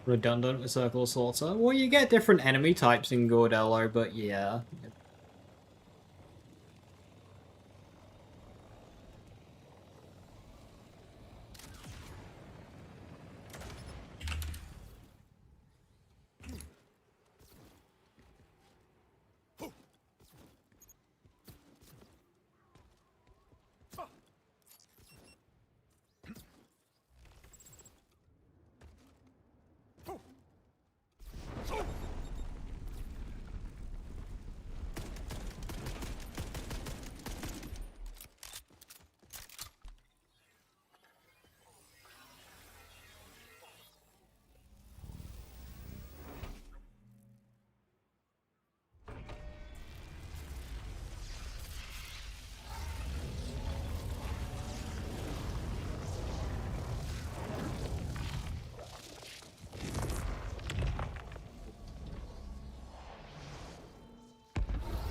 Redundant with Circle of Slaughter. Well, you get different enemy types in Gordello, but yeah.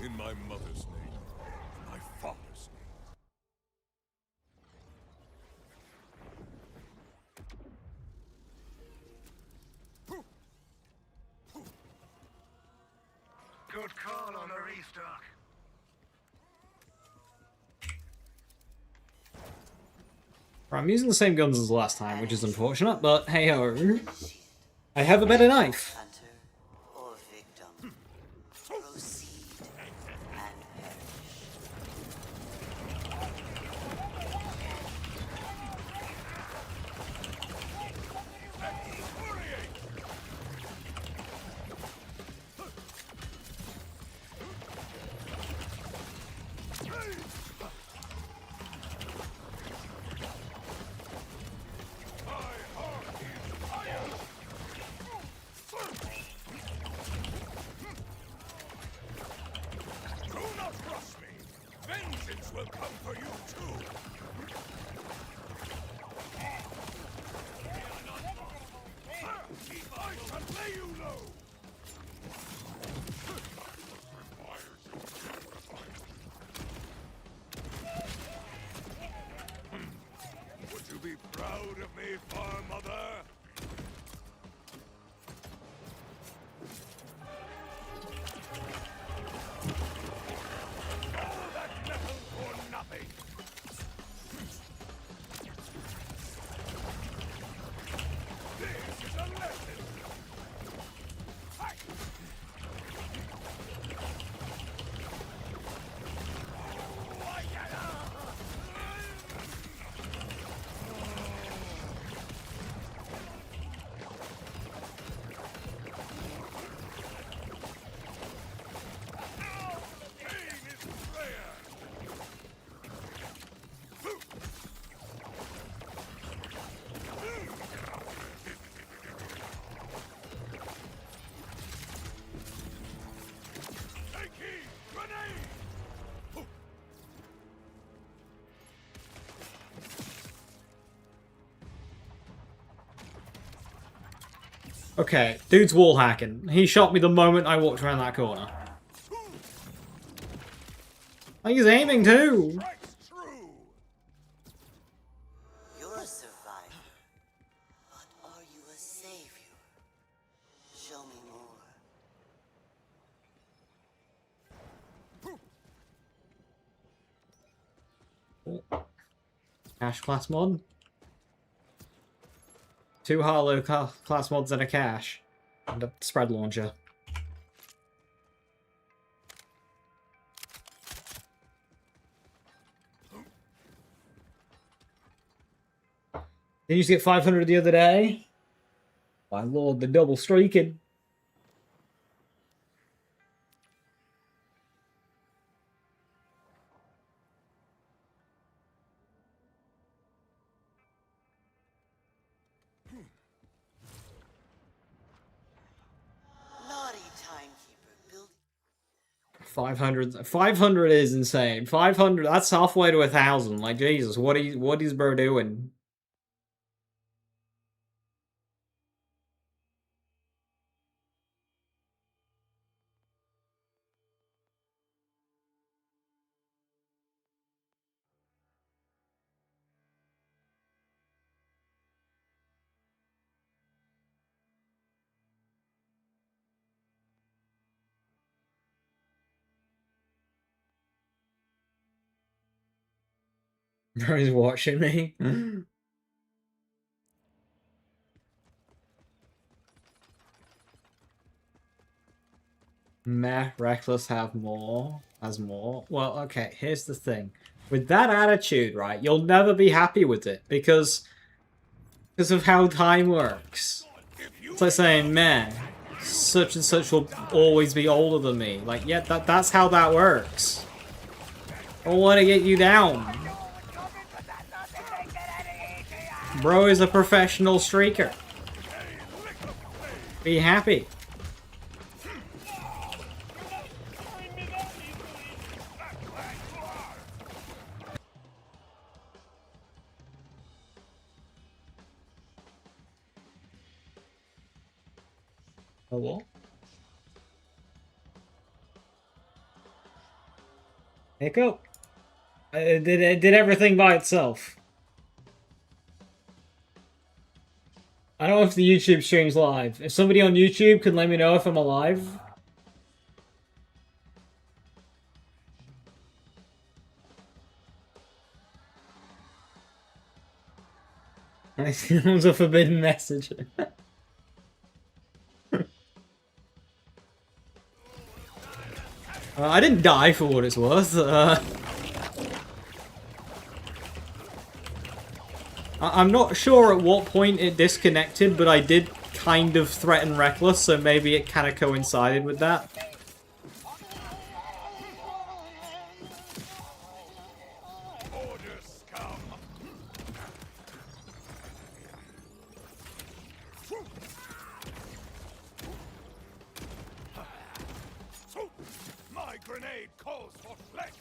In my mother's name, my father's name. Good call on the restock. I'm using the same guns as last time, which is unfortunate, but hey ho. I have a better knife. Hunter or victim, proceed and perish. I proud of me, Far Mother? All that metal for nothing! This is a lesson! Okay, dude's wall hacking. He shot me the moment I walked around that corner. Like he's aiming too. You're a survivor, but are you a savior? Show me more. Cash class mod. 2 Harlow class mods and a cache. And a spread launcher. Did you just get 500 the other day? My lord, the double streaking. Naughty timekeeper, build 500 is insane. 500, that's halfway to 1,000. Like Jesus, what is bro doing? Bro's watching me. Meh, Reckless has more. Well, okay, here's the thing. With that attitude, right, you'll never be happy with it because of how time works. It's like saying, meh, such and such will always be older than me. Like, yeah, that's how that works. I want to get you down. Bro is a professional streaker. Be happy. Hello? Echo? It did everything by itself. I don't know if the YouTube stream's live. If somebody on YouTube can let me know if I'm alive. It was a forbidden message. I didn't die for what it's worth. I'm not sure at what point it disconnected, but I did kind of threaten Reckless, so maybe it kind of coincided with that. My grenade calls for flesh.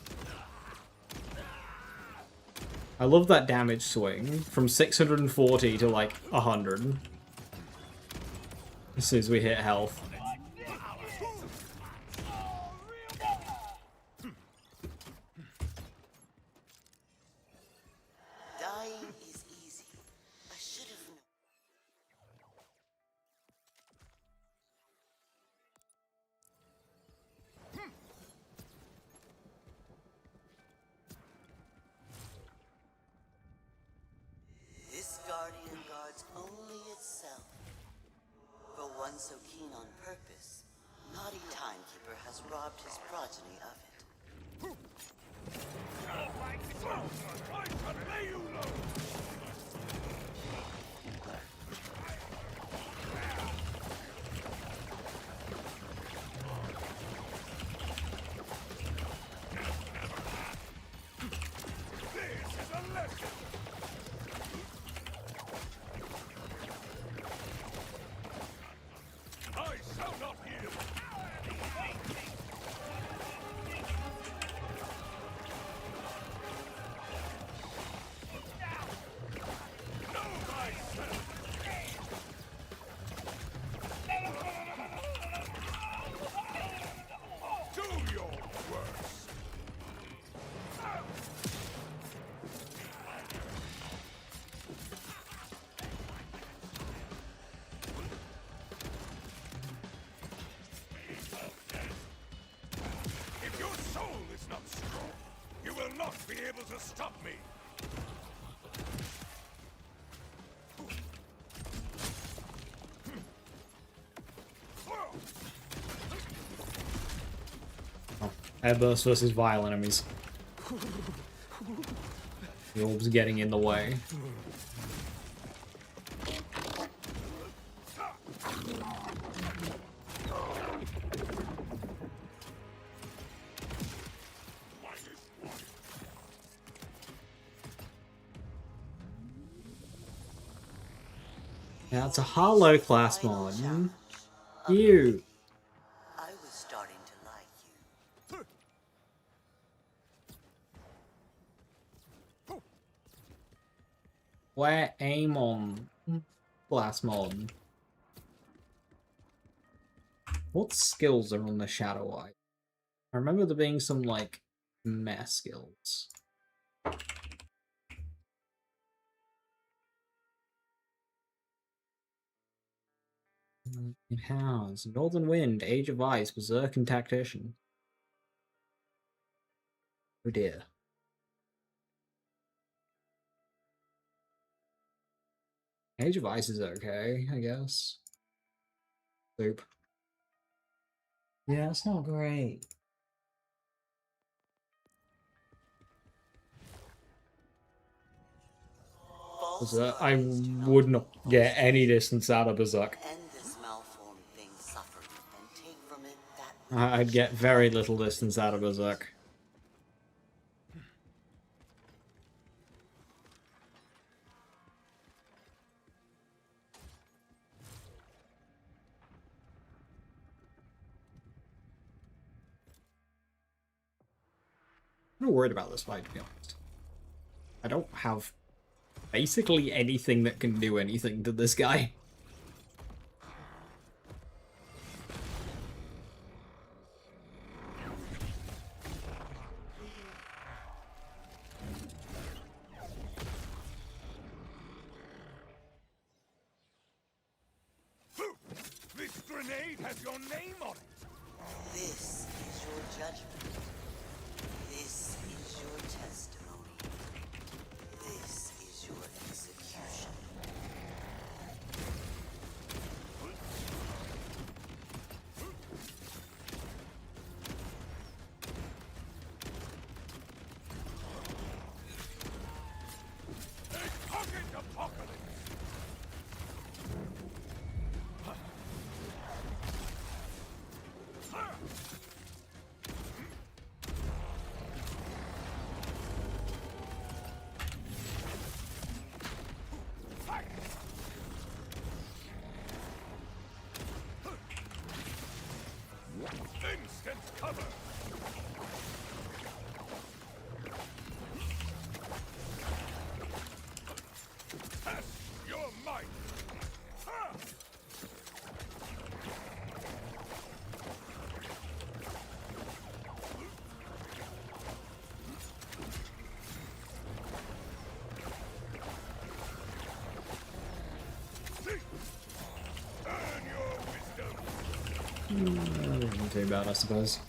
I love that damage swing from 640 to like 100 as soon as we hit health. dying is easy. A has robbed his progeny of it. I shall not yield. Know thyself. Do your worst. If your soul is not strong, you will not be able to stop me. Airburst versus vile enemies. The orb's getting in the way. Now it's a hollow class mod. You. I was starting to like you. Where Amon class mod. What skills are on the Shadow Eye? I remember there being some like meh skills. It has Northern Wind, Age of Ice, Berserk, and Tactician. Oh dear. Age of Ice is okay, I guess. Soup. Yeah, it's not great. I would not get any distance out of Berserk. End this malformed thing's suffering and take from it that I'd get very little distance out of Berserk. I'm not worried about this fight, to be honest. I don't have basically anything that can do anything to this guy. This grenade has your name on it. this is your judgment. This is your testimony. This is your execution. A pocket apocalypse. Instant cover. Test your might. Ha! Earn your wisdom. Not too bad, I suppose.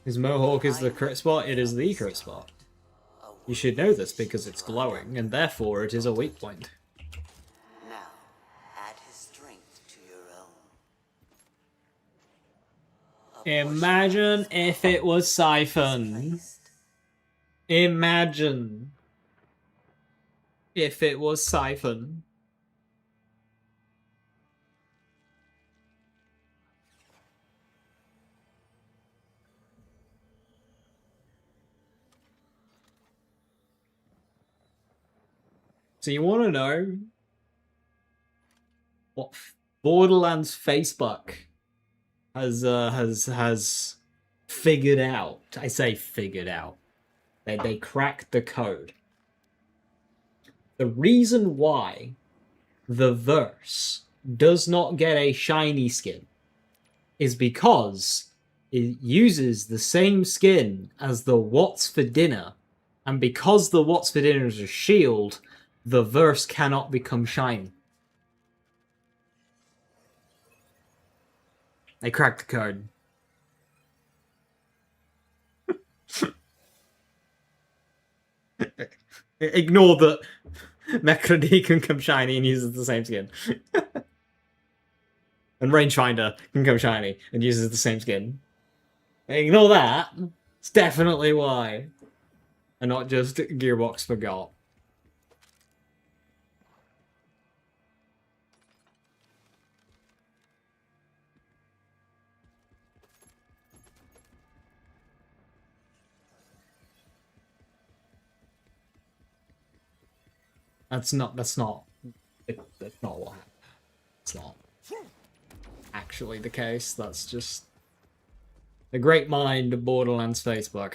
His Mohawk is the crit spot, it is the crit spot. You should know this because it's glowing, and therefore it is a weak point. Now, add his strength Imagine if it was Siphon. Imagine if it was Siphon. So you want to know what Borderlands Facebook has figured out? I say figured out. They cracked the code. The reason why the verse does not get a shiny skin is because it uses the same skin as the What's for Dinner, and because the What's for Dinner is a shield, the verse cannot become shiny. They cracked the code. Ignore that Mechrady can come shiny and uses the same skin. And Rangefinder can come shiny and uses the same skin. Ignore that. It's definitely why. And not just Gearbox forgot. That's not what happened. It's not actually the case. That's just the great mind of Borderlands Facebook.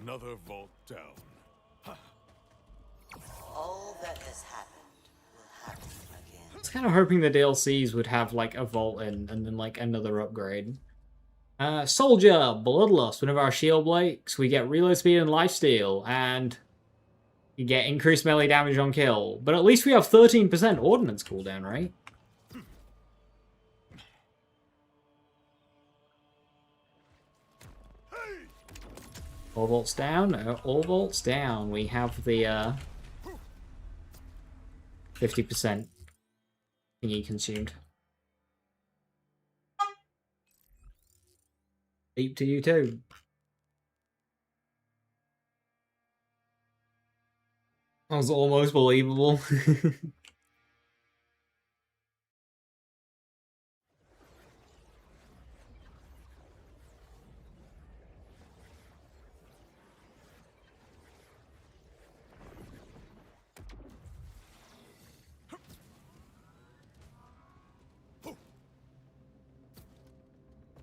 Another vault down. All that has happened will happen again. I was kind of hoping the DLCs would have like a vault in and then like another upgrade. Soldier, Bloodlust. Whenever our shield breaks, we get reload speed and lifesteal, and you get increased melee damage on kill. But at least we have 13% ordnance cooldown, right? All vaults down. All vaults down. We have the 50% thingy consumed. Deep to you too. That was almost believable.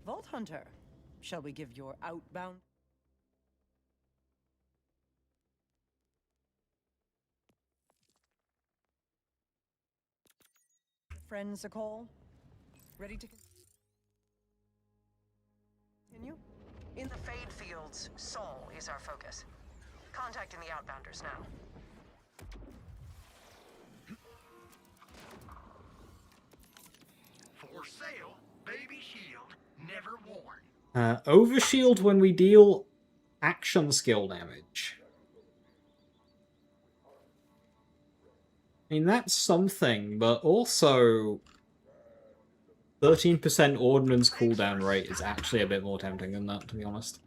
Vault Hunter, shall we give your outbound friends a call? Ready to continue? In the Fade Fields, Sol is our focus. Contacting the Outbounders now. For sale, baby shield, never worn. Overshield when we deal action skill damage. I mean, that's something, but also 13% ordnance cooldown rate is actually a bit more tempting than that, to be honest.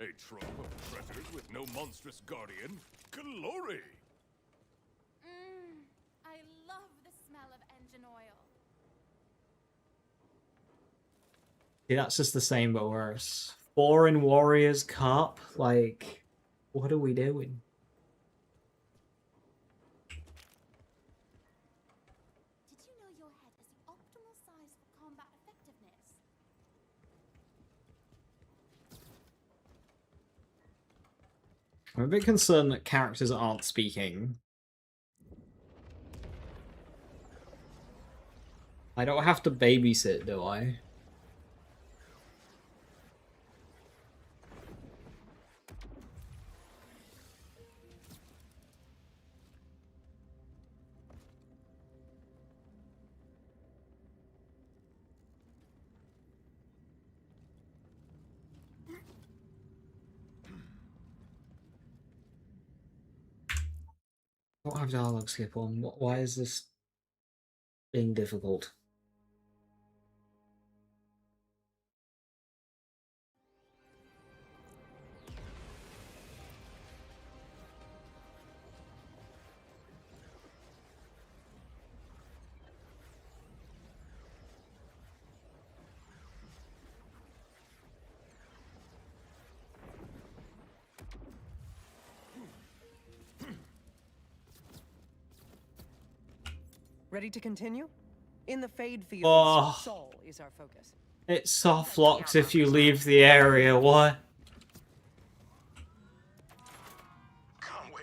A trove of treasures with no monstrous guardian? Glory! I love the smell of engine oil. See, that's just the same but worse. Foreign Warriors Cup? Like, what are we doing? Did you know your head is the optimal size for combat effectiveness? I'm a bit concerned that characters aren't speaking. I don't have to babysit, do I? I don't have dialogue skip on. Why is this being difficult? Ready to continue? In the Fade Fields, Oh. Sol is our focus. It soft locks if you leave the area. What? Conway,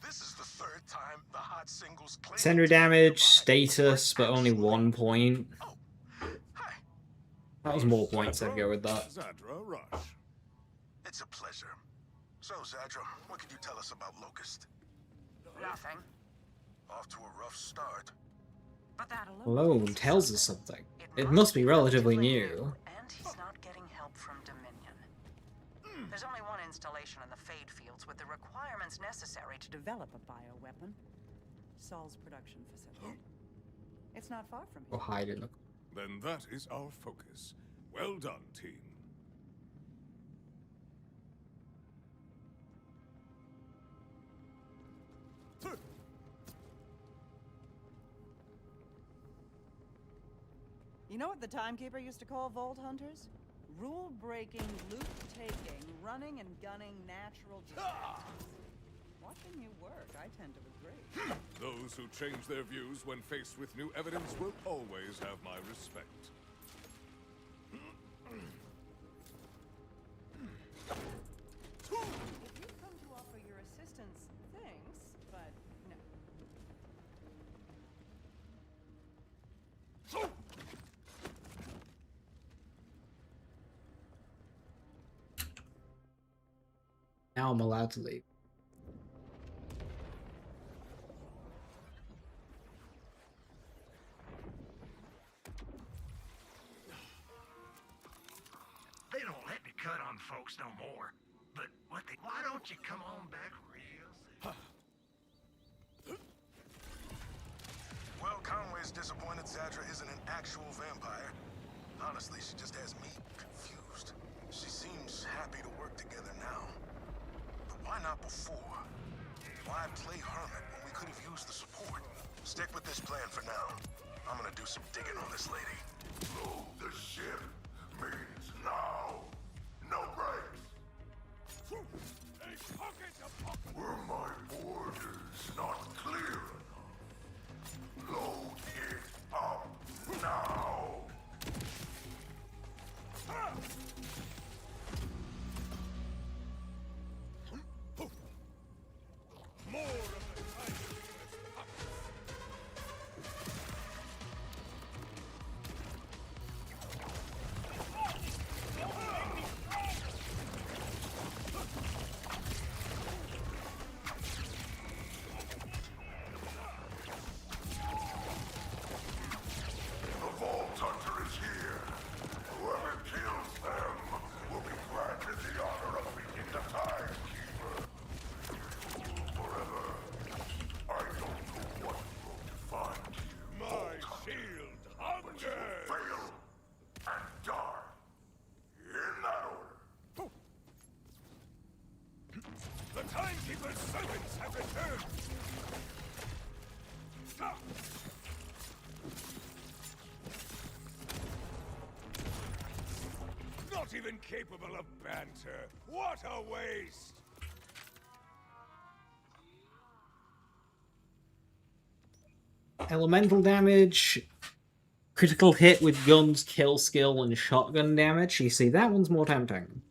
this is the third time the hot singles claim Sentry damage, status, but only 1 point. That was more points, I'd go with that. Zadra Rush. It's a pleasure. So, Zadra, what can you tell us about Locust? Nothing. Off to a rough start. But that Alone tells us something. It must be relatively new. And he's not getting help from Dominion. There's only one installation in the Fade Fields with the requirements necessary to develop a bioweapon. Sol's production facility. It's not far from here. Or hide in the... Then that is our focus. Well done, team. You know what the Timekeeper used to call Vault Hunters? Rule-breaking, loot-taking, running and gunning natural disasters. Watching you work, I tend to agree. Those who change their views when faced with new evidence will always have my respect. If you've come to offer your assistance, thanks, but no. Now I'm allowed to leave. They don't let me cut on folks no more. But why don't you come on back real soon? Well, Conway's disappointed Zadra isn't an actual vampire. Honestly, she just has me confused. She seems happy to work together now. But why not before? Why play hermit when we could have used the support? Stick with this plan for now. I'm gonna do some digging on this lady. Load the ship means now. No breaks. Were my orders not clear enough? Load it up now. More of the time. The Vault Hunter is here. Whoever kills them will be granted the honor of being the Timekeeper. Forever. I don't know what you'll find here. My shield hunger! Fail and die. In that order. The Timekeeper's servants have returned! Not even capable of banter! What a waste! Elemental damage, critical hit with guns, kill skill, and shotgun damage. You see, that one's more tempting.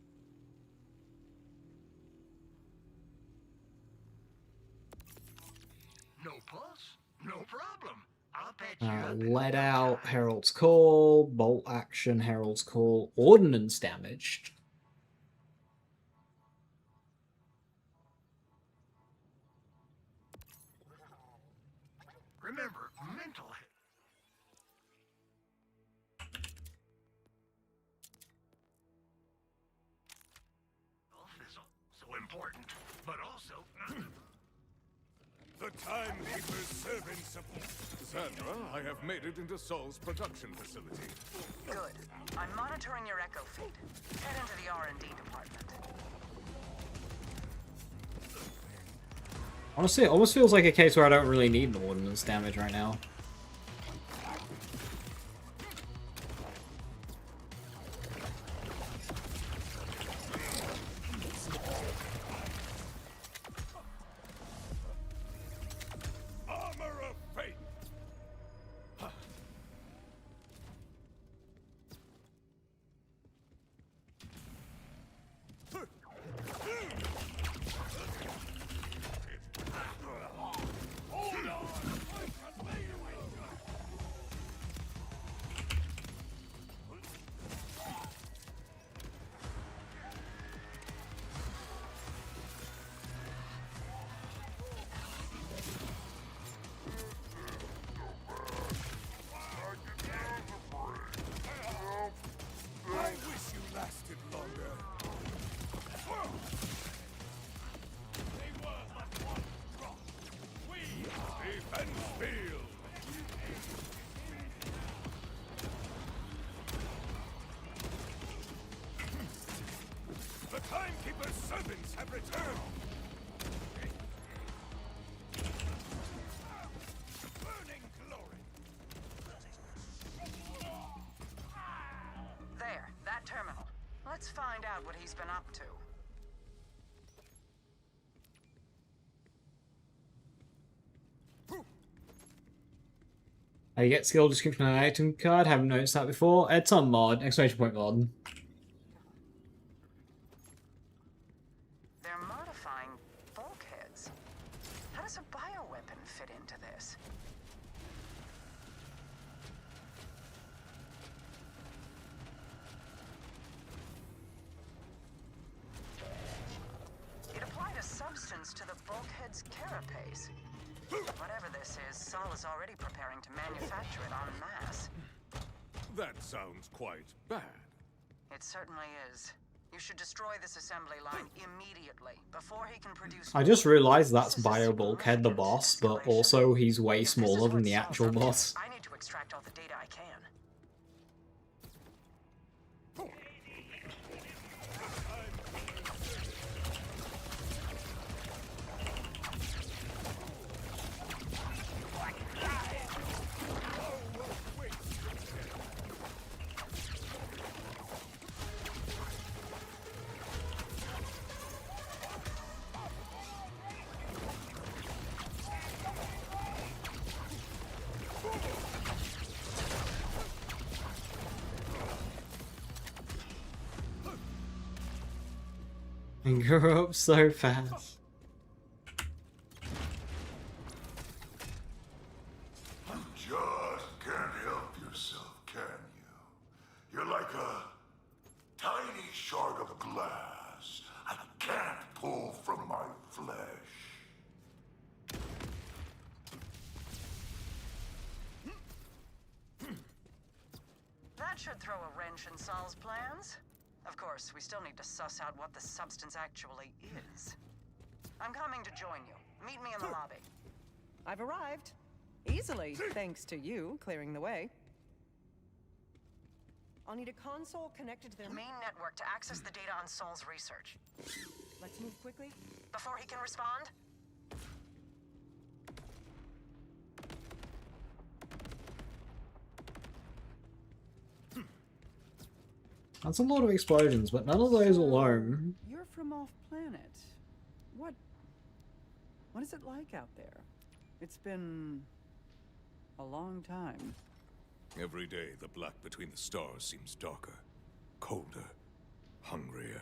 No pulse? No problem. I'll patch you up. Let out, Herald's Call, bolt action, Herald's Call, ordnance damage. Remember, mental health is so important, but also Timekeeper's servant support. Sandra, I have made it into Saul's production facility. Good. I'm monitoring your echo feed. Head into the R&D department. Honestly, it almost feels like a case where I don't really need the ordnance damage right now. Armor of fate. I wish you lasted longer. They were but one drop. We defense field. The Timekeeper's servants have returned. Burning glory. There, that terminal. Let's find out what he's been up to. How you get skill description on an item card? Haven't noticed that before. It's on mod. Exclamation point mod. They're modifying bulkheads. How does a bioweapon fit into this? It applied a substance to the bulkhead's carapace. Whatever this is, Saul is already preparing to manufacture it en masse. That sounds quite bad. It certainly is. You should destroy this assembly line immediately, before he can produce... I just realized that's Bio Bulkhead the boss, but also he's way smaller than the actual boss. I need to extract all the data I can. And grew up so fast. You just can't help yourself, can you? You're like a tiny shard of glass I can't pull from my flesh. That should throw a wrench in Saul's plans. Of course, we still need to suss out what the substance actually is. I'm coming to join you. Meet me in the lobby. I've arrived. Easily, thanks to you clearing the way. I'll need a console connected to their Main network to access the data on Saul's research. Let's move quickly. Before he can respond? That's a lot of explosions, but none of those alone. You're from off planet. What is it like out there? It's been a long time. Every day, the black between the stars seems darker, colder, hungrier.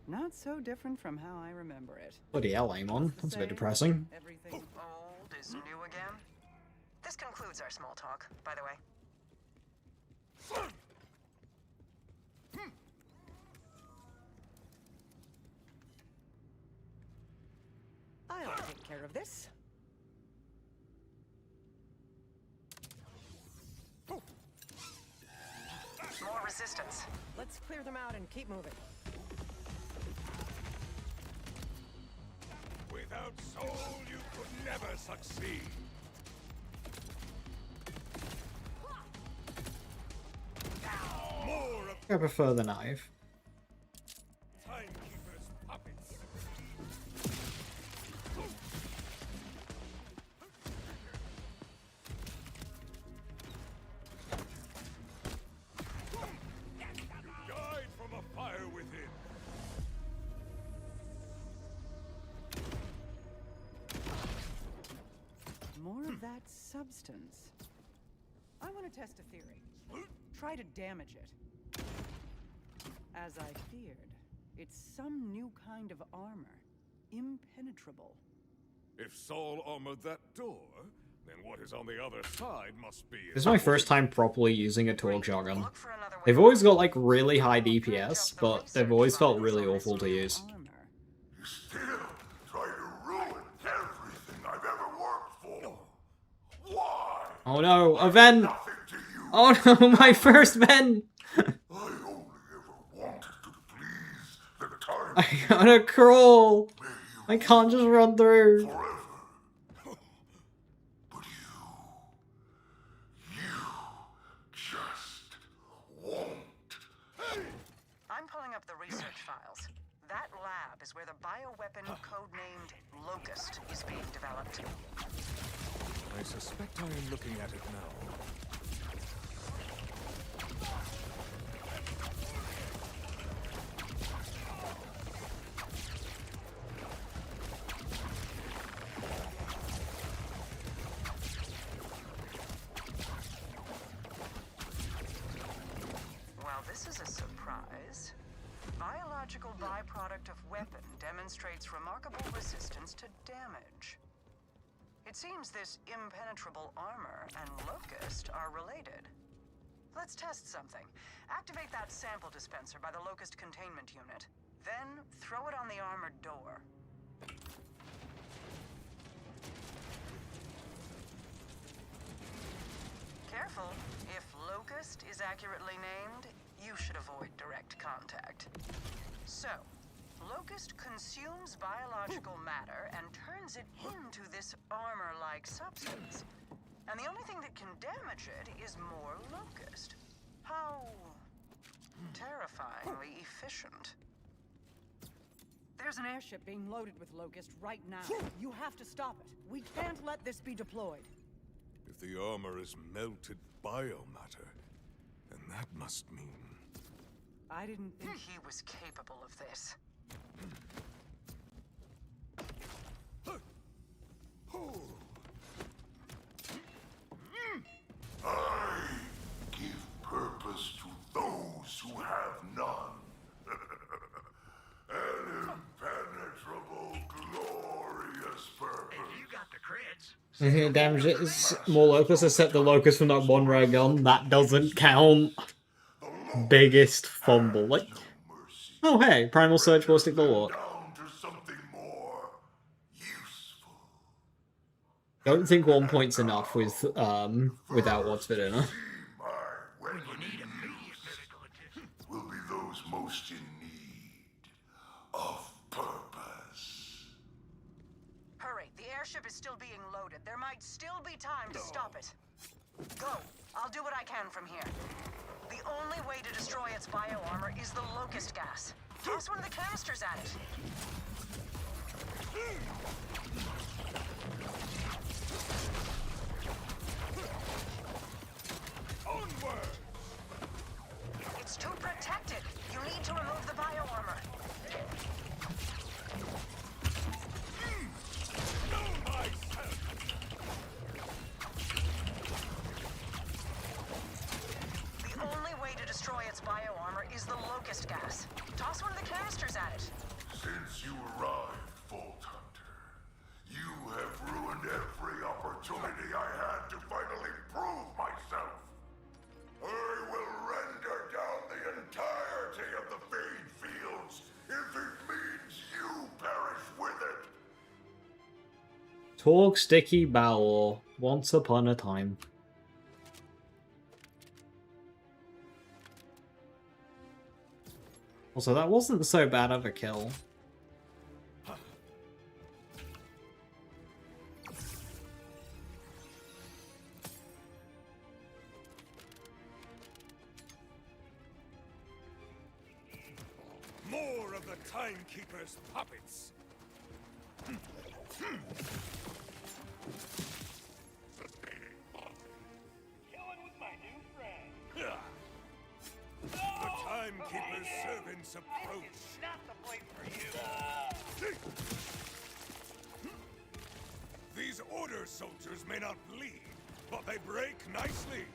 Not so different from how I remember it. Bloody hell, Amon. That's a bit depressing. Everything Old is new again. This concludes our small talk, by the way. I'll take care of this. More resistance. Let's clear them out and keep moving. Without soul, you could never succeed. More of I prefer the knife. Timekeeper's puppets. You died from a fire within. More of that substance. I want to test a theory. Try to damage it. As I feared, it's some new kind of armor. Impenetrable. If Saul armored that door, then what is on the other side must be... This is my first time properly using a Torgue shotgun. They've always got like really high DPS, but they've always felt really awful to use. You still try to ruin everything I've ever worked for. Why? Oh no, a Ven! Oh no, my first Ven! I gotta crawl! I can't just run through. I'm pulling up the research files. That lab is where the bioweapon codenamed Locust is being developed. I suspect I am looking at it now. Well, this is a surprise. Biological byproduct of weapon demonstrates remarkable resistance to damage. It seems this impenetrable armor and Locust are related. Let's test something. Activate that sample dispenser by the Locust containment unit. Then throw it on the armored door. Careful. If Locust is accurately named, you should avoid direct contact. So, Locust consumes biological matter and turns it into this armor-like substance. And the only thing that can damage it is more Locust. How terrifyingly efficient. There's an airship being loaded with Locust right now. You have to stop it. We can't let this be deployed. If the armor is melted biomatter, then that must mean... I didn't think he was capable of this. I give purpose to those who have none. An impenetrable, glorious purpose. If you got the creds. Damage it is more Locust, except the Locust from that one rare gun. That doesn't count. Biggest fumble. Like, oh hey, Primal Surge will stick the lot. Don't think 1 point's enough with without what's for dinner. When you need immediate medical attention, will be those most in need of purpose. Hurry, the airship is still being loaded. There might still be time to stop it. Go. I'll do what I can from here. The only way to destroy its bio-armor is the Locust gas. Toss one of the canisters at it. Onward! It's too protected. You need to remove the bio-armor. The only way to destroy its bio-armor is the Locust gas. Toss one of the canisters at it. Since you arrived, Vault Hunter, you have ruined every opportunity I had to finally prove myself. I will render down the entirety of the Fade Fields if it means you perish with it. Torgue Sticky Bowel. Once upon a time. Also, that wasn't so bad of a kill. The Timekeeper's puppets. The Timekeeper's servants approach. Not the place for you. These Order soldiers may not bleed, but they break nicely.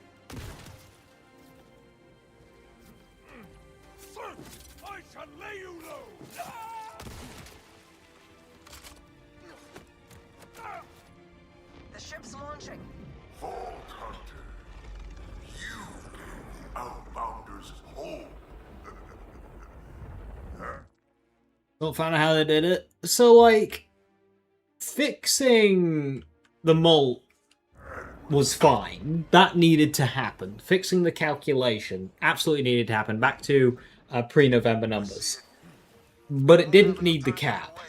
I shall lay you low! The ship's launching. Vault Hunter, you gave the Outbounders hope. Not fan of how they did it. So, like, fixing the mult was fine. That needed to happen. Fixing the calculation absolutely needed to happen. Back to pre-November numbers. But it didn't need the cap.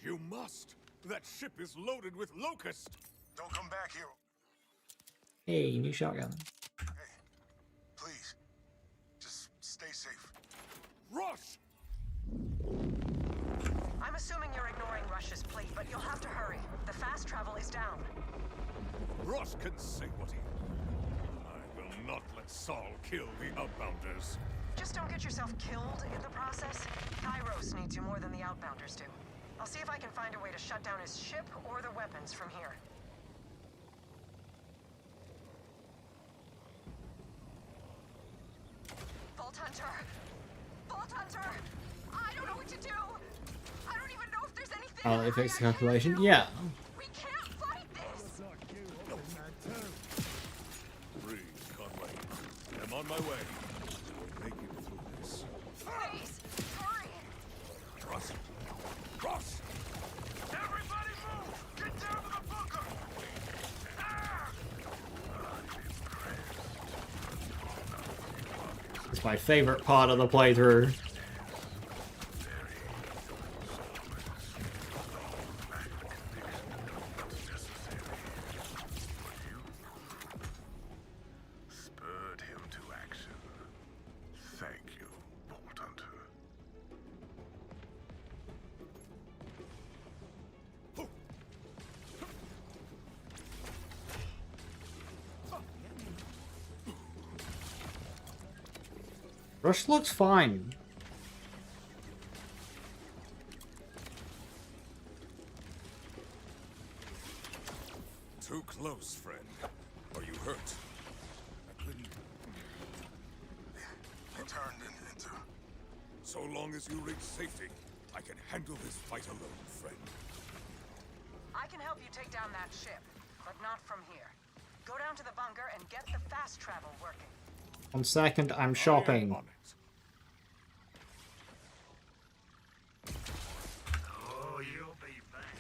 You must. That ship is loaded with locusts. Don't come back here. Hey, new shotgun. Please. Just stay safe. Rush! I'm assuming you're ignoring Rush's plea, but you'll have to hurry. The fast travel is down. Rush can say what he will. I will not let Saul kill the Outbounders. Just don't get yourself killed in the process. Kairos needs you more than the Outbounders do. I'll see if I can find a way to shut down his ship or the weapons from here. Vault Hunter! Vault Hunter! I don't know what to do! I don't even know if there's anything Oh, it fixed the calculation? Yeah. We can't fight this! Breathe, Conway. I'm on my way. We'll make it through this. Please, hurry! Trust. Cross! Everybody move! Get down to the bunker! It's my favorite part of the playthrough. Spurred him to action. Thank you, Vault Hunter. Rush looks fine. Too close, friend. Are you hurt? I couldn't. They turned into... So long as you reach safety, I can handle this fight alone, friend. I can help you take down that ship, but not from here. Go down to the bunker and get the fast travel working. 1 second, I'm shopping. On it. Oh, you'll be back.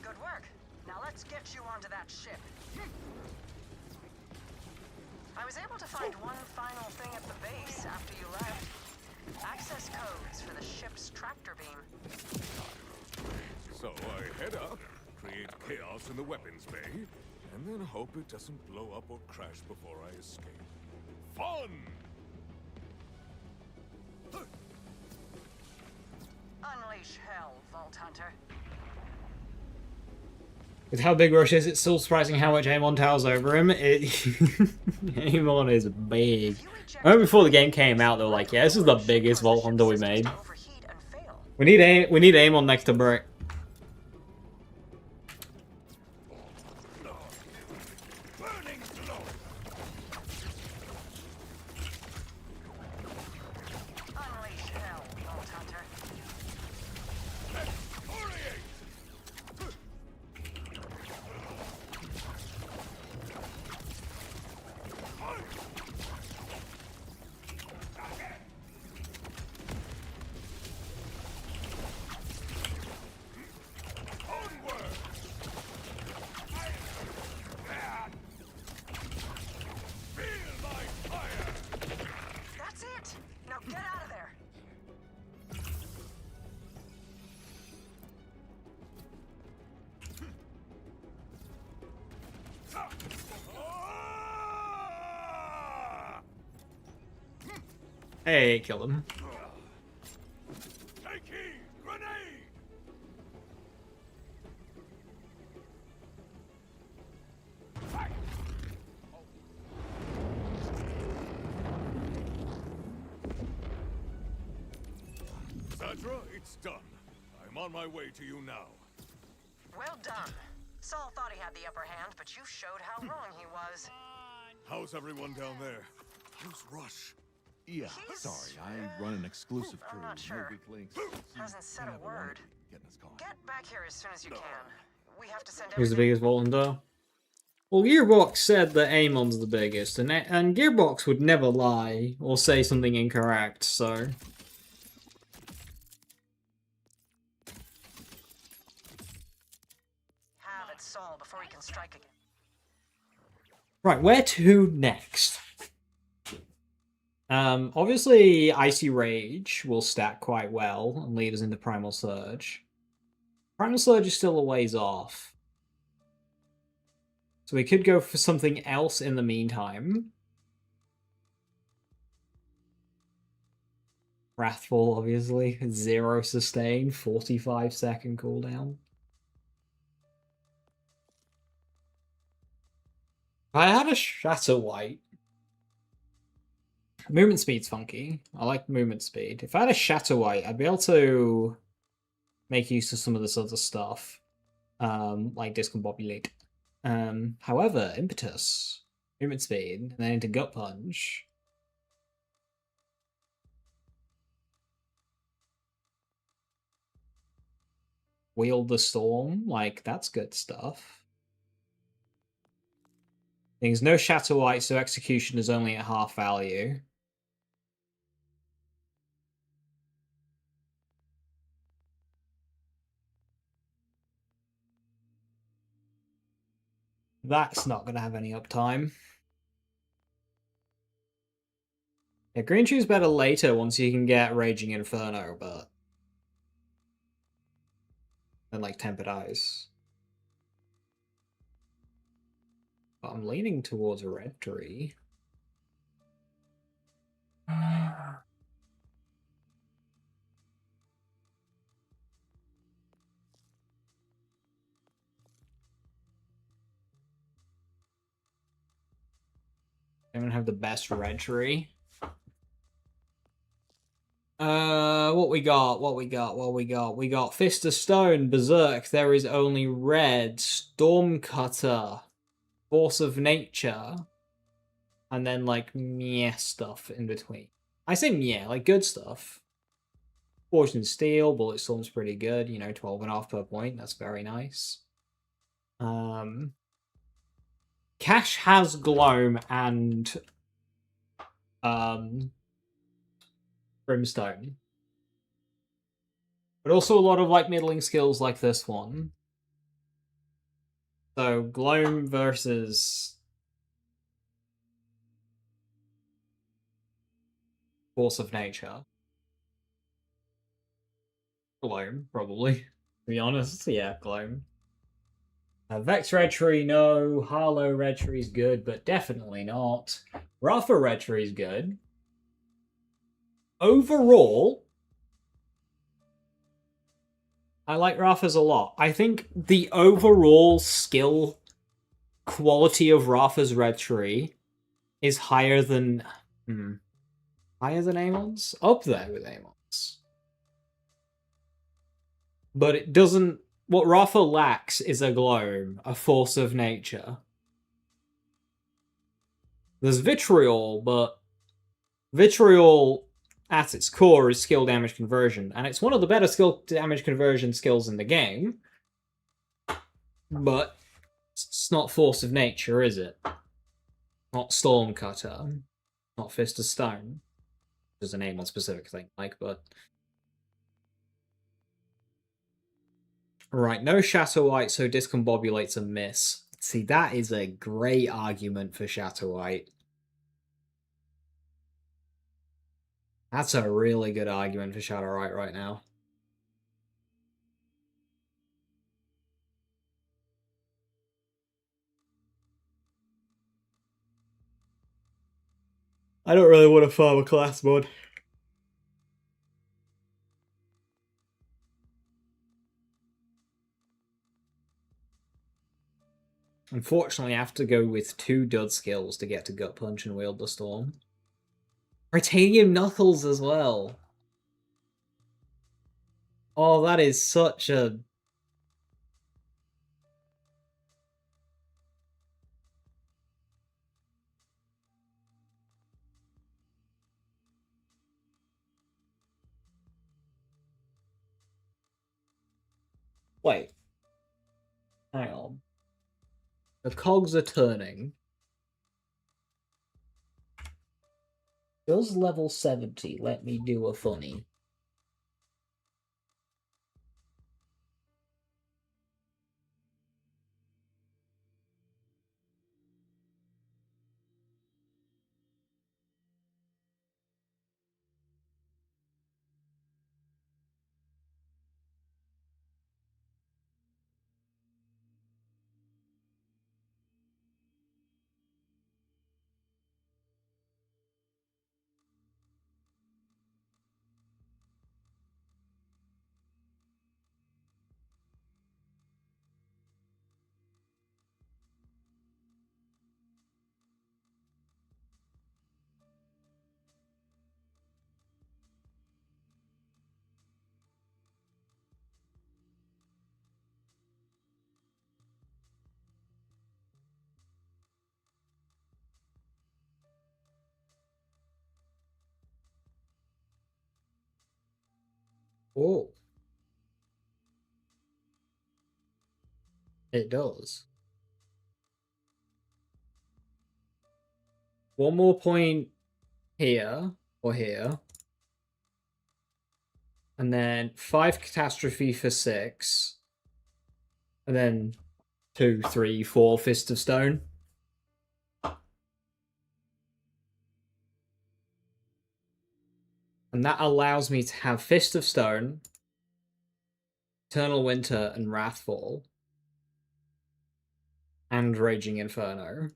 Good work. Now let's get you onto that ship. I was able to find one final thing at the base after you left. Access codes for the ship's tractor beam. So I head up, create chaos in the weapons bay, and then hope it doesn't blow up or crash before I escape. Fun! Unleash hell, Vault Hunter. With how big Rush is, it's still surprising how much Amon towers over him. Amon is big. I remember before the game came out, they were like, yeah, this is the biggest Vault Hunter we made. We need Amon next to Brick. Unleash hell, Vault Hunter. Hey, kill him. Take heed! Grenade! Zadra, it's done. I'm on my way to you now. Well done. Saul thought he had the upper hand, but you showed how wrong he was. How's everyone down there? How's Rush? Yeah, sorry, I run an exclusive crew. I'm not sure. No weak links. Hasn't said a word. Getting us caught. Get back here as soon as you can. We have to send Who's the everything. biggest volunteer? Well, Gearbox said that Amon's the biggest, and Gearbox would never lie or say something incorrect, so... Have it, Saul, before he can strike again. Right, where to next? Obviously, Icy Rage will stack quite well and lead us into Primal Surge. Primal Surge is still a ways off. So we could go for something else in the meantime. Wrathful, obviously. 0 sustain, 45-second cooldown. If I had a Shatter White... Movement speed's funky. I like movement speed. If I had a Shatter White, I'd be able to make use of some of this other stuff. Like Discombobulate. However, Impetus, movement speed, and then into Gut Punch. Wield the Storm, like, that's good stuff. There's no Shatter White, so execution is only at half value. That's not going to have any uptime. Yeah, Green Shoe's better later once you can get Raging Inferno, but... then, like, Tempered Ice. But I'm leaning towards a Red Tree. I don't have the best Red Tree. What we got? We got Fist of Stone, Berserk, There Is Only Red, Stormcutter, Force of Nature, and then, like, meh stuff in between. I say meh, like, good stuff. Fortune Steel, Bullet Storm's pretty good, you know, 12.5 per point, that's very nice. Cash has Gloam and Brimstone. But also a lot of, like, middling skills like this one. So, Gloam versus Force of Nature. Gloam, probably. To be honest, yeah, Gloam. Vex Red Tree, no. Harlow Red Tree's good, but definitely not. Rafa Red Tree's good. Overall, I like Rafa's a lot. I think the overall skill quality of Rafa's Red Tree is higher than... higher than Amon's? Up there with Amon's. But it doesn't... what Rafa lacks is a Gloam, a Force of Nature. There's Vitriol, but Vitriol, at its core, is skill damage conversion, and it's one of the better skill damage conversion skills in the game. But it's not Force of Nature, is it? Not Stormcutter. Not Fist of Stone. There's a name on specific thing, like, but... Right, no Shatter White, so Discombobulate's a miss. See, that is a great argument for Shatter White. That's a really good argument for Shatter White right now. I don't really want to farm a class mod. Unfortunately, I have to go with 2 dud skills to get to Gut Punch and Wield the Storm. Titanium Knuckles as well. Oh, that is such a... Wait. Hang on. The cogs are turning. Does level 70 let me do a funny? Oh. It does. One more point here, or here. And then 5 Catastrophe for 6. And then 2, 3, 4 Fist of Stone. And that allows me to have Fist of Stone, Eternal Winter, and Wrathfall. And Raging Inferno.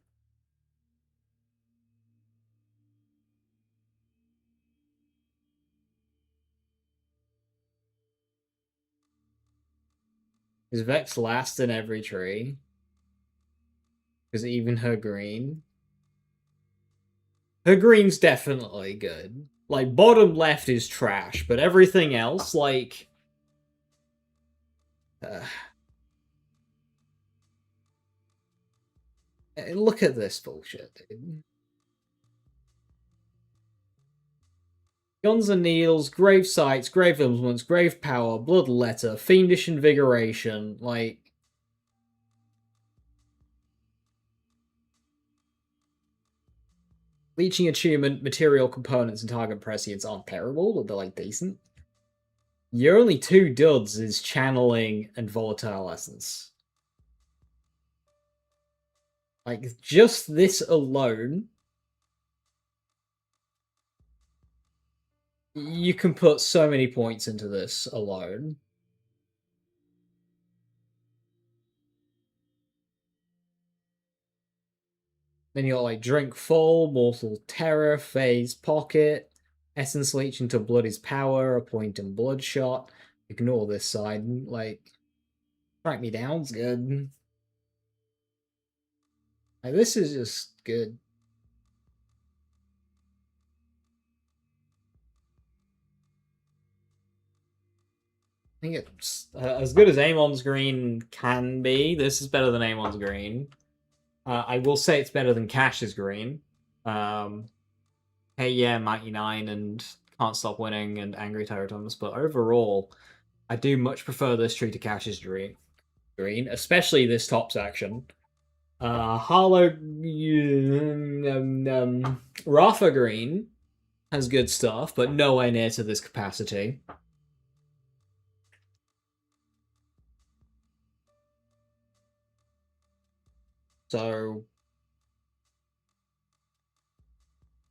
Is Vex last in every tree? Because even her green. Her green's definitely good. Like, bottom left is trash, but everything else, like... look at this bullshit, dude. Guns and Needles, Grave Sights, Grave Implements, Grave Power, Blood Letter, Fiendish Invigoration, like... Leeching Attunement, Material Components, and Target Prescience aren't terrible, but they're, like, decent. Your only 2 duds is Channeling and Volatile Essence. Like, just this alone... You can put so many points into this alone. Then you got like Drink Full, Mortal Terror, Phase Pocket, Essence Leech into Blood is Power, a point in Bloodshot. Ignore this side. Like, Track Me Down's good. Like, this is just good. I think it's as good as Amon's Green can be. This is better than Amon's Green. I will say it's better than Cash's Green. Hey, yeah, Mighty Nine and Can't Stop Winning and Angry Terratons, but overall, I do much prefer this tree to Cash's Green, especially this top section. Harlow Rafa Green has good stuff, but nowhere near to this capacity. So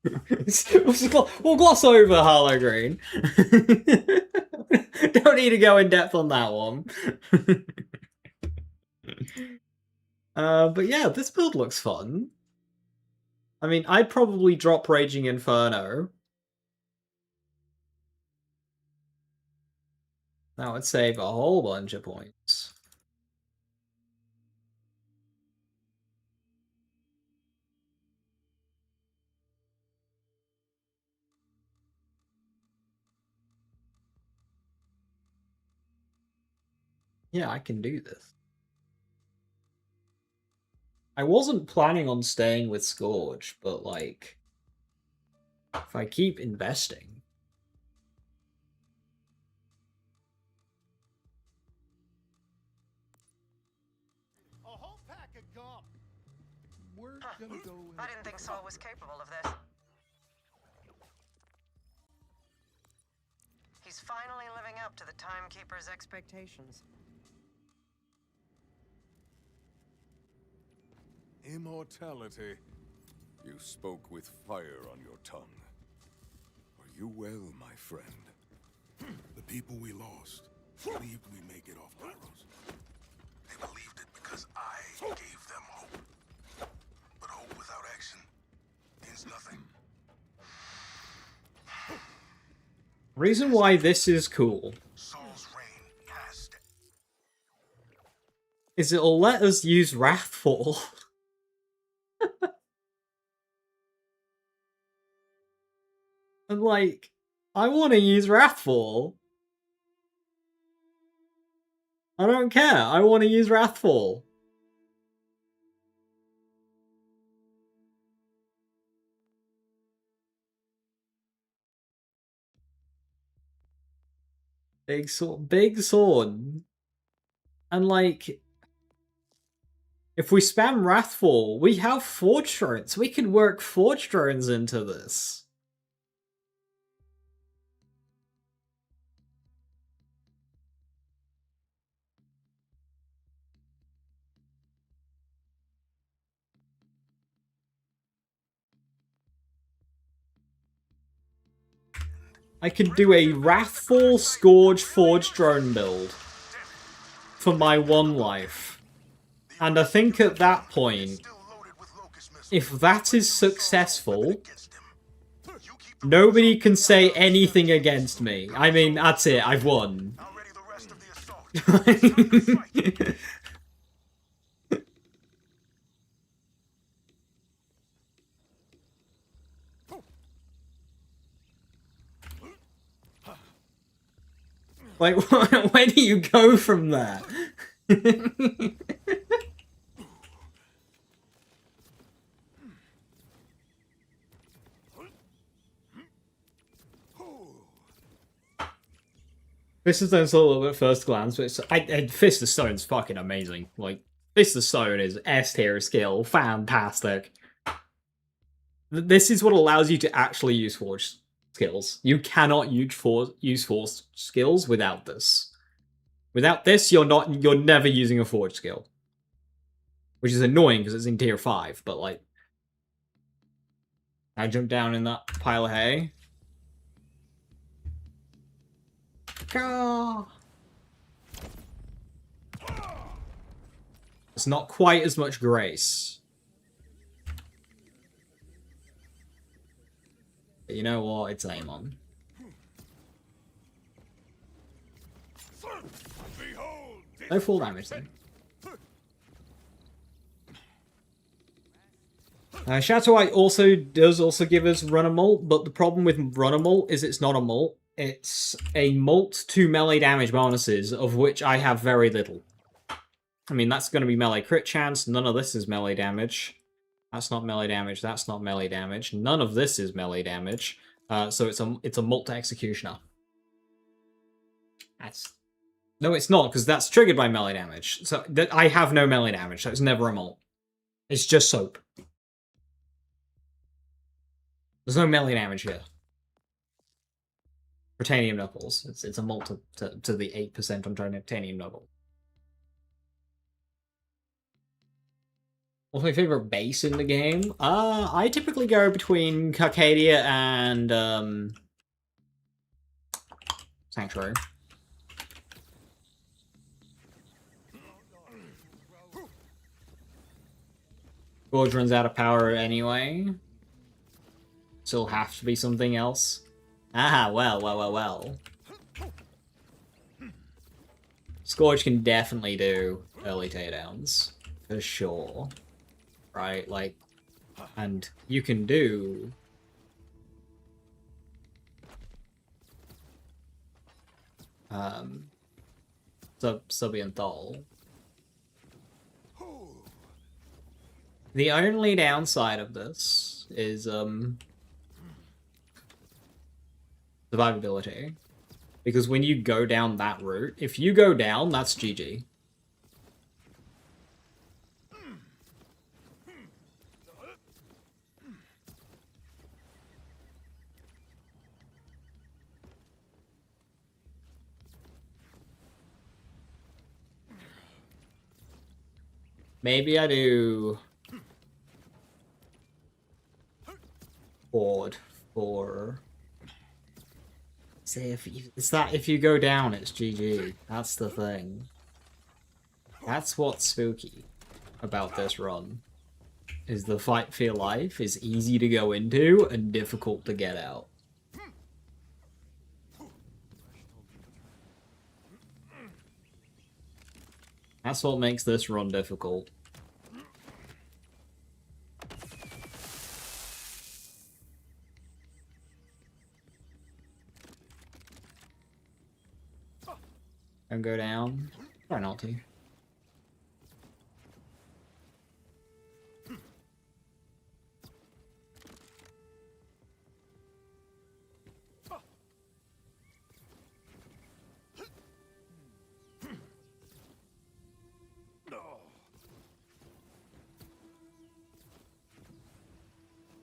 we'll gloss over Harlow Green. Don't need to go in depth on that one. But yeah, this build looks fun. I mean, I'd probably drop Raging Inferno. That would save a whole bunch of points. Yeah, I can do this. I wasn't planning on staying with Scourge, but like, if I keep investing... A whole pack of gum. We're gonna go in. I didn't think Saul was capable of this. He's finally living up to the Timekeeper's expectations. Immortality. You spoke with fire on your tongue. Are you well, my friend? The people we lost believed we'd make it off Pyros. They believed it because I gave them hope. But hope without action means nothing. Reason why this is cool Saul's reign has to... is it'll let us use Wrathfall. And like, I want to use Wrathfall. I don't care. I want to use Wrathfall. Big sword. Big sword. And like, if we spam Wrathfall, we have Forge Drones. We can work Forge Drones into this. I could do a Wrathfall Scourge Forge Drone build for my one life. And I think at that point, if that is successful, nobody can say anything against me. I mean, that's it, I've won. Like, where do you go from there? Fist of Stone's a little bit at first glance, but Fist of Stone's fucking amazing. Like, Fist of Stone is S tier skill, fantastic. This is what allows you to actually use Forge skills. You cannot use Forge skills without this. Without this, you're never using a Forge skill. Which is annoying because it's in tier 5, but like... I jump down in that pile of hay. It's not quite as much grace. But you know what? It's Amon. No full damage then. Shatterite does also give us run a molt, but the problem with run a molt is it's not a molt. It's a molt to melee damage bonuses, of which I have very little. I mean, that's going to be melee crit chance. None of this is melee damage. That's not melee damage. That's not melee damage. None of this is melee damage. So it's a molt to executioner. No, it's not, because that's triggered by melee damage. So I have no melee damage, so it's never a molt. It's just soap. There's no melee damage here. Titanium Knuckles. It's a molt to the 8% on Titanium Knuckle. What's my favorite base in the game? I typically go between Carcadia and Sanctuary. Gorge runs out of power anyway. Still have to be something else. Ah, well. Scourge can definitely do early takedowns. For sure. Right, like... And you can do... Subianthol. The only downside of this is survivability. Because when you go down that route, if you go down, that's GG. Maybe I do Horde for... Say if you go down, it's GG. That's the thing. That's what's spooky about this run. Is the fight for your life is easy to go into and difficult to get out. That's what makes this run difficult. And go down. Try not to.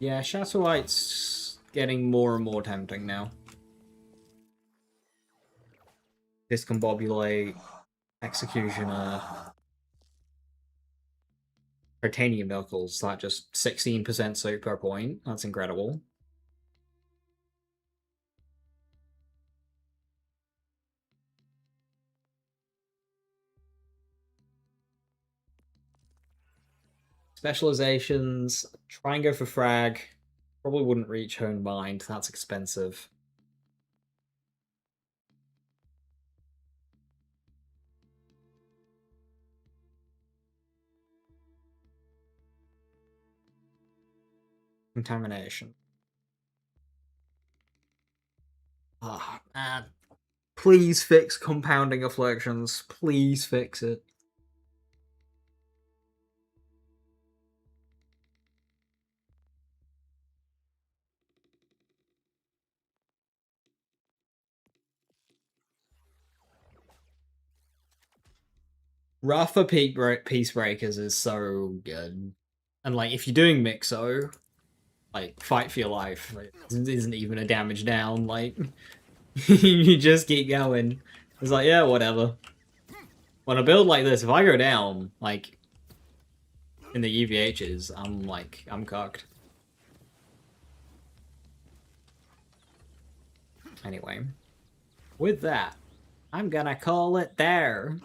Yeah, Shatterlight's getting more and more tempting now. Discombobulate, Executioner, Titanium Knuckles, that just 16% soak per point. That's incredible. Specializations, try and go for frag. Probably wouldn't reach Hone Bind, that's expensive. Contamination. Ah, man. Please fix compounding afflictions. Please fix it. Rough for Peace Breakers is so good. And like, if you're doing Mixo, like, fight for your life. Like, it isn't even a damage down, like, you just keep going. It's like, yeah, whatever. When a build like this, if I go down, like, in the EVHs, I'm cocked. Anyway, with that, I'm gonna call it there.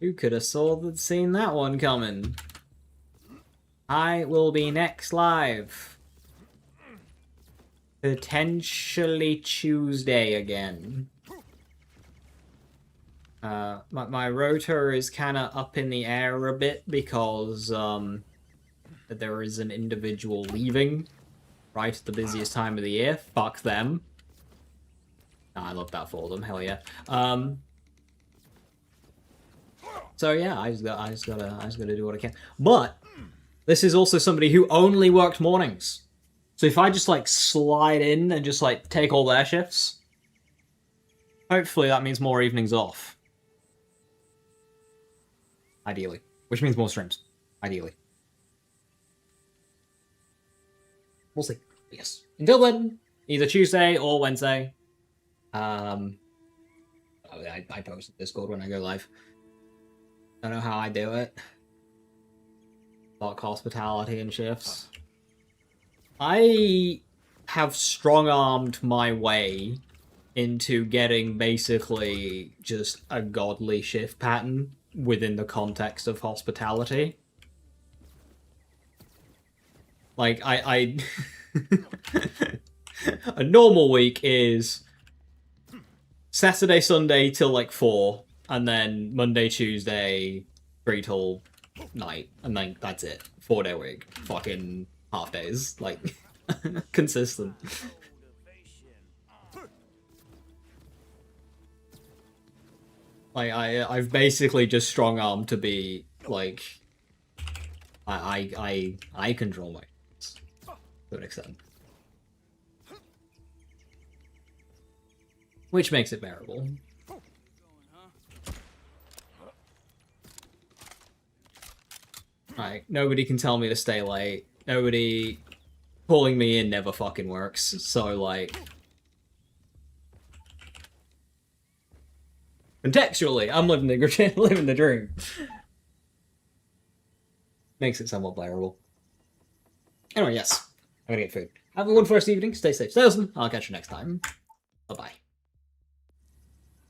Who could have seen that one coming? I will be next live. Potentially Tuesday again. My rotor is kind of up in the air a bit because there is an individual leaving right at the busiest time of the year. Fuck them. Oh, I love that for them. Hell yeah. So yeah, I just gotta do what I can. But this is also somebody who only worked mornings. So if I just like slide in and just like take all their shifts, hopefully that means more evenings off. Ideally. Which means more streams. Ideally. We'll see. Yes. Until then, either Tuesday or Wednesday. I post in Discord when I go live. Don't know how I do it. Like hospitality and shifts. I have strong-armed my way into getting basically just a godly shift pattern within the context of hospitality. Like, I a normal week is Saturday, Sunday till like 4, and then Monday, Tuesday, 3 till night, and then that's it. 4-day week. Fucking half days. Like, consistent. Like, I've basically just strong armed to be, like... I control my... to an extent. Which makes it bearable. Right, nobody can tell me to stay late. Nobody pulling me in never fucking works. So, like... Contextually, I'm living the, living the dream. Makes it somewhat bearable. Anyway, yes. I'm gonna get food. Have a wonderful first evening. Stay safe, stay awesome. I'll catch you next time. Bye-bye.